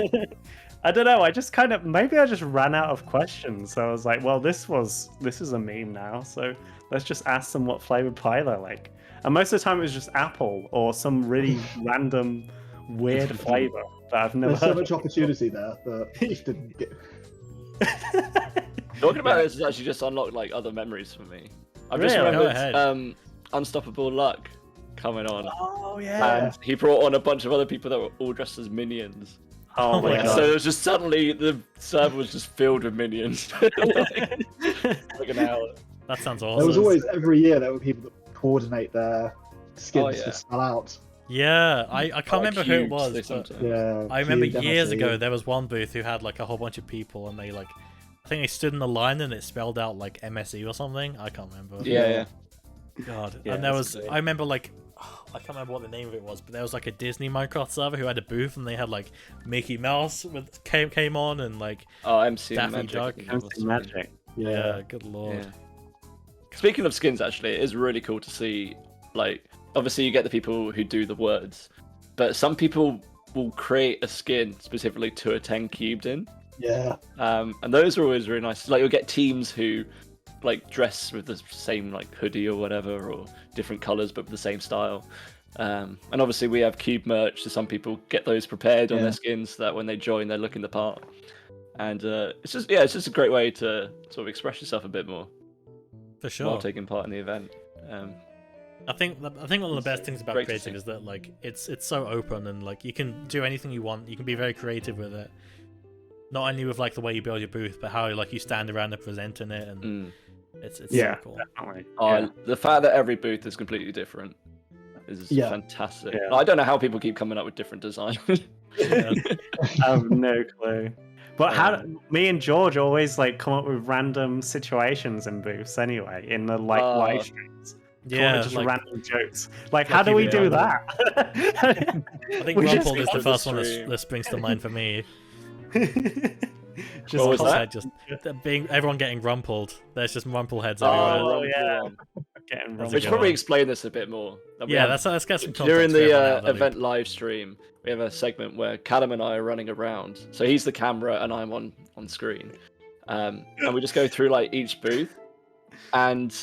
I don't know. I just kind of maybe I just ran out of questions. So I was like, well, this is a meme now. So let's just ask them what flavored pie they like. And most of the time it was just apple or some really random weird flavor that I've never
There's so
heard.
much opportunity there that just didn't get.
Talking about this has actually just unlocked like other memories for me. I've just
Really?
Go
remembered
ahead.
Unstoppable Luck coming on.
Oh yeah.
And he brought on a bunch of other people that were all dressed as minions.
Oh my
my
god.
So it was just suddenly the server was just filled with minions. like an hour.
That sounds
There was
awesome.
always every year there were people that coordinate their skins
Oh, yeah.
to spell out.
Yeah, I can't remember who it
Cubes,
was,
they
but
sometimes-
Yeah.
I remember
Cube,
years
MSE.
ago there was one booth who had like a whole bunch of people and they like, I think they stood in the line and it spelled out like MSE or something. I can't remember.
Yeah.
God.
Yeah,
And there
that's
was,
great.
I remember like, I can't remember what the name of it was, but there was like a Disney Minecraft server who had a booth and they had like Mickey Mouse with came on and like,
Oh, MC
Daffy
Magic.
Duck.
I think it was.
MC Magic.
yeah, good lord.
Yeah. Speaking of skins, actually, it is really cool to see. Like, obviously, you get the people who do the words, but some people will create a skin specifically to a 10 cubed in.
Yeah.
And those are always really nice. Like, you'll get teams who like dress with the same like hoodie or whatever, or different colors but with the same style. And obviously we have cube merch, so some people get those prepared on their skins so that when they join they're looking the part. And it's just a great way to sort of express yourself a bit more
For sure.
while taking part in the event.
I think one of the best things about
great to
creative
see.
is that like it's so open, and like you can do anything you want. You can be very creative with it. Not only with like the way you build your booth, but how like you stand around and present in it, and it's so cool.
Definitely.
The fact that every booth is completely different is fantastic.
Yeah.
I don't know how people keep coming up with different designs.
Yeah.
I have no clue. But how me and George always like come up with random situations in booths anyway in the like live streams.
Yeah,
just
like,
random jokes. Like how do we do that?
I think
We just
Rumpled is the
go to
first one
stream.
that springs to mind for me.
Just
What was
Also,
that?
just being everyone getting rumpled. There's just rumple heads
Oh,
everywhere.
Oh, yeah.
Rumple.
getting
That's
We
a
should
good
probably
one.
explain this a bit more. That we
Yeah,
have-
let's get some context
During
for everyone
the
out of loop.
event live stream, we have a segment where Callum and I are running around. So he's the camera and I'm on screen, and we just go through like each booth. And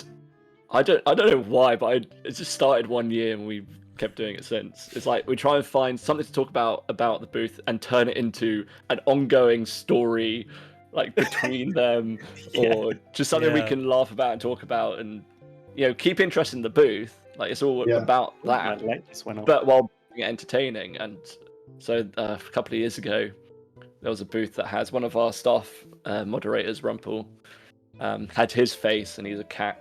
I don't know why, but it just started one year and we kept doing it since. It's like we try and find something to talk about the booth and turn it into an ongoing story, like between them, or just something we
Yeah.
can laugh about and talk about, and keep interest in the booth. Like it's all about
My
that,
light just went off.
but while being entertaining. And so a couple of years ago, there was a booth that has one of our staff moderators, Rumple, had his face, and he's a cat.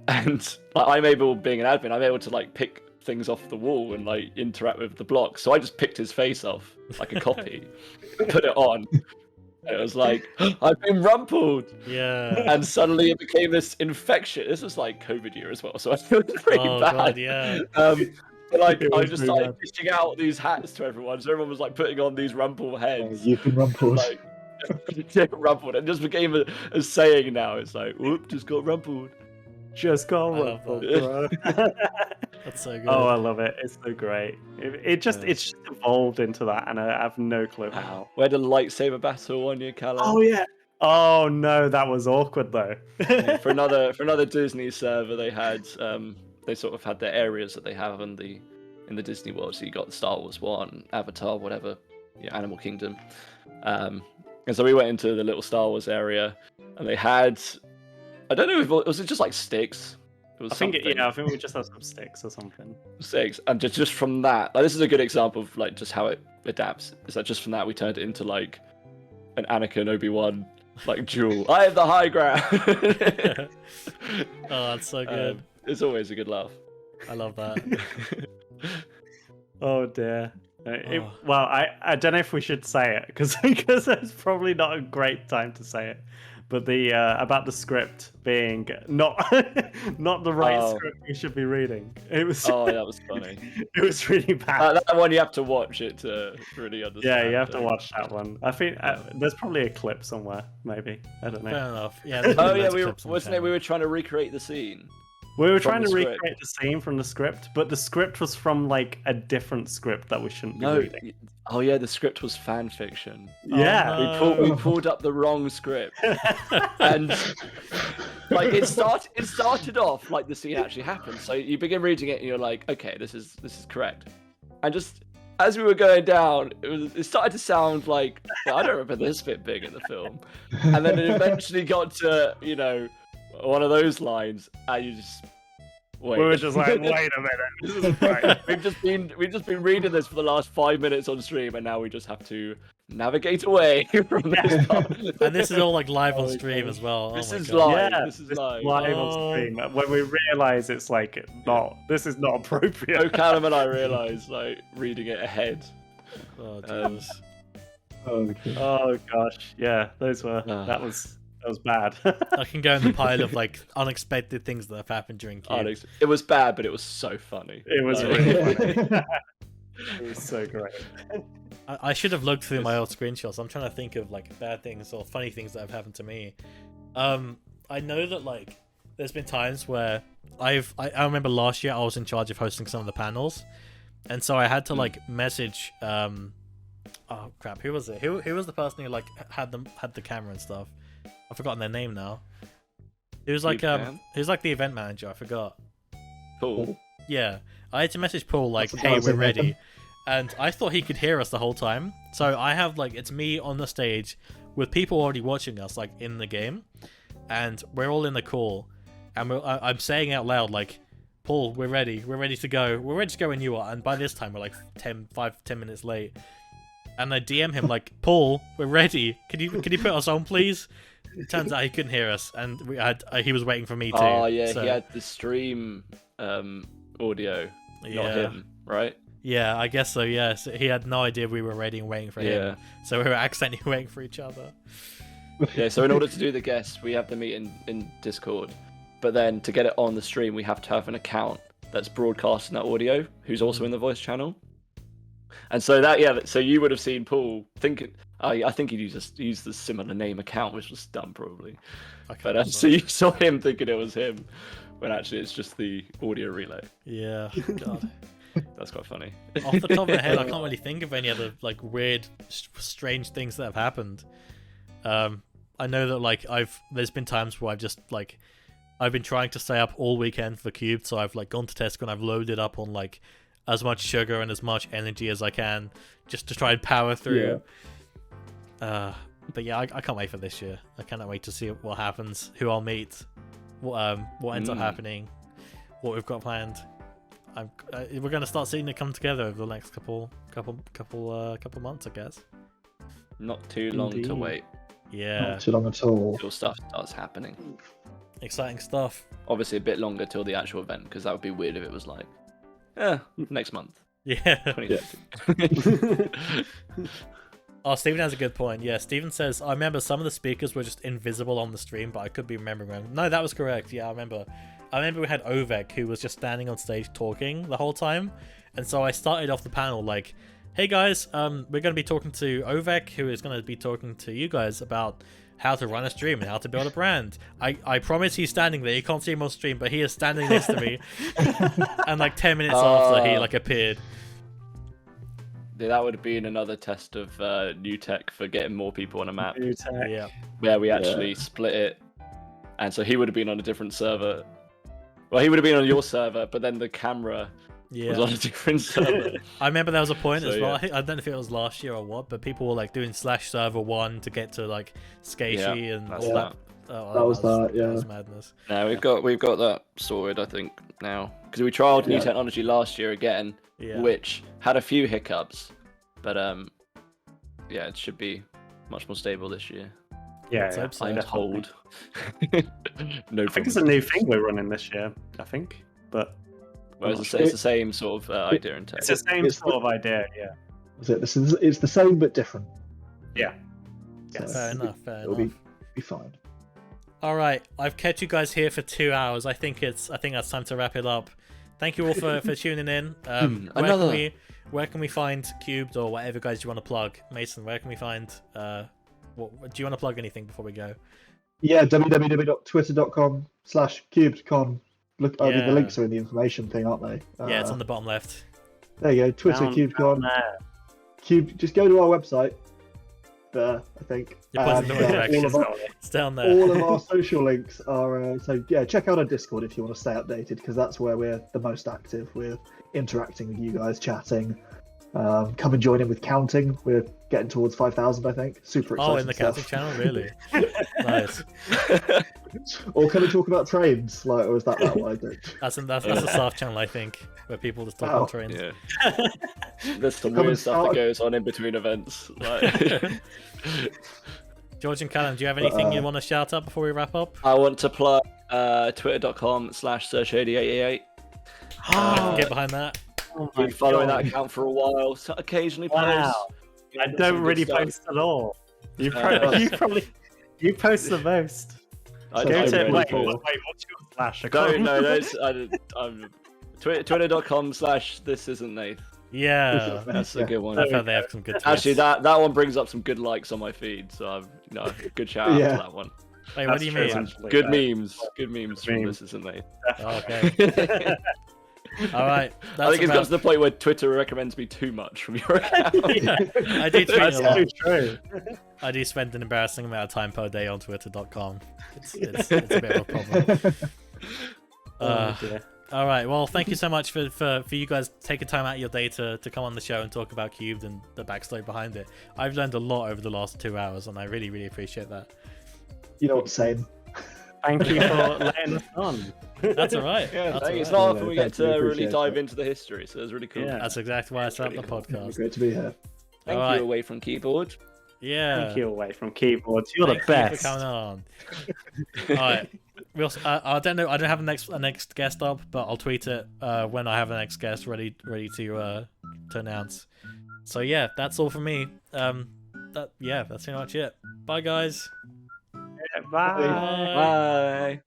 And like, I'm able, being an admin, I'm able to like pick things off the wall and like interact with the blocks. So I just picked his face off like a copy, put it on. And it was like, I've been rumpled.
Yeah.
And suddenly it became this infection. This was like COVID year as well, so it was pretty
Oh
bad.
god, yeah.
But like
It
I
was
just
pretty
started dishing out these hats to everyone, so everyone was like putting on these rumple heads.
You've been rumpled.
Like rumpled. It just became a saying now. It's like, whoop, just got rumpled.
Just got
I love
ruffled,
that.
bro.
That's so good.
Oh, I love it. It's so great. It's just evolved into that, and I have no clue how.
We had a lightsaber battle one year, Callum.
Oh yeah. Oh no, that was awkward though.
For another Disney server, they had they sort of had their areas that they have in the Disney world. So you got the Star Wars one, Avatar, whatever, Animal Kingdom. And so we went into the little Star Wars area, and they had, I don't know if it was just like sticks. It was
I think
something.
I think we just have some sticks or something.
Sticks, and just from that, like this is a good example of like just how it adapts. Is that just from that we turned it into like an Anakin Obi-Wan like duel. I have the high ground.
Oh, that's so good.
It's always a good laugh.
I love that.
Oh dear.
Oh.
Well, I don't know if we should say it because it's probably not a great time to say it. But the about the script being not not the right
Oh.
script we should be reading. It was
Oh, that was funny.
it was really bad.
That one you have to watch it to really understand.
Yeah, you have to watch that one. I think there's probably a clip somewhere. Maybe I don't know.
Fair enough. Yeah.
Oh yeah, wasn't it? We were trying to recreate the scene.
We were
From
trying
the
to
script.
recreate the scene from the script, but the script was from like a different script that we shouldn't be reading.
Oh yeah, the script was fan fiction.
Yeah.
We pulled up the wrong script, and like it started off like the scene actually happened. So you begin reading it, and you're like, okay, this is correct. And just as we were going down, it started to sound like I don't remember this bit being in the film, and then it eventually got to one of those lines, and you just wait.
We were just like, wait a minute, this isn't right.
We've just been reading this for the last 5 minutes on stream, and now we just have to navigate away from this part.
And this is all like live on
Oh,
stream
God.
as well.
This
oh my
is
God.
live.
Yeah,
This is live.
on stream. When we realise it's like this is not appropriate.
So Callum and I realised, like, reading it ahead.
Oh, Jesus.
Okay.
Oh gosh, yeah, those were
Ah.
that was bad.
I can go in the pile of like unexpected things that have happened during Cube.
It was bad, but it was so funny.
It was
Like,
really funny. It was so great.
I should have looked through my old screenshots. I'm trying to think of like bad things or funny things that have happened to me. I know that like there's been times where I remember last year I was in charge of hosting some of the panels, and so I had to like message oh crap, who was it? Who was the person who like had the camera and stuff? I've forgotten their name now. He was like he was like the event manager. I forgot.
Cool.
Yeah, I had to message Paul like,
That's
"Hey,
what I
we're
was
ready,"
thinking.
and I thought he could hear us the whole time. So I have like it's me on the stage with people already watching us like in the game, and we're all in the call, and I'm saying out loud like, "Paul, we're ready to go, we're ready to go when you are." And by this time we're like 10 minutes late, and I DM him like, "Paul, we're ready. Can you put us on, please?" It turns out he couldn't hear us, and he was waiting for me too.
Oh yeah,
so,
he had the stream audio, not
Yeah.
him, right?
Yeah, I guess so, yeah. So he had no idea we were ready and waiting for him. So we were accidentally waiting for each other.
Yeah, so in order to do the guests, we have to meet in Discord. But then to get it on the stream, we have to have an account that's broadcasting that audio, who's also in the voice channel. And so so you would have seen Paul thinking, I think he'd used the similar name account, which was dumb probably. But so you saw him thinking it was him, when actually it's just the audio relay.
Yeah, God.
That's quite funny.
Off the top of my head, I can't really think of any other like weird, strange things that have happened. I know that like there's been times where I've been trying to stay up all weekend for Cubed, so I've like gone to Tesco and I've loaded up on like as much sugar and as much energy as I can just to try and power through. But yeah, I can't wait for this year. I cannot wait to see what happens, who I'll meet, what ends up happening, what we've got planned. We're gonna start seeing it come together over the next couple months, I guess.
Not too long to wait.
Yeah.
Not too long at all.
Till stuff starts happening.
Exciting stuff.
Obviously a bit longer till the actual event, because that would be weird if it was like, next month.
Yeah.
2030.
Oh, Stephen has a good point. Yeah, Stephen says, I remember some of the speakers were just invisible on the stream, but I could be remembering wrong. No, that was correct. Yeah, I remember we had Ovek, who was just standing on stage talking the whole time. And so I started off the panel like, hey guys, we're going to be talking to Ovek, who is going to be talking to you guys about how to run a stream and how to build a brand. I promise he's standing there. You can't see him on stream, but he is standing next to me. And like 10 minutes after, he like appeared.
Yeah, that would have been another test of new tech for getting more people on a map.
New tech.
Yeah.
Where we actually split it. And so he would have been on a different server. Well, he would have been on your server, but then the camera was on a different server.
I remember there was a point as well.
Yeah.
I don't know if it was last year or what, but people were like doing /server1 to get to like Skaishi and all that. Oh,
That was
That was madness.
No, we've got that sorted, I think, now. Because we trialed new technology last year again, which had a few hiccups, but it should be much more stable this year.
Yeah,
I'm told. No,
I think it's a new thing we're running this year. I think, but
well, it's the same sort of idea in tech.
it's the same sort of idea. Yeah.
It's the same but different.
Yeah.
So
Fair enough.
It'll be fine.
All right, I've kept you guys here for 2 hours. I think that's time to wrap it up. Thank you all for tuning in. Where can we find Cubed or whatever guys you want to plug? Mason, where can we find? Do you want to plug anything before we go?
Yeah, www.twitter.com/cubedcon. Look, I mean, the links are in the information thing, aren't they?
Yeah, it's on the bottom left.
There you go. Twitter CubeCon. Cube. Just go to our website. There, I think.
You're pointing the right direction. It's down there.
All of our social links are check out our Discord if you want to stay updated, because that's where we're the most active. We're interacting with you guys, chatting. Come and join in with counting. We're getting towards 5,000, I think. Super exciting.
Oh, in the counting channel, really? Nice.
Or can we talk about trains? Or is that one? I think
That's a staff channel, I think, where people just talk about trains.
Yeah. There's some weird stuff that goes on in between events.
George and Callum, do you have anything you want to shout out before we wrap up?
I want to plug twitter.com/Sirshady88.
I can get behind that.
Been following that account for a while, so occasionally post.
Wow. I don't really post at all. You post the most.
I
Go
don't
to
really
wait,
post.
what's your slash
No,
account?
I'm twitter.com/ThisIsntNath.
Yeah.
That's a good one.
I've heard they have some good tweets.
Actually, that one brings up some good likes on my feed, so good shout out to that one.
Wait, what do you mean?
Good memes from ThisIsntNath.
Okay. All right.
I think it's got to the point where Twitter recommends me too much from your account.
I do tweet a
That's
lot.
so true.
I do spend an embarrassing amount of time per day on Twitter.com. It's a bit of a problem.
Oh, dear.
All right. Well, thank you so much for you guys taking time out of your day to come on the show and talk about Cubed and the backstory behind it. I've learned a lot over the last 2 hours, and I really, really appreciate that.
You know what's saying?
Thank you for letting us on.
That's all right.
Yeah,
That's all
it's
right.
not often we get
Thank you,
to really
appreciate
dive
it.
into the history, so it's really cool.
Yeah.
That's exactly why I set up the
It's
podcast.
great to be here.
Thank
All
you
right.
away from keyboard.
Yeah.
Thank you away from keyboards. You're
Thank
the
you
best.
for coming on. All right. I don't know. I don't have a next guest up, but I'll tweet it when I have a next guest ready to announce. So yeah, that's all for me. That's pretty much it. Bye guys.
Bye.
Bye.